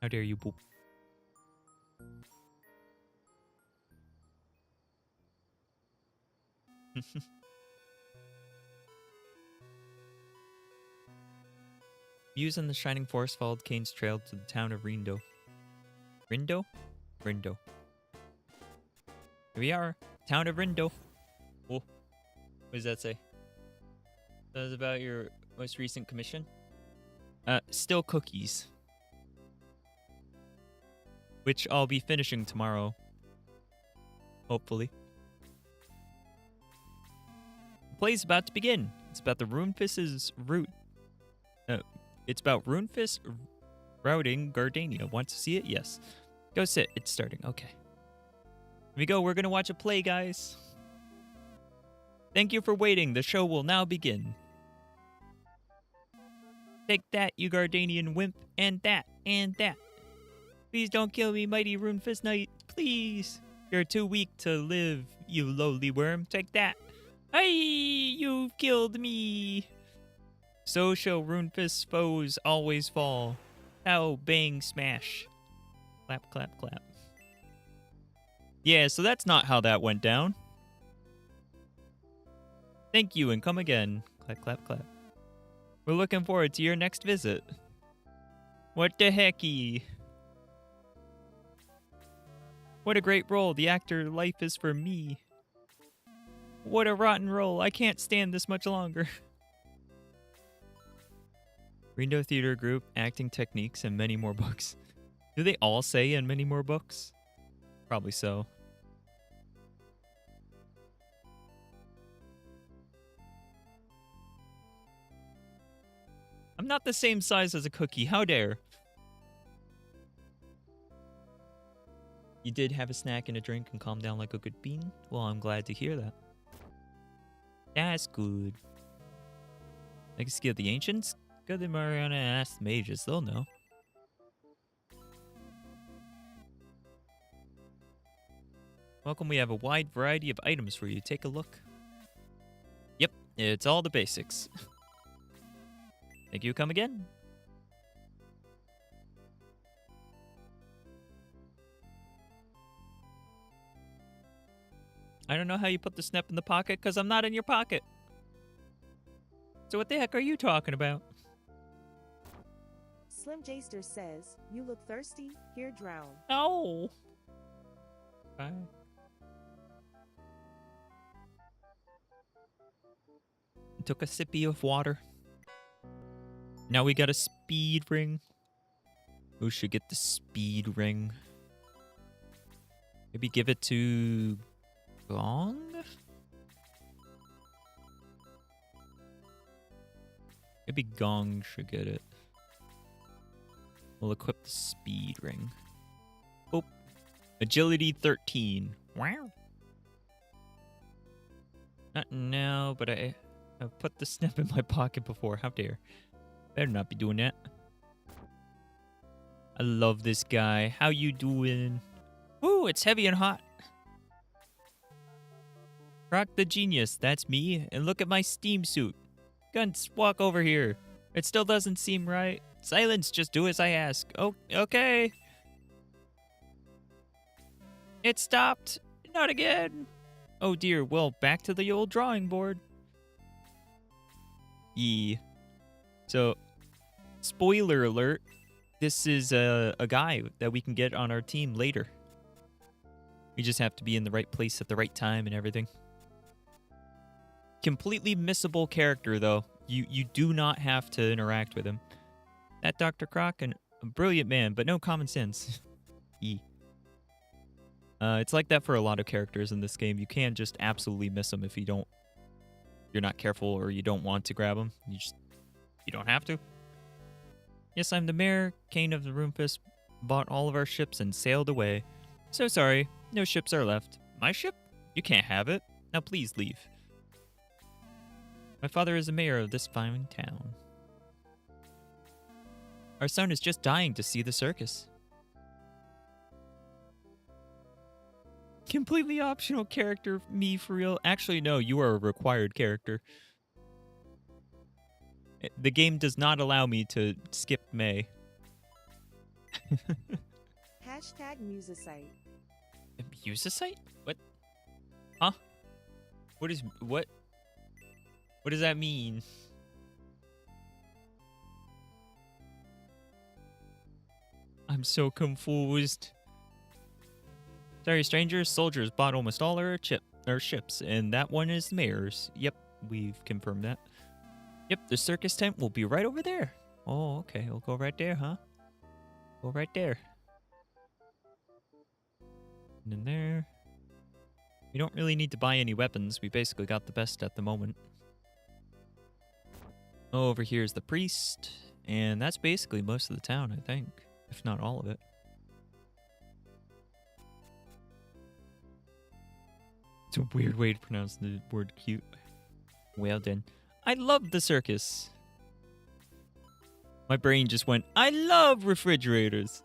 How dare you, boop. Mews and the Shining Forest followed Kane's trail to the town of Rindo. Rindo? Rindo. Here we are. Town of Rindo. Oh. What does that say? That was about your most recent commission? Still cookies. Which I'll be finishing tomorrow. Hopefully. The play's about to begin. It's about the Runefist's route. It's about Runefist routing Gardania. Want to see it? Yes. Go sit. It's starting. Okay. Here we go. We're going to watch a play, guys. Thank you for waiting. The show will now begin. Take that, you Gardanian wimp. And that. And that. Please don't kill me, mighty Runefist Knight. Please. You're too weak to live, you lowly worm. Take that. Hey, you've killed me. So shall Runefist's foes always fall. Ow, bang, smash. Clap, clap, clap. Yeah, so that's not how that went down. Thank you and come again. Clap, clap, clap. We're looking forward to your next visit. What the hecky? What a great role. The actor life is for me. What a rotten role. I can't stand this much longer. Rindo Theater Group, acting techniques, and many more books. Do they all say and many more books? Probably so. I'm not the same size as a cookie. How dare. You did have a snack and a drink and calm down like a good bean? Well, I'm glad to hear that. That's good. Legacy of the Ancients? Go to Mariana and ask the mages. They'll know. Welcome, we have a wide variety of items for you. Take a look. Yep, it's all the basics. Thank you, come again. I don't know how you put the snap in the pocket, because I'm not in your pocket. So what the heck are you talking about? Slim Jaster says, you look thirsty, here drown. No. Bye. Took a sippy of water. Now we got a speed ring. Who should get the speed ring? Maybe give it to Gong? Maybe Gong should get it. We'll equip the speed ring. Oh. Agility 13. Wow. Not now, but I've put the snap in my pocket before. How dare. Better not be doing that. I love this guy. How you doing? Ooh, it's heavy and hot. Rock the Genius, that's me. And look at my steam suit. Gunts, walk over here. It still doesn't seem right. Silence, just do as I ask. Oh, okay. It stopped. Not again. Oh dear, well, back to the old drawing board. So, spoiler alert, this is a guy that we can get on our team later. We just have to be in the right place at the right time and everything. Completely missable character, though. You do not have to interact with him. That Dr. Croc, a brilliant man, but no common sense. It's like that for a lot of characters in this game. You can't just absolutely miss them if you're not careful or you don't want to grab them. You don't have to. Yes, I'm the mayor. Kane of the Roomfist bought all of our ships and sailed away. So sorry, no ships are left. My ship? You can't have it. Now please leave. My father is the mayor of this fine town. Our son is just dying to see the circus. Completely optional character, me for real. Actually, no, you are a required character. The game does not allow me to skip May. Hashtag MewsSnep. MewsSnep? What? Huh? What? What does that mean? I'm so confused. Sorry, strangers. Soldiers bought almost all our ships, and that one is the mayor's. Yep, we've confirmed that. Yep, the circus tent will be right over there. Oh, okay. We'll go right there, huh? Go right there. And then there. We don't really need to buy any weapons. We basically got the best at the moment. Oh, over here is the priest. And that's basically most of the town, I think. If not all of it. It's a weird way to pronounce the word cute. Well done. I love the circus. My brain just went, I love refrigerators.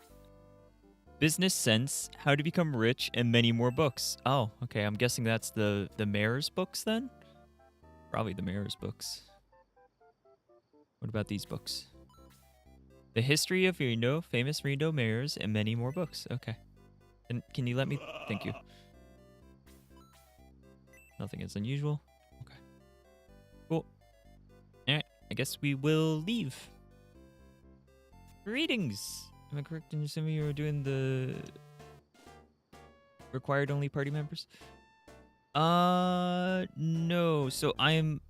Business sense, how to become rich, and many more books. Oh, okay. I'm guessing that's the mayor's books then? Probably the mayor's books. What about these books? The history of Reno, famous Reno mayors, and many more books. Okay. And can you let me? Thank you. Nothing is unusual. Okay. Cool. Alright, I guess we will leave. Greetings! Am I correct in assuming you were doing the required only party members? No. So I'm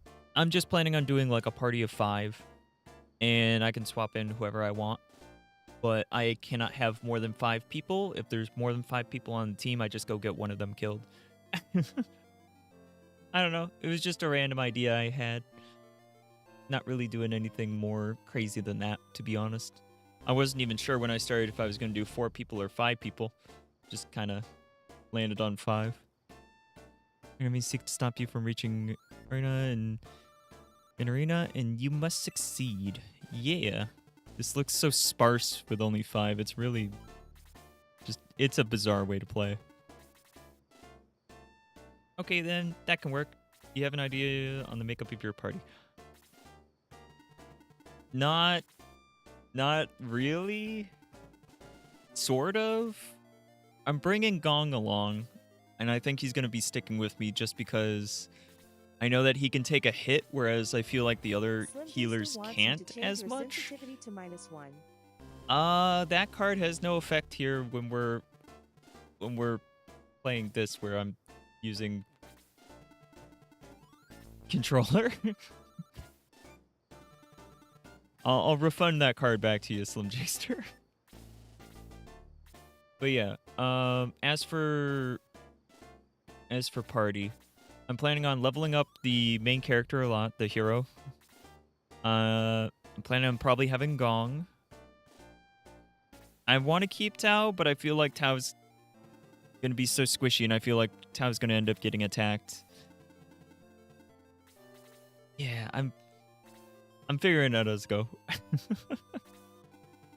just planning on doing like a party of 5. And I can swap in whoever I want. But I cannot have more than 5 people. If there's more than 5 people on the team, I just go get one of them killed. I don't know. It was just a random idea I had. Not really doing anything more crazy than that, to be honest. I wasn't even sure when I started if I was going to do 4 people or 5 people. Just kind of landed on 5. Enemies seek to stop you from reaching an arena, and you must succeed. Yeah. This looks so sparse with only 5. It's really it's a bizarre way to play. Okay, then that can work. You have an idea on the makeup of your party? Not really. Sort of. I'm bringing Gong along, and I think he's going to be sticking with me just because I know that he can take a hit, whereas I feel like the other healers can't as much. To -1. That card has no effect here when we're playing this, where I'm using controller. I'll refund that card back to you, Slim Jester. But yeah, as for party, I'm planning on leveling up the main character a lot, the hero. I'm planning on probably having Gong. I want to keep Tao, but I feel like Tao's gonna be so squishy, and I feel like Tao's gonna end up getting attacked. Yeah, I'm figuring it out as go.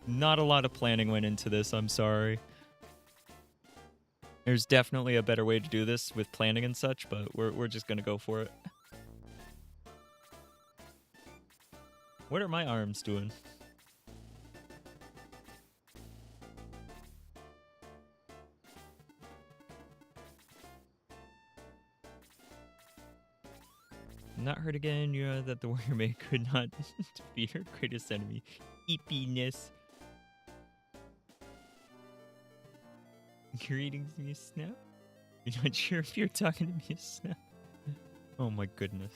Not a lot of planning went into this, I'm sorry. There's definitely a better way to do this with planning and such, but we're just gonna go for it. What are my arms doing? Not hurt again. You know that the warrior maid could not defeat her greatest enemy. Eepiness. Greetings, MewsSnep. You're not sure if you're talking to MewsSnep. Oh my goodness.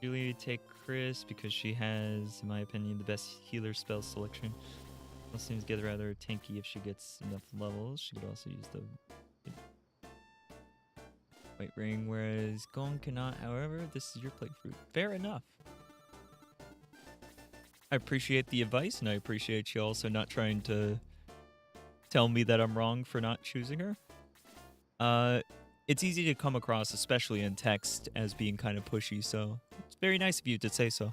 Julie take Chris because she has, in my opinion, the best healer spell selection. Also seems to get rather tanky if she gets enough levels. She could also use the White Ring, whereas Gong cannot. However, this is your playthrough. Fair enough. I appreciate the advice, and I appreciate you also not trying to tell me that I'm wrong for not choosing her. It's easy to come across, especially in text, as being kind of pushy, so it's very nice of you to say so.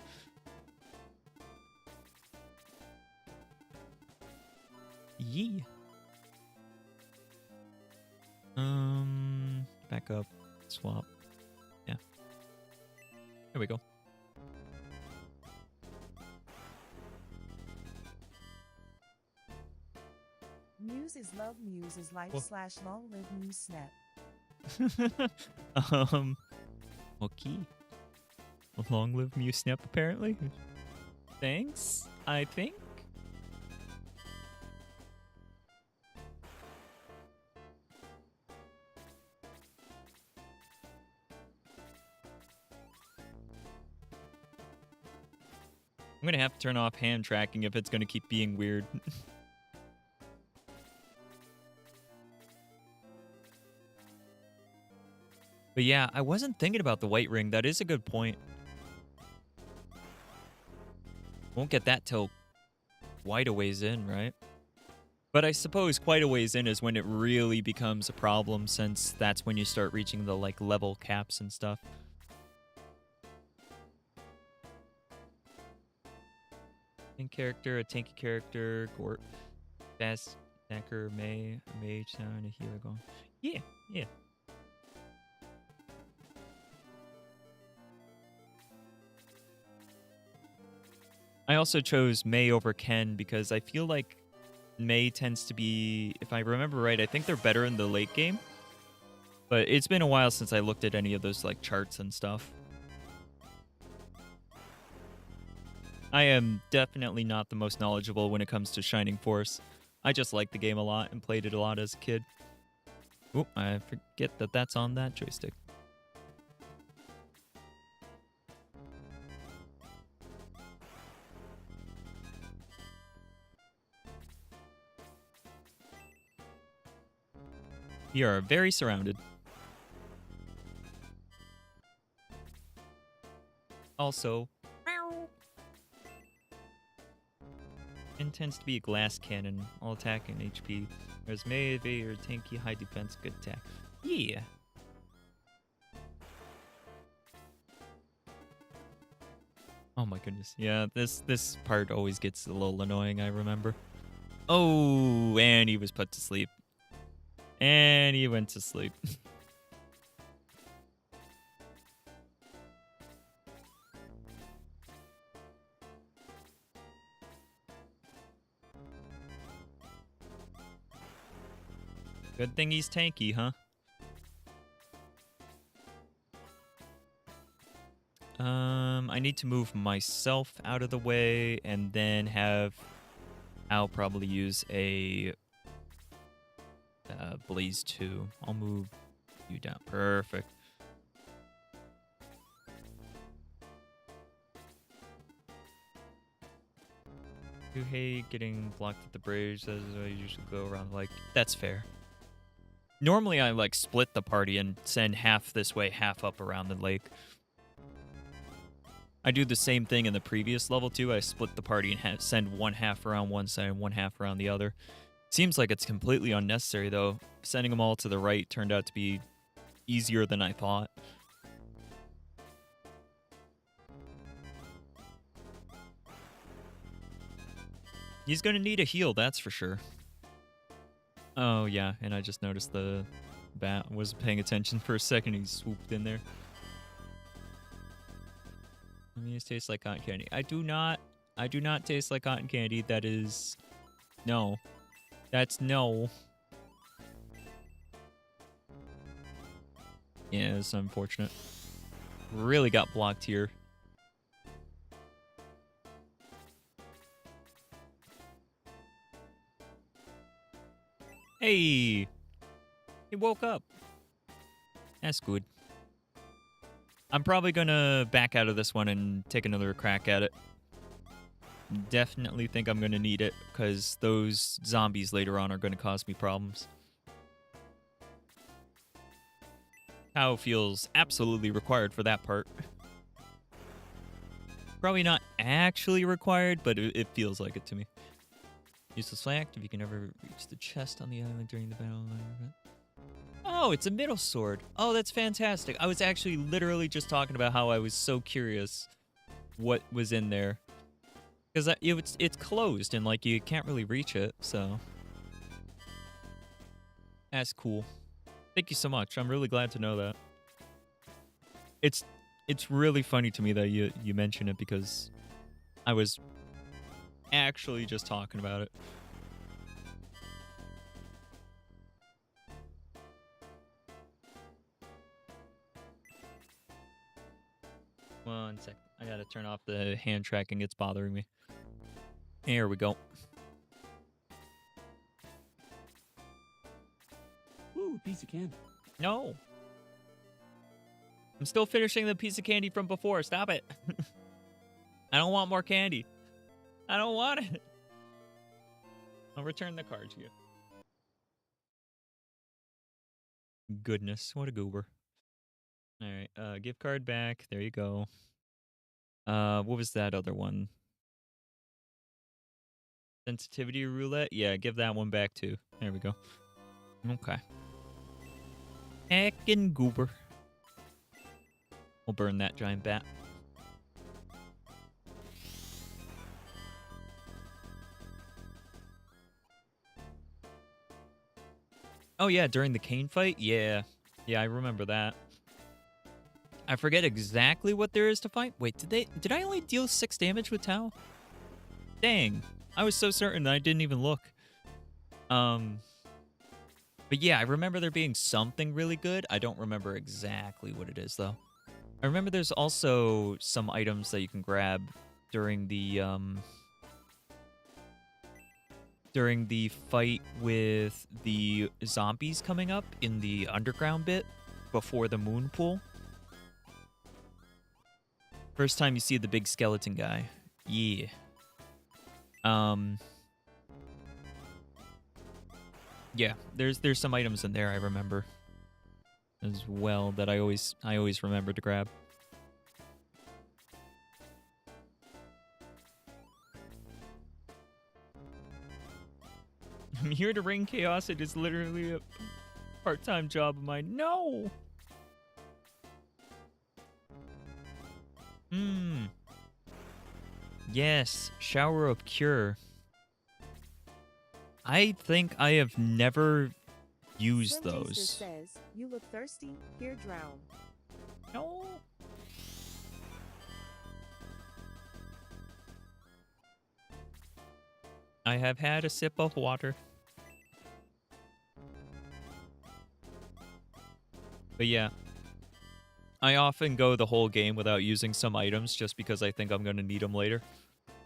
Yee. Back up, swap. Yeah. There we go. Mews is love, Mews is life / long live MewsSnep. Okay. Long live MewsSnep, apparently. Thanks, I think. I'm gonna have to turn off hand tracking if it's gonna keep being weird. But yeah, I wasn't thinking about the White Ring. That is a good point. Won't get that till quite a ways in, right? But I suppose quite a ways in is when it really becomes a problem, since that's when you start reaching the like level caps and stuff. Tank character, a tanky character, Gort, fast attacker, a mage, and a healer going. Yeah, yeah. I also chose Mei over Ken because I feel like Mei tends to be, if I remember right, I think they're better in the late game. But it's been a while since I looked at any of those like charts and stuff. I am definitely not the most knowledgeable when it comes to Shining Force. I just like the game a lot and played it a lot as a kid. Oh, I forget that that's on that joystick. We are very surrounded. Also, Ken tends to be a glass cannon, all attack and HP. Whereas Mei, or tanky, high defense, good attack. Yeah. Oh my goodness. Yeah, this part always gets a little annoying, I remember. Oh, and he was put to sleep. And he went to sleep. Good thing he's tanky, huh? I need to move myself out of the way and then I'll probably use a Blaze 2. I'll move you down. Perfect. You hate getting blocked at the bridge. That's why you usually go around. Like, that's fair. Normally, I like split the party and send half this way, half up around the lake. I do the same thing in the previous level too. I split the party and send one half around one side and one half around the other. Seems like it's completely unnecessary though. Sending them all to the right turned out to be easier than I thought. He's gonna need a heal, that's for sure. Oh yeah, and I just noticed the bat wasn't paying attention for a second. He swooped in there. Mews tastes like cotton candy. I do not taste like cotton candy. That is... No. That's no. Yeah, it's unfortunate. Really got blocked here. Hey! He woke up. That's good. I'm probably gonna back out of this one and take another crack at it. Definitely think I'm gonna need it, because those zombies later on are gonna cause me problems. Cow feels absolutely required for that part. Probably not actually required, but it feels like it to me. Useless fact, if you can ever reach the chest on the island during the battle. Oh, it's a middle sword. Oh, that's fantastic. I was actually literally just talking about how I was so curious what was in there. Because it's closed and like you can't really reach it, so. That's cool. Thank you so much. I'm really glad to know that. It's really funny to me that you mention it because I was actually just talking about it. One sec. I gotta turn off the hand tracking. It's bothering me. Here we go. Ooh, piece of candy. No. I'm still finishing the piece of candy from before. Stop it. I don't want more candy. I don't want it. I'll return the card to you. Goodness, what a goober. All right, gift card back. There you go. What was that other one? Sensitivity roulette? Yeah, give that one back too. There we go. Okay. Heckin' goober. We'll burn that giant bat. Oh yeah, during the cane fight? Yeah. Yeah, I remember that. I forget exactly what there is to fight. Wait, did I only deal 6 damage with Tao? Dang. I was so certain that I didn't even look. But yeah, I remember there being something really good. I don't remember exactly what it is though. I remember there's also some items that you can grab during the fight with the zombies coming up in the underground bit before the moon pool. First time you see the big skeleton guy. Yeah. Yeah, there's some items in there I remember as well that I always remember to grab. I'm here to ring chaos. It is literally a part-time job of mine. No. Yes, shower of cure. I think I have never used Slim Taster those. says, "You look thirsty. Here, drown." No. I have had a sip of water. But yeah. I often go the whole game without using some items just because I think I'm going to need them later.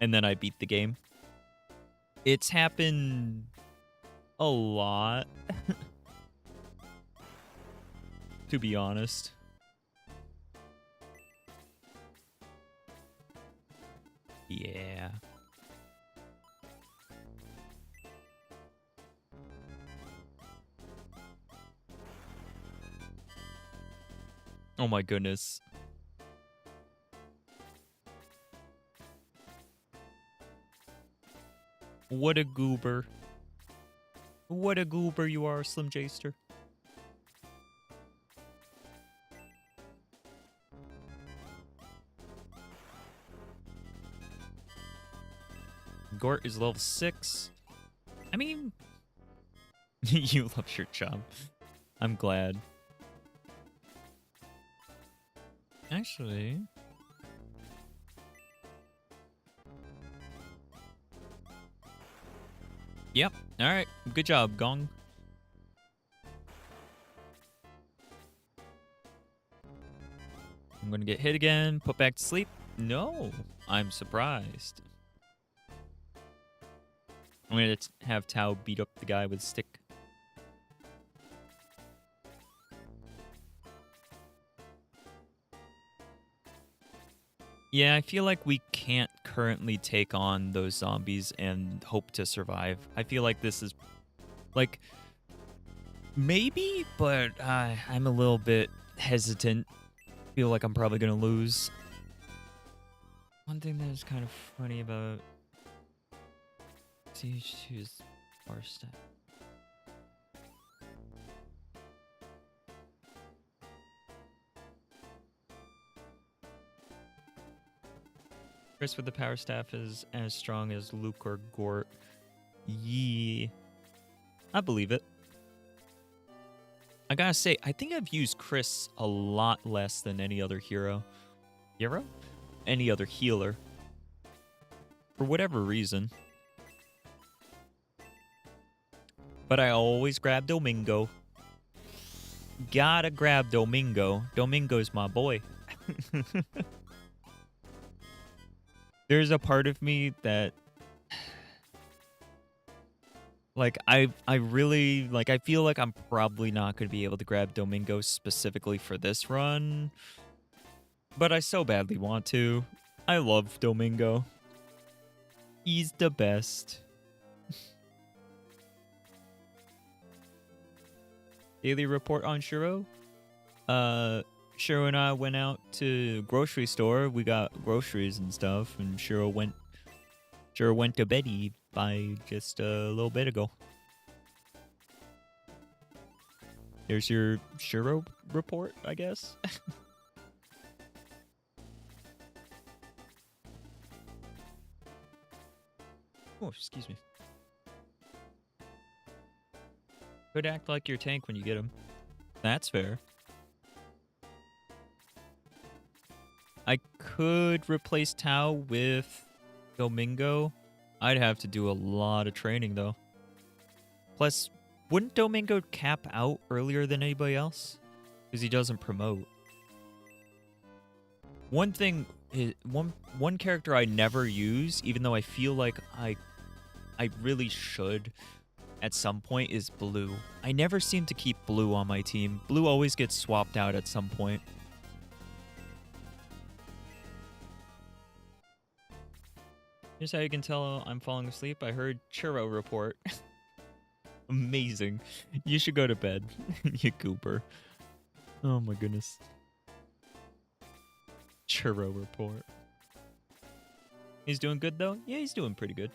And then I beat the game. It's happened a lot. To be honest. Yeah. Oh my goodness. What a goober. What a goober you are, Slim Jaster. Gort is level 6. I mean... you love your job. I'm glad. Actually... Yep. All right. Good job, Gong. I'm going to get hit again. Put back to sleep. No. I'm surprised. I'm going to have Tao beat up the guy with a stick. Yeah, I feel like we can't currently take on those zombies and hope to survive. I feel like this is, like, maybe, but I'm a little bit hesitant. Feel like I'm probably going to lose. One thing that is kind of funny about CH2 is our stat. Chris with the power staff is as strong as Luke or Gort. Yeah. I believe it. I gotta say, I think I've used Chris a lot less than any other hero. Hero? Any other healer. For whatever reason. But I always grab Domingo. Gotta grab Domingo. Domingo's my boy. There's a part of me that, like, I really, like, I feel like I'm probably not going to be able to grab Domingo specifically for this run. But I so badly want to. I love Domingo. He's the best. Daily report on Shiro. Shiro and I went out to grocery store. We got groceries and stuff, and Shiro went to beddy by just a little bit ago. There's your Shiro report, I guess. Oh, excuse me. Could act like your tank when you get him. That's fair. I could replace Tao with Domingo. I'd have to do a lot of training, though. Plus, wouldn't Domingo cap out earlier than anybody else? Because he doesn't promote. One thing, one character I never use, even though I feel like I really should at some point, is Blue. I never seem to keep Blue on my team. Blue always gets swapped out at some point. Here's how you can tell I'm falling asleep. I heard Churro report. Amazing. You should go to bed, you goober. Oh my goodness. Churro report. He's doing good though? Yeah, he's doing pretty good.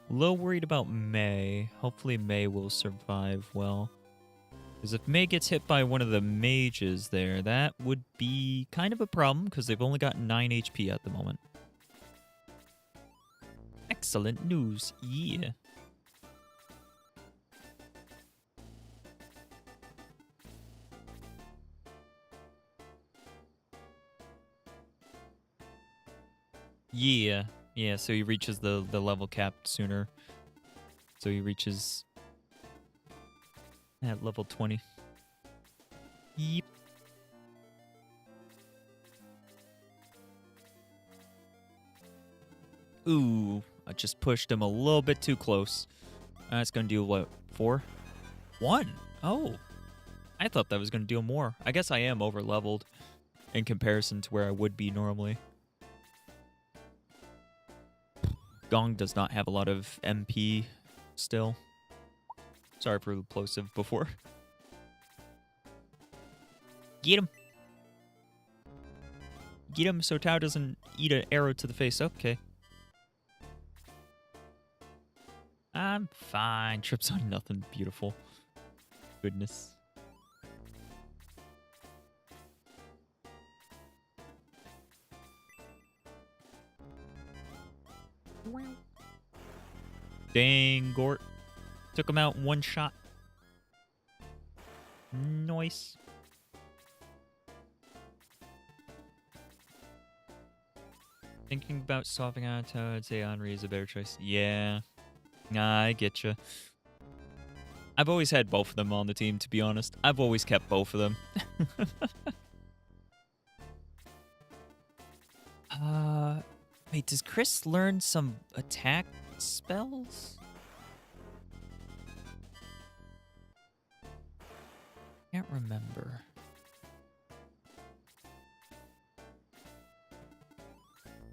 A little worried about May. Hopefully May will survive well. Because if May gets hit by one of the mages there, that would be kind of a problem because they've only got 9 HP at the moment. Excellent news. Yeah. Yeah. Yeah, so he reaches the level cap sooner. So he reaches at level 20. Yep. Ooh, I just pushed him a little bit too close. That's going to deal what? 4? 1? Oh. I thought that was going to deal more. I guess I am over leveled in comparison to where I would be normally. Gong does not have a lot of MP still. Sorry for the plosive before. Get him. Get him so Tao doesn't eat an arrow to the face. Okay. I'm fine. Trips on nothing. Beautiful. Goodness. Dang, Gort. Took him out in one shot. Nice. Thinking about swapping out, I'd say Henri is a better choice. Yeah. Nah, I get you. I've always had both of them on the team, to be honest. I've always kept both of them. Wait, does Chris learn some attack spells? Can't remember.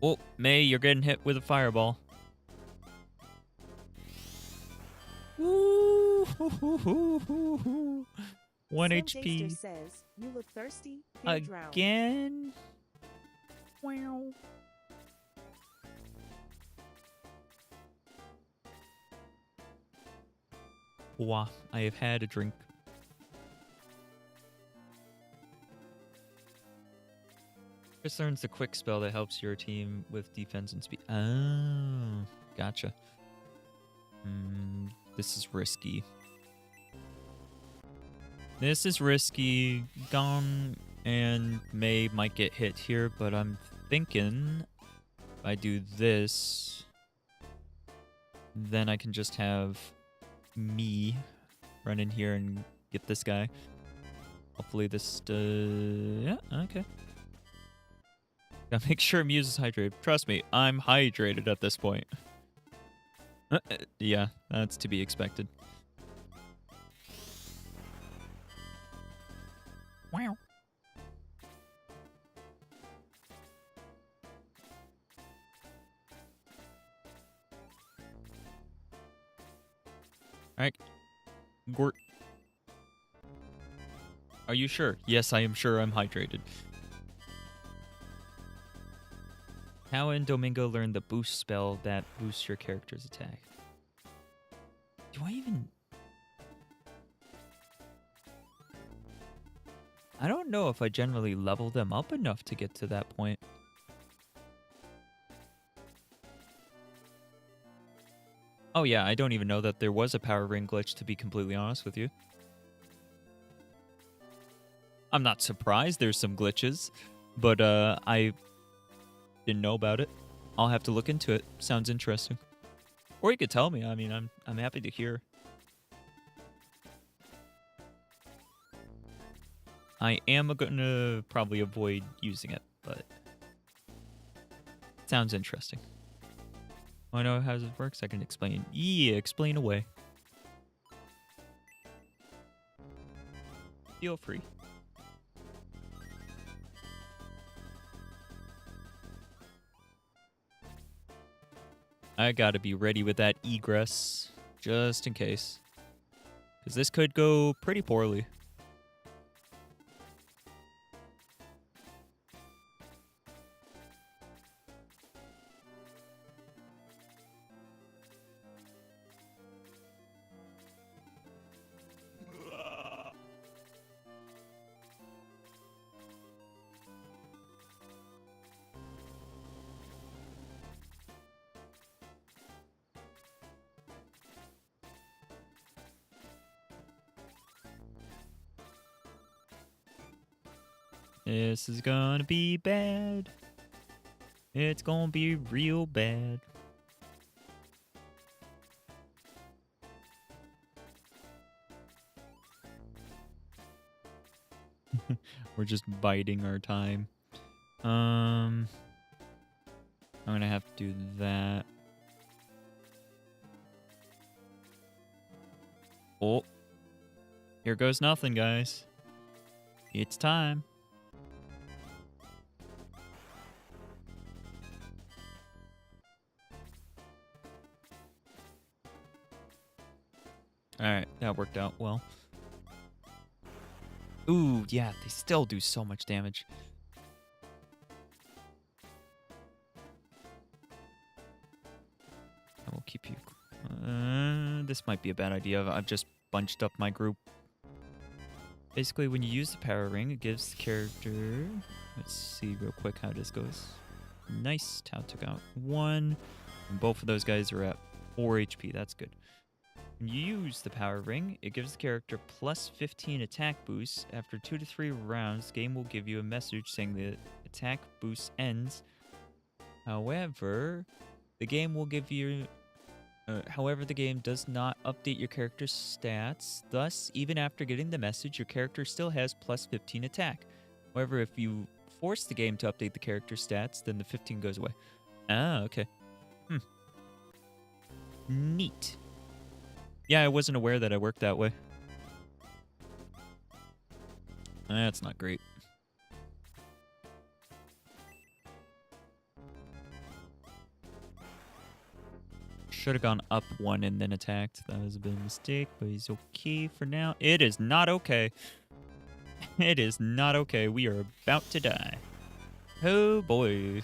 Oh, May, you're getting hit with a fireball. Woo! 1 Sam HP. Daster says, "You look thirsty. Fear drown." Again? Wow. Wah, I have had a drink. Chris learns the quick spell that helps your team with defense and speed. Oh, gotcha. This is risky. This is risky. Gong and May might get hit here, but I'm thinking if I do this, then I can just have me run in here and get this guy. Hopefully this yeah, okay. Gotta make sure Mews is hydrated. Trust me, I'm hydrated at this point. Yeah, that's to be expected. Wow. Alright. Gort. Are you sure? Yes, I am sure I'm hydrated. How and Domingo learn the boost spell that boosts your character's attack? Do I even... I don't know if I generally level them up enough to get to that point. Oh yeah, I don't even know that there was a power ring glitch, to be completely honest with you. I'm not surprised there's some glitches, but I didn't know about it. I'll have to look into it. Sounds interesting. Or you could tell me. I mean, I'm happy to hear. I am gonna probably avoid using it, but it sounds interesting. I know how this works. I can explain. Yeah, explain away. Feel free. I gotta be ready with that egress, just in case. Because this could go pretty poorly. This is gonna be bad. It's gonna be real bad. We're just biding our time. I'm gonna have to do that. Oh. Here goes nothing, guys. It's time. Alright, that worked out well. Ooh, yeah, they still do so much damage. I will keep you... this might be a bad idea. I've just bunched up my group. Basically, when you use the power ring, it gives the character... Let's see real quick how this goes. Nice. Tao took out 1. And both of those guys are at 4 HP. That's good. When you use the power ring, it gives the character plus 15 attack boosts. After 2 to 3 rounds, the game will give you a message saying the attack boost ends However, the game will give you... however, the game does not update your character's stats. Thus, even after getting the message, your character still has plus 15 attack. However, if you force the game to update the character stats, then the 15 goes away. Ah, okay. Neat. Yeah, I wasn't aware that I worked that way. That's not great. Should have gone up one and then attacked. That was a bit of a mistake, but he's okay for now. It is not okay. It is not okay. We are about to die. Oh, boy.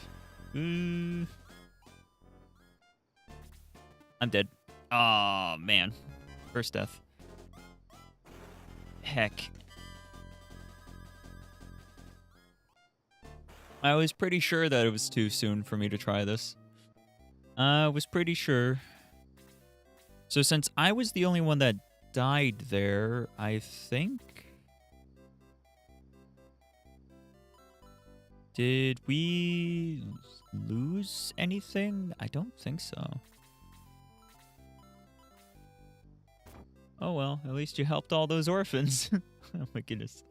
I'm dead. Oh, man. First death. Heck. I was pretty sure that it was too soon for me to try this. I was pretty sure. So since I was the only one that died there, I think... Did we lose anything? I don't think so. Oh well, at least you helped all those orphans. Oh my goodness.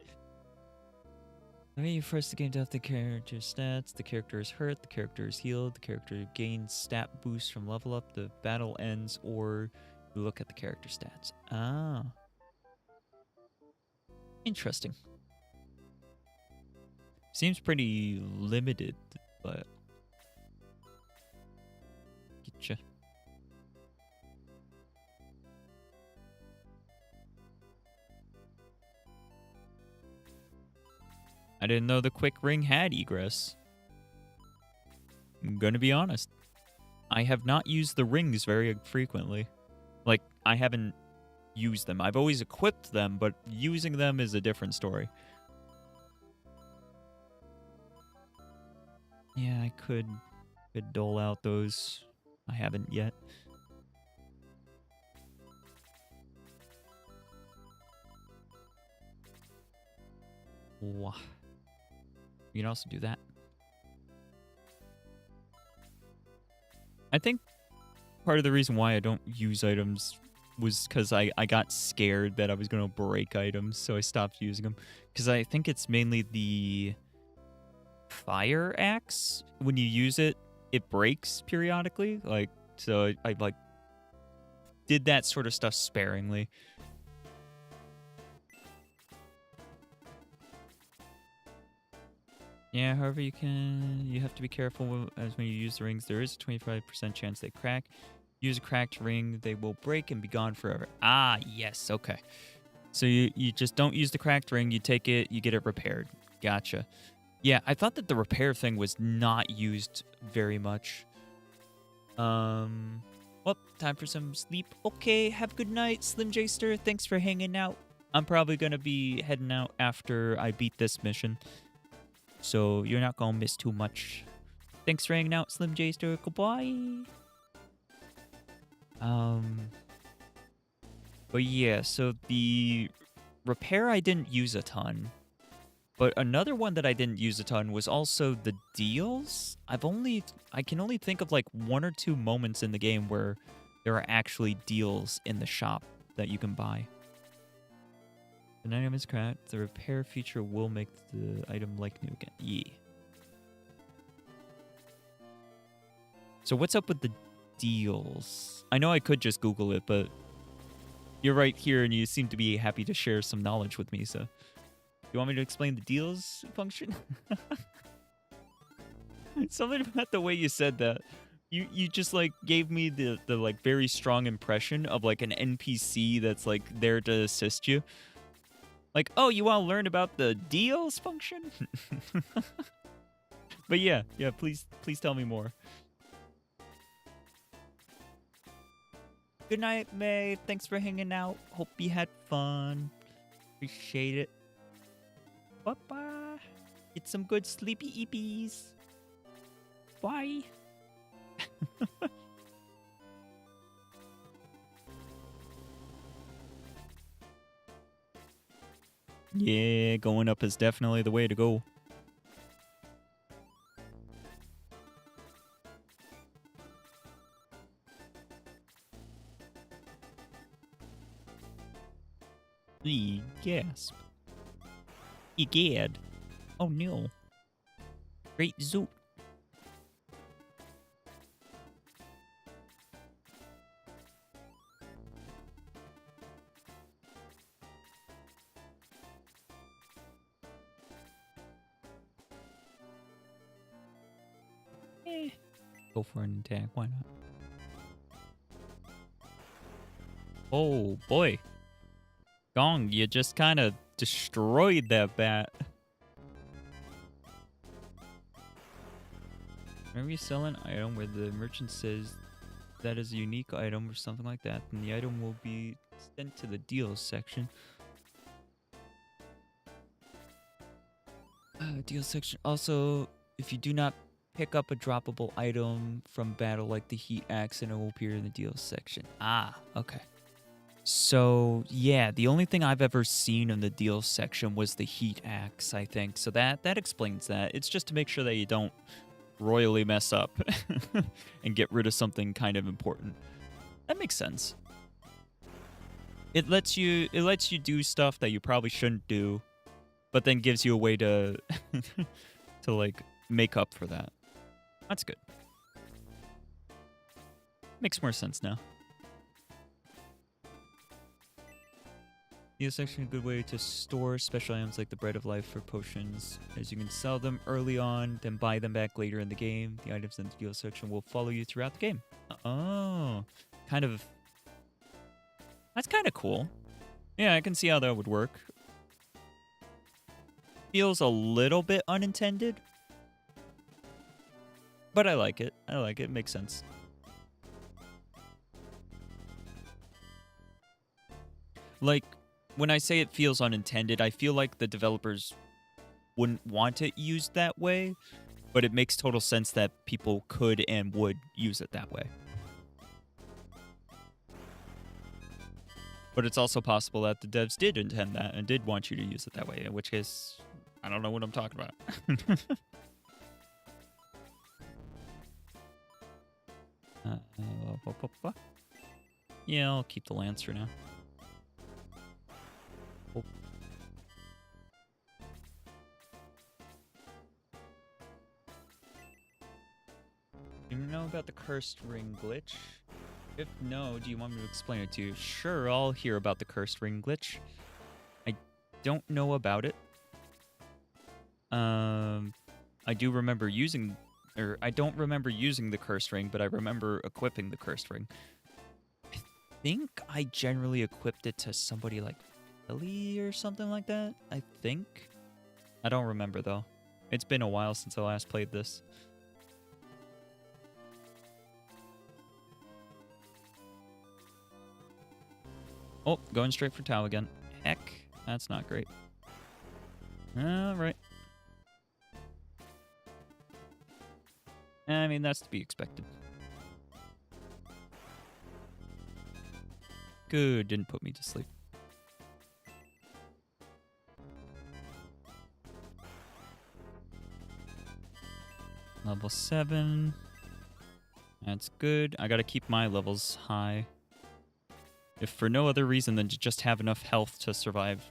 The way you force the game to up the character's stats, the character is hurt, the character is healed, the character gains stat boost from level up, the battle ends, or you look at the character stats. Ah. Interesting. Seems pretty limited, but... Getcha. I didn't know the quick ring had egress. I'm gonna be honest. I have not used the rings very frequently. Like, I haven't used them. I've always equipped them, but using them is a different story. Yeah, I could dole out those. I haven't yet. Wow. You can also do that. I think part of the reason why I don't use items was because I got scared that I was going to break items, so I stopped using them. Because I think it's mainly the fire axe. When you use it, it breaks periodically. Like, so I like did that sort of stuff sparingly. Yeah, however you have to be careful as when you use the rings. There is a 25% chance they crack. Use a cracked ring, they will break and be gone forever. Ah, yes, okay. So you just don't use the cracked ring, you take it, you get it repaired. Gotcha. Yeah, I thought that the repair thing was not used very much. Well, time for some sleep. Okay, have a good night, Slim Jster. Thanks for hanging out. I'm probably going to be heading out after I beat this mission. So you're not going to miss too much. Thanks for hanging out, Slim Jster. Goodbye. But yeah, so the repair I didn't use a ton. But another one that I didn't use a ton was also the deals. I can only think of like 1 or 2 moments in the game where there are actually deals in the shop that you can buy. An item is cracked. The repair feature will make the item like new again. Yeah. So what's up with the deals? I know I could just Google it, but you're right here and you seem to be happy to share some knowledge with me, so... You want me to explain the deals function? Something about the way you said that. You just like gave me the like very strong impression of like an NPC that's like there to assist you. Like, oh, you want to learn about the deals function? But yeah, please tell me more. Good night, May. Thanks for hanging out. Hope you had fun. Appreciate it. Bye-bye. Get some good sleepy eepies. Bye. Yeah, going up is definitely the way to go. Gasp. Egad. Oh no. Great zoot. Go for an attack. Why not? Oh boy. Gong, you just kind of destroyed that bat. Whenever you sell an item where the merchant says that is a unique item or something like that, then the item will be sent to the deals section. Deals section. Also, if you do not pick up a droppable item from battle like the heat axe, and it will appear in the deals section. Ah, okay. So, yeah, the only thing I've ever seen in the deals section was the heat axe, I think. So that explains that. It's just to make sure that you don't royally mess up and get rid of something kind of important. That makes sense. It lets you do stuff that you probably shouldn't do, but then gives you a way to to like make up for that. That's good. Makes more sense now. Deal section, a good way to store special items like the Bread of Life for potions, as you can sell them early on, then buy them back later in the game. The items in the deal section will follow you throughout the game. Oh, kind of. That's kind of cool. Yeah, I can see how that would work. Feels a little bit unintended, but I like it. I like it. It makes sense. Like, when I say it feels unintended, I feel like the developers wouldn't want it used that way, but it makes total sense that people could and would use it that way. But it's also possible that the devs did intend that and did want you to use it that way, in which case, I don't know what I'm talking about. Yeah, I'll keep the Lancer now. Oh. Do you know about the cursed ring glitch? If no, do you want me to explain it to you? Sure, I'll hear about the cursed ring glitch. I don't know about it. I do remember using, or I don't remember using the cursed ring, but I remember equipping the cursed ring. I think I generally equipped it to somebody like Ellie or something like that. I think. I don't remember though. It's been a while since I last played this. Oh, going straight for Tau again. Heck, that's not great. Alright. I mean, that's to be expected. Good, didn't put me to sleep. Level 7. That's good. I gotta keep my levels high. If for no other reason than to just have enough health to survive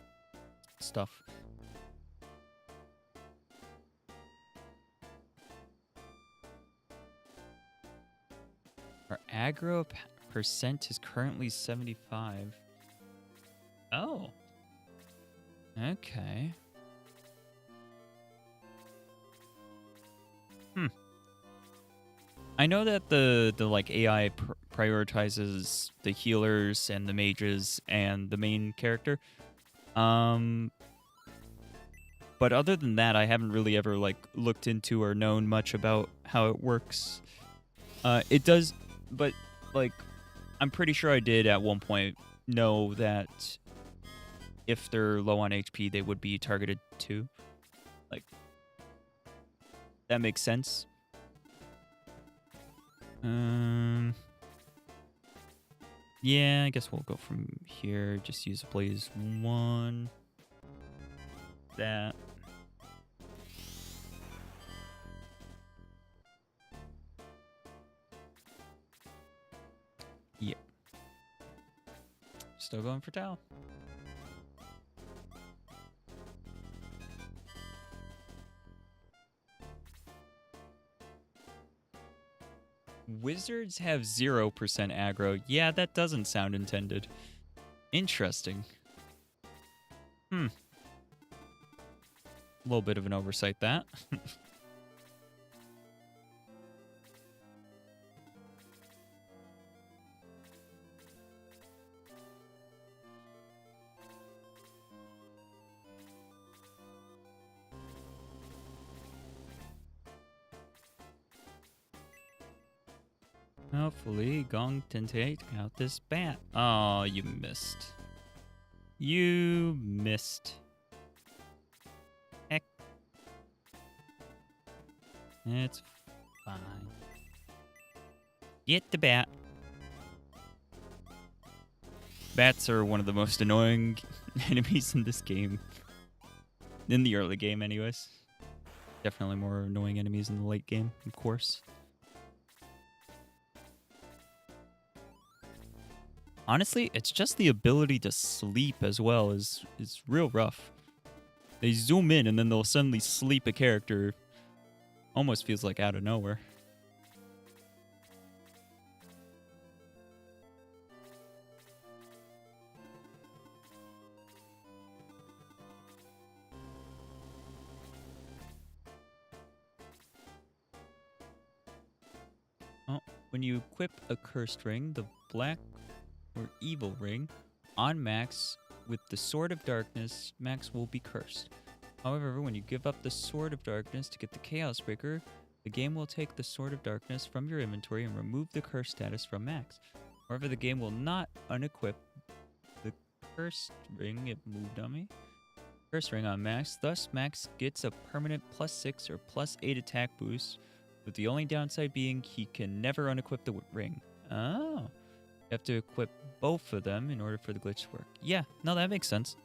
stuff. Our aggro percent is currently 75. Oh. Okay. I know that the like AI prioritizes the healers and the mages and the main character. But other than that, I haven't really ever like looked into or known much about how it works. It does, but like I'm pretty sure I did at one point know that if they're low on HP, they would be targeted too. Like that makes sense. Yeah, I guess we'll go from here. Just use Blaze 1. That. Yep. Still going for Tau. Wizards have 0% aggro. Yeah, that doesn't sound intended. Interesting. A little bit of an oversight, that. Hopefully, Gong can take out this bat. Oh, you missed. You missed. Heck. It's fine. Get the bat. Bats are one of the most annoying enemies in this game. In the early game, anyways. Definitely more annoying enemies in the late game, of course. Honestly, it's just the ability to sleep as well is real rough. They zoom in and then they'll suddenly sleep a character. Almost feels like out of nowhere. Oh, when you equip a cursed ring, the black or evil ring on Max with the Sword of Darkness, Max will be cursed. However, when you give up the Sword of Darkness to get the Chaos Breaker, the game will take the Sword of Darkness from your inventory and remove the curse status from Max. However, the game will not unequip the cursed ring. It moved on me. Curse ring on Max. Thus, Max gets a permanent +6 or +8 attack boost, with the only downside being he can never unequip the ring. Oh. You have to equip both of them in order for the glitch to work. Yeah, no, that makes sense.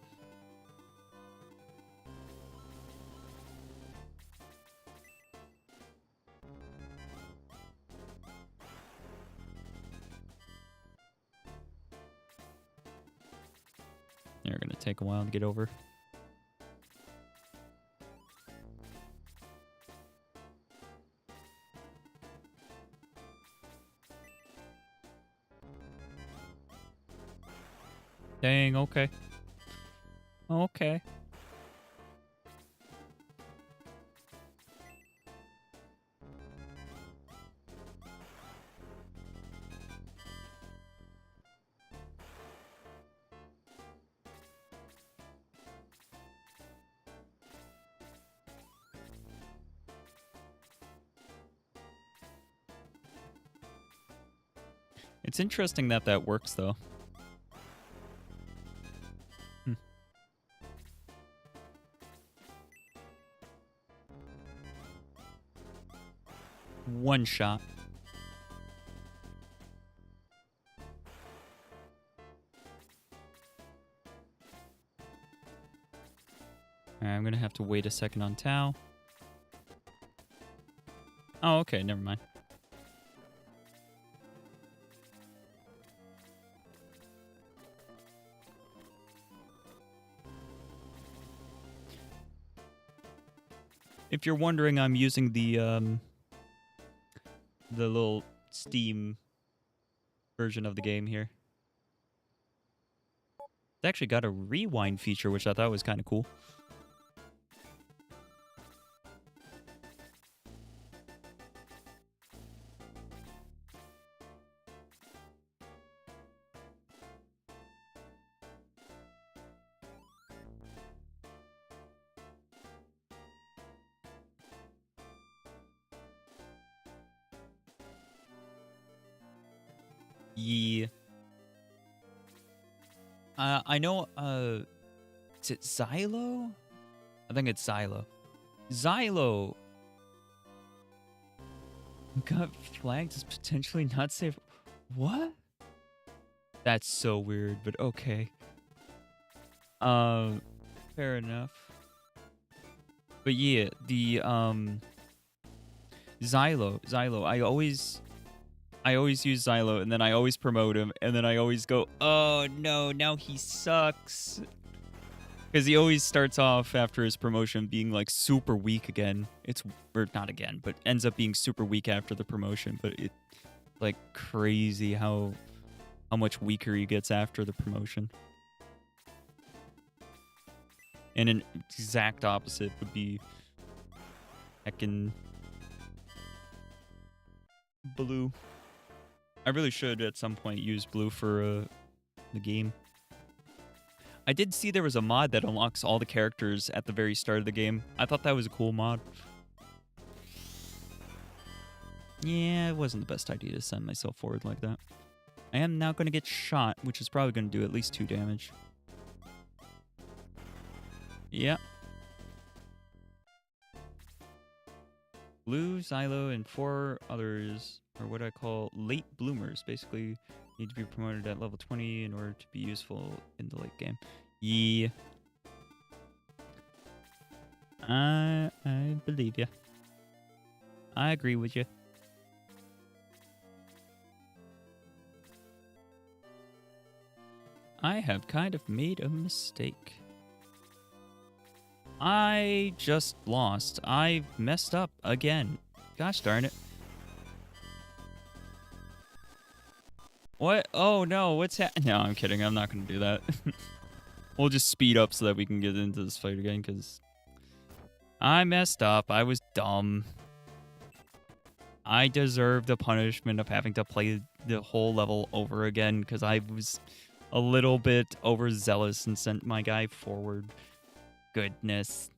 They're going to take a while to get over. Dang, okay. Okay. It's interesting that that works, though. One shot. Alright, I'm gonna have to wait a second on Tao. Oh, okay, never mind. If you're wondering, I'm using the little Steam version of the game here. It's actually got a rewind feature, which I thought was kind of cool. Yeah. I know, is it Xylo? I think it's Xylo. Xylo got flagged as potentially not safe. What? That's so weird, but okay. Fair enough. But yeah, the, Xylo, I always use Xylo, and then I always promote him, and then I always go, oh no, now he sucks. Because he always starts off after his promotion being like super weak again. Or not again, but ends up being super weak after the promotion. But like crazy how much weaker he gets after the promotion. And an exact opposite would be heckin' blue. I really should at some point use blue for the game. I did see there was a mod that unlocks all the characters at the very start of the game. I thought that was a cool mod. Yeah, it wasn't the best idea to send myself forward like that. I am now going to get shot, which is probably going to do at least 2 damage. Yeah. Blue, Xylo, and 4 others are what I call late bloomers. Basically, need to be promoted at level 20 in order to be useful in the late game. Yeah. I believe you. I agree with you. I have kind of made a mistake. I just lost. I messed up again. Gosh darn it. What? Oh no, what's happening? No, I'm kidding. I'm not going to do that. We'll just speed up so that we can get into this fight again, because I messed up. I was dumb. I deserve the punishment of having to play the whole level over again, because I was a little bit overzealous and sent my guy forward. Goodness.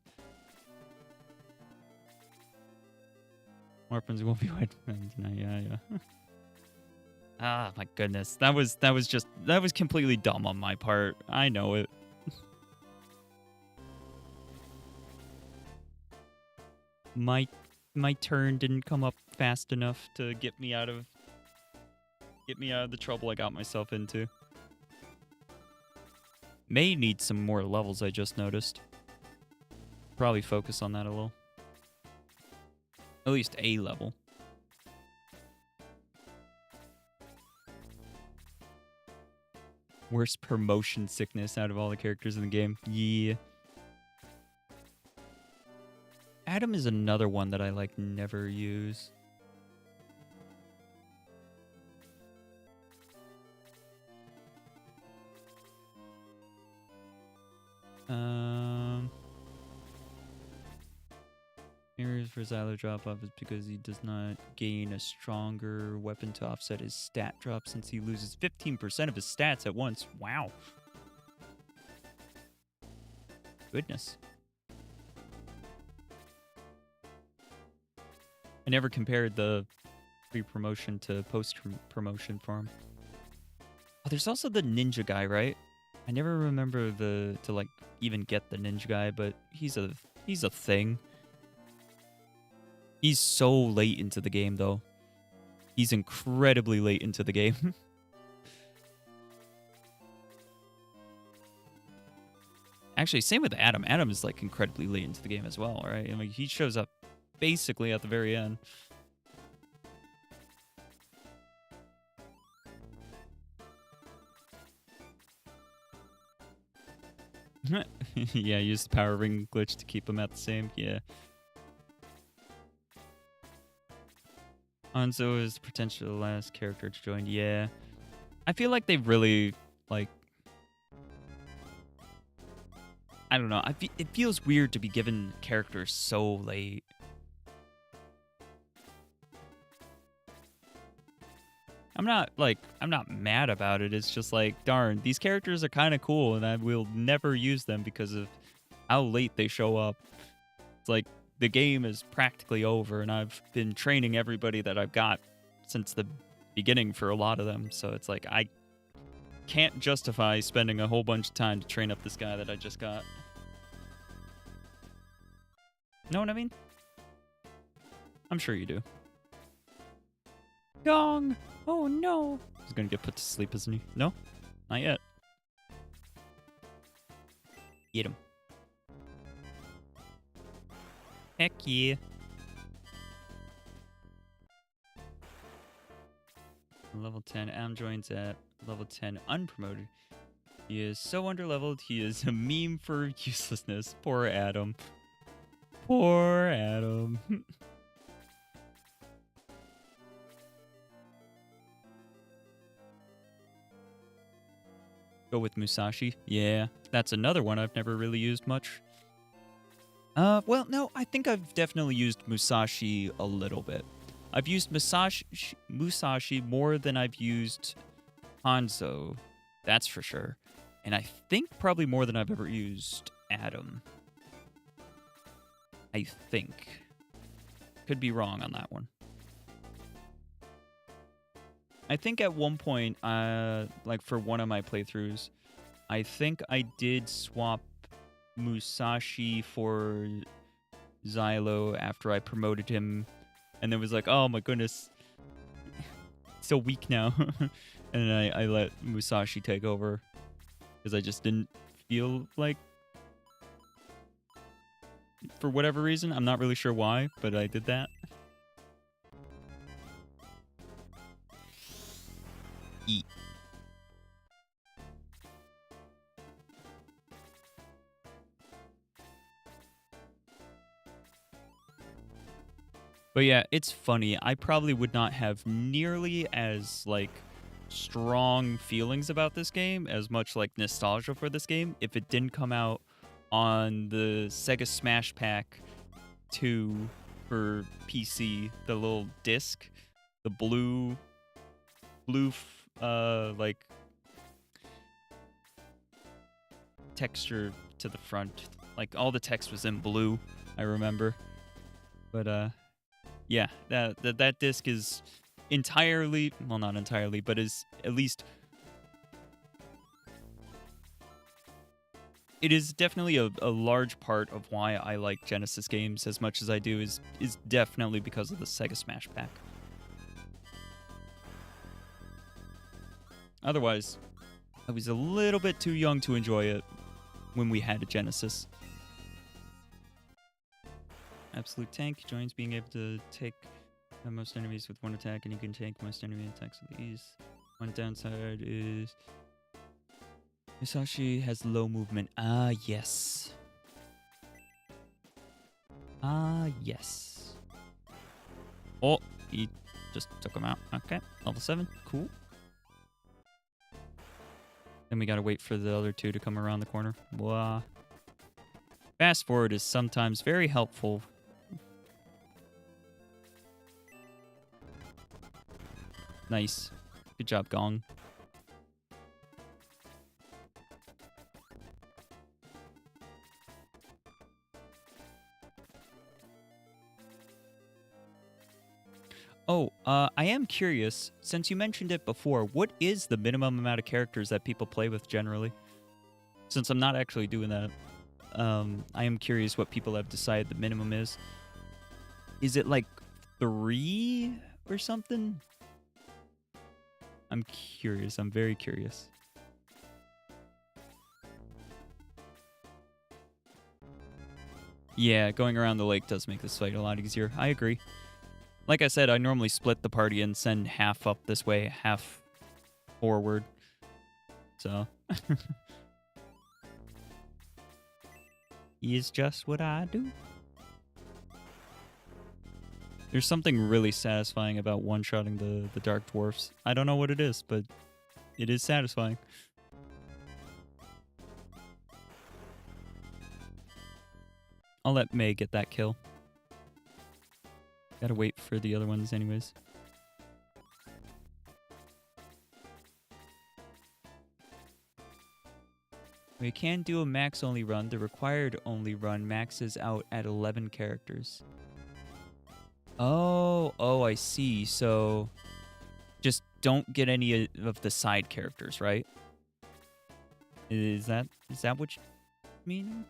Orphans will be white men tonight. Yeah. Ah, my goodness. That was completely dumb on my part. I know it. My turn didn't come up fast enough to get me out of the trouble I got myself into. May need some more levels, I just noticed. Probably focus on that a little. At least a level. Worst promotion sickness out of all the characters in the game. Yeah. Adam is another one that I like never use. Areas for Xylo drop off is because he does not gain a stronger weapon to offset his stat drop since he loses 15% of his stats at once. Wow. Goodness. I never compared the pre-promotion to post-promotion for him. Oh, there's also the ninja guy, right? I never remember to like even get the ninja guy, but he's a thing. He's so late into the game, though. He's incredibly late into the game. Actually, same with Adam. Adam is like incredibly late into the game as well, right? I mean, he shows up basically at the very end. Yeah, use the power ring glitch to keep him at the same. Yeah. Hanzo is the potential last character to join. Yeah. I feel like they really, like... I don't know. It feels weird to be given characters so late. I'm not mad about it. It's just like, darn, these characters are kind of cool, and I will never use them because of how late they show up. It's like, the game is practically over, and I've been training everybody that I've got since the beginning for a lot of them. So it's like, I can't justify spending a whole bunch of time to train up this guy that I just got. Know what I mean? I'm sure you do. Gong! Oh no! He's gonna get put to sleep, isn't he? No? Not yet. Get him. Heck yeah. Level 10. Am joins at level 10 unpromoted. He is so underleveled, he is a meme for uselessness. Poor Adam. Poor Adam. Go with Musashi. Yeah, that's another one I've never really used much. Well, no, I think I've definitely used Musashi a little bit. I've used Musashi more than I've used Hanzo. That's for sure. And I think probably more than I've ever used Adam. I think. Could be wrong on that one. I think at one point, like for one of my playthroughs, I think I did swap Musashi for Xylo after I promoted him, and then was like, oh my goodness, so weak now. And then I let Musashi take over because I just didn't feel like, for whatever reason, I'm not really sure why, but I did that. Eat. But yeah, it's funny. I probably would not have nearly as, like, strong feelings about this game, as much, like, nostalgia for this game, if it didn't come out on the Sega Smash Pack 2 for PC, the little disc, the blue, like, texture to the front. Like, all the text was in blue, I remember. But, yeah, that disc is entirely, well, not entirely, but is at least, it is definitely a large part of why I like Genesis games as much as I do, is definitely because of the Sega Smash Pack. Otherwise, I was a little bit too young to enjoy it when we had a Genesis. Absolute tank joins being able to take most enemies with one attack, and you can take most enemy attacks with ease. One downside is Musashi has low movement. Ah, yes. Ah, yes. Oh, he just took him out. Okay, level 7. Cool. Then we gotta wait for the other two to come around the corner. Blah. Fast forward is sometimes very helpful. Nice. Good job, Gong. Oh, I am curious, since you mentioned it before, what is the minimum amount of characters that people play with generally? Since I'm not actually doing that, I am curious what people have decided the minimum is. Is it like 3 or something? I'm curious. I'm very curious. Yeah, going around the lake does make this fight a lot easier. I agree. Like I said, I normally split the party and send half up this way, half forward. So. Is just what I do. There's something really satisfying about one-shotting the Dark Dwarfs. I don't know what it is, but it is satisfying. I'll let May get that kill. Gotta wait for the other ones anyways. We can do a max-only run. The required-only run maxes out at 11 characters. Oh, I see. So just don't get any of the side characters, right? Is that what you mean?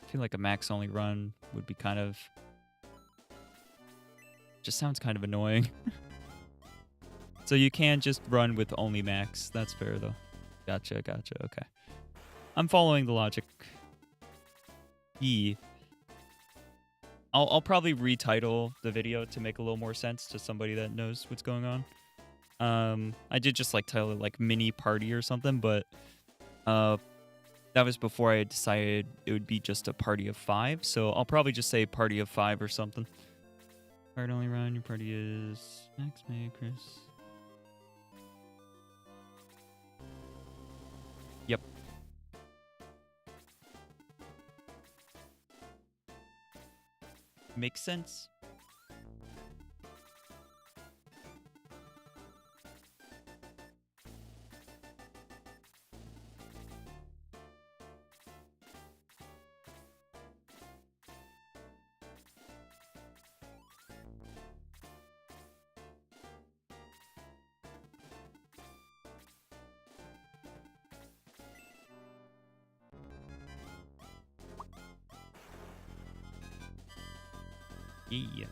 I feel like a max only run would be kind of, just sounds kind of annoying. So you can just run with only max. That's fair though. Gotcha. Okay. I'm following the logic. I'll probably retitle the video to make a little more sense to somebody that knows what's going on. I did just like title it like mini party or something, but that was before I had decided it would be just a party of 5. So I'll probably just say party of 5 or something. Card only run. Your party is Max, May, Chris. Yep. Makes sense. Yeah.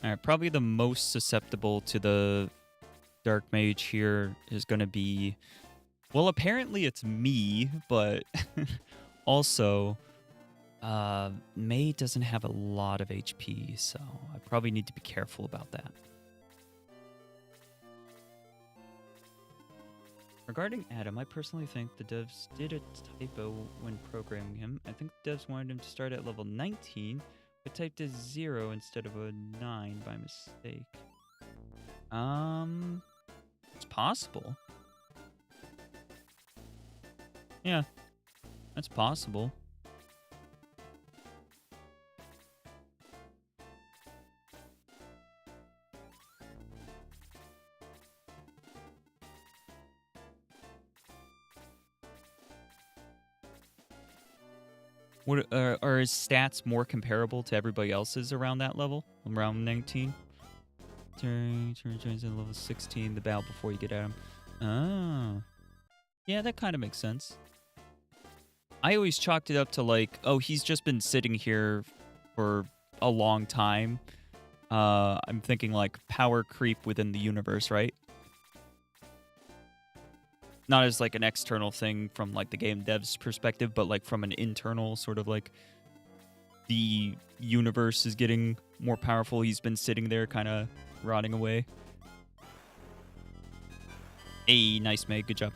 Alright, probably the most susceptible to the Dark Mage here is going to be... Well, apparently it's me, but also... May doesn't have a lot of HP, so I probably need to be careful about that. Regarding Adam, I personally think the devs did a typo when programming him. I think the devs wanted him to start at level 19, but typed a 0 instead of a 9 by mistake. It's possible. Yeah, that's possible. What are his stats more comparable to everybody else's around that level? Around 19? Turn joins at level 16, the battle before you get at him. Oh. Yeah, that kind of makes sense. I always chalked it up to like, oh, he's just been sitting here for a long time. I'm thinking like power creep within the universe, right? Not as like an external thing from like the game dev's perspective, but like from an internal sort of like the universe is getting more powerful. He's been sitting there kind of rotting away. Hey, nice, mate. Good job.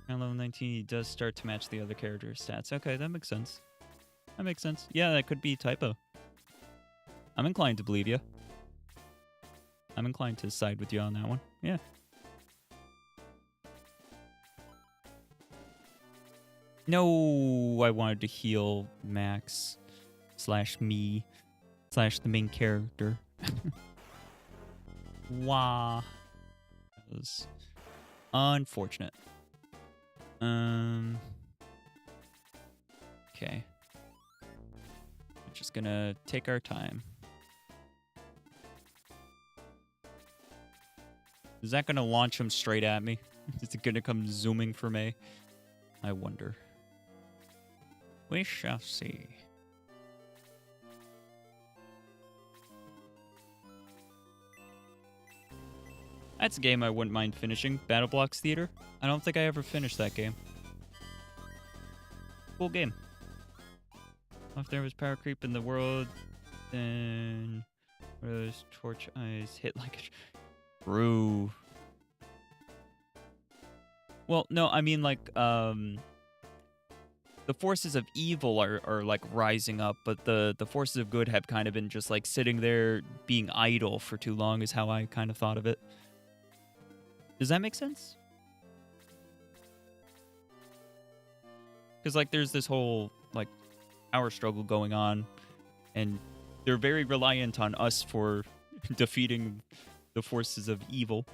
Around level 19, he does start to match the other character's stats. Okay, that makes sense. That makes sense. Yeah, that could be typo. I'm inclined to believe you. I'm inclined to side with you on that one. Yeah. No, I wanted to heal Max / me / the main character. Wah. That was unfortunate. Okay. We're just gonna take our time. Is that gonna launch him straight at me? Is it gonna come zooming for me? I wonder. We shall see. That's a game I wouldn't mind finishing. Battle Blocks Theater. I don't think I ever finished that game. Cool game. If there was power creep in the world, then those torch eyes hit like a true. Well, no, I mean like the forces of evil are like rising up, but the forces of good have kind of been just like sitting there being idle for too long is how I kind of thought of it. Does that make sense? Because like there's this whole like power struggle going on, and they're very reliant on us for defeating the forces of evil.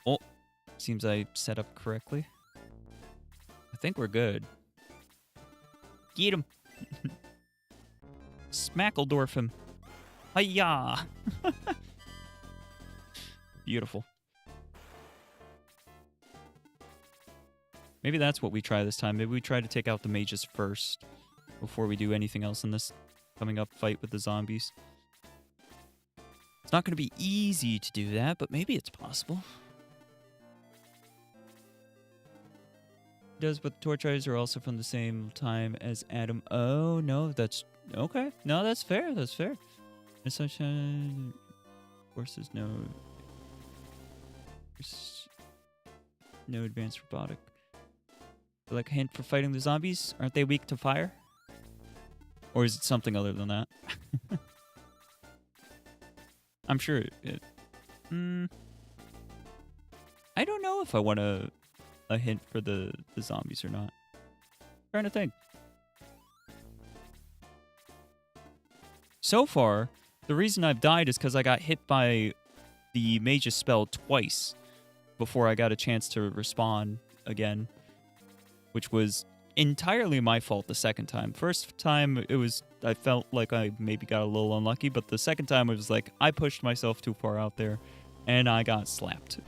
Oh, seems I set up correctly. I think we're good. Get him. Smackledorf him. Hiya. Beautiful. Maybe that's what we try this time. Maybe we try to take out the mages first before we do anything else in this coming up fight with the zombies. It's not going to be easy to do that, but maybe it's possible. Does, but the torch eyes are also from the same time as Adam. Oh, no, that's... Okay. No, that's fair. That's fair. Such forces, no... No advanced robotic. Like a hint for fighting the zombies? Aren't they weak to fire? Or is it something other than that? I'm sure it... I don't know if I want a hint for the zombies or not. Trying to think. So far, the reason I've died is because I got hit by the mage's spell twice before I got a chance to respawn again, which was entirely my fault the second time. First time, I felt like I maybe got a little unlucky, but the second time it was like I pushed myself too far out there and I got slapped.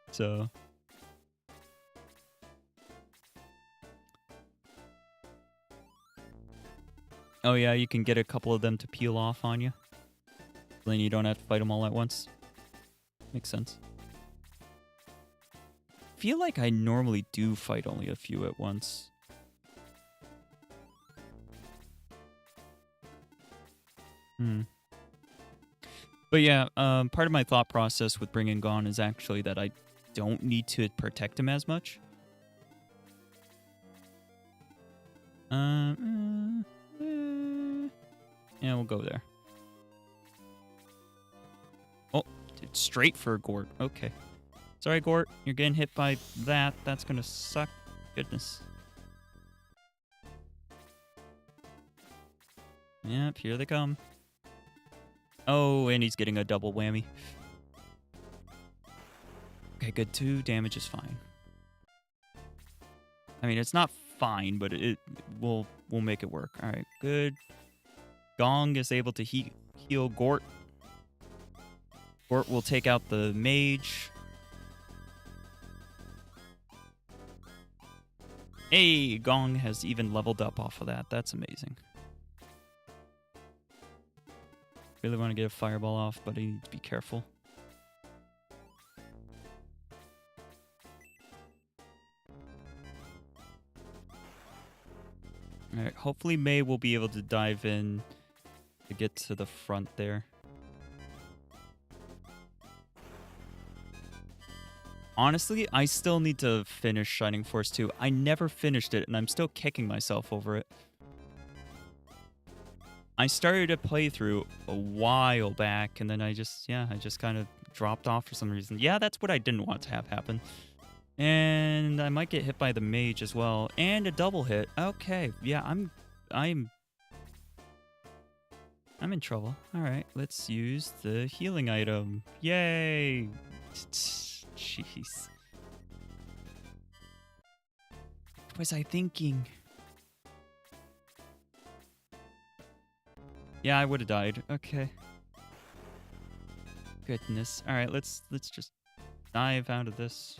So... Oh yeah, you can get a couple of them to peel off on you. Then you don't have to fight them all at once. Makes sense. Feel like I normally do fight only a few at once. But yeah, part of my thought process with bringing Gone is actually that I don't need to protect him as much. Yeah, we'll go there. Oh, it's straight for Gort. Okay. Sorry, Gort. You're getting hit by that. That's gonna suck. Goodness. Yep, here they come. Oh, and he's getting a double whammy. Okay, good. 2 damage is fine. I mean, it's not fine, but we'll make it work. All right, good. Gong is able to heal Gort. Gort will take out the mage. Hey, Gong has even leveled up off of that. That's amazing. Really want to get a fireball off, but I need to be careful. Alright, hopefully May will be able to dive in to get to the front there. Honestly, I still need to finish Shining Force 2. I never finished it, and I'm still kicking myself over it. I started a playthrough a while back, and then I just kind of dropped off for some reason. Yeah, that's what I didn't want to have happen. And I might get hit by the mage as well, and a double hit. Okay, yeah, I'm in trouble. All right, let's use the healing item. Yay! Jeez. What was I thinking? Yeah, I would have died. Okay. Goodness. All right, let's just dive out of this.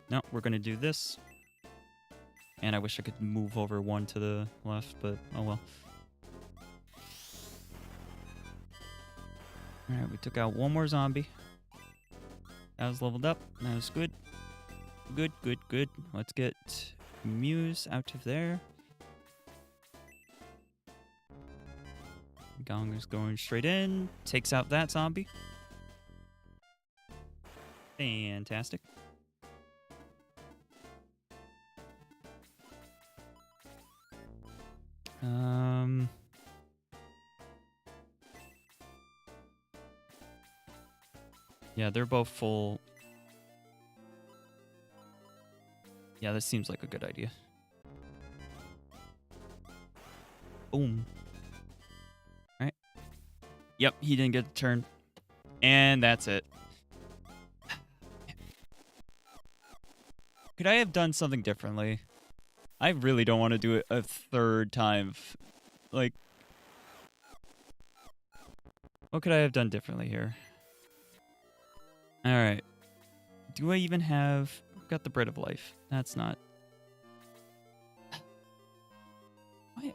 No, we're gonna do this. And I wish I could move over one to the left, but oh well. All right, we took out one more zombie. That was leveled up. That was good. Good, good, good. Let's get Mews out of there. Gong is going straight in. Takes out that zombie. Fantastic. Yeah, they're both full. Yeah, this seems like a good idea. Boom. Alright. Yep, he didn't get the turn. And that's it. Could I have done something differently? I really don't want to do it a third time. Like, what could I have done differently here? Alright. Do I even have... I've got the Bread of Life. That's not... What?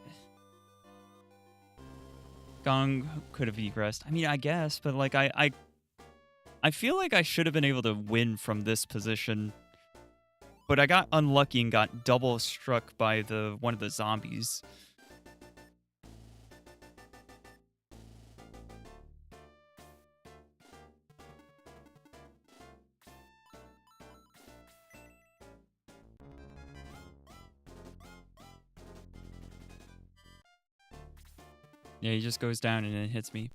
Gong could have egressed. I mean, I guess, but like, I feel like I should have been able to win from this position. But I got unlucky and got double struck by one of the zombies. Yeah, he just goes down and it hits me.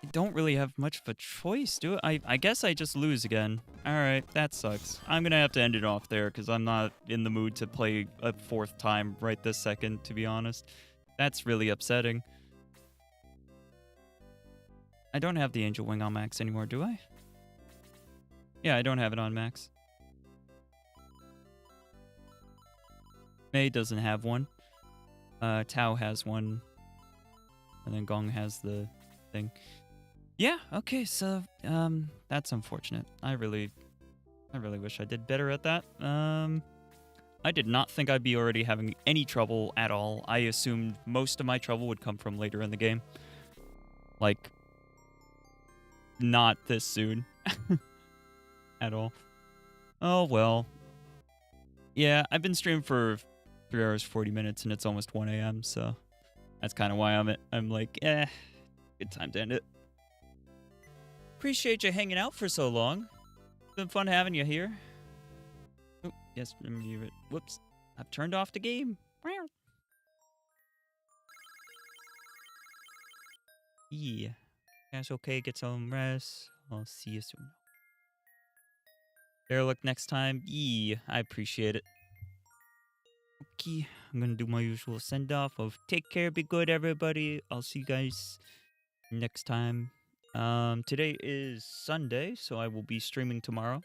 I don't really have much of a choice, do I? I guess I just lose again. Alright, that sucks. I'm gonna have to end it off there because I'm not in the mood to play a 4th time right this second, to be honest. That's really upsetting. I don't have the Angel Wing on max anymore, do I? Yeah, I don't have it on max. Mei doesn't have one. Tao has one. And then Gong has the thing. Yeah, okay, so that's unfortunate. I really wish I did better at that. I did not think I'd be already having any trouble at all. I assumed most of my trouble would come from later in the game. Like, not this soon. At all. Oh, well. Yeah, I've been streaming for 3 hours, 40 minutes, and it's almost 1 a.m., so that's kind of why I'm like, good time to end it. Appreciate you hanging out for so long. It's been fun having you here. Oh, yes, remember it. Whoops. I've turned off the game. Yeah. That's okay. Get some rest. I'll see you soon. Better luck next time. Yeah, I appreciate it. Okay, I'm gonna do my usual send off of take care, be good, everybody. I'll see you guys next time. Today is Sunday, so I will be streaming tomorrow.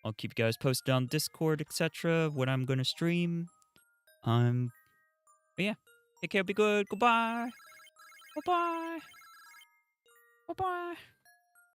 I'll keep you guys posted on Discord, etc. when I'm gonna stream. But yeah, take care, be good. Goodbye. Bye bye. Bye bye.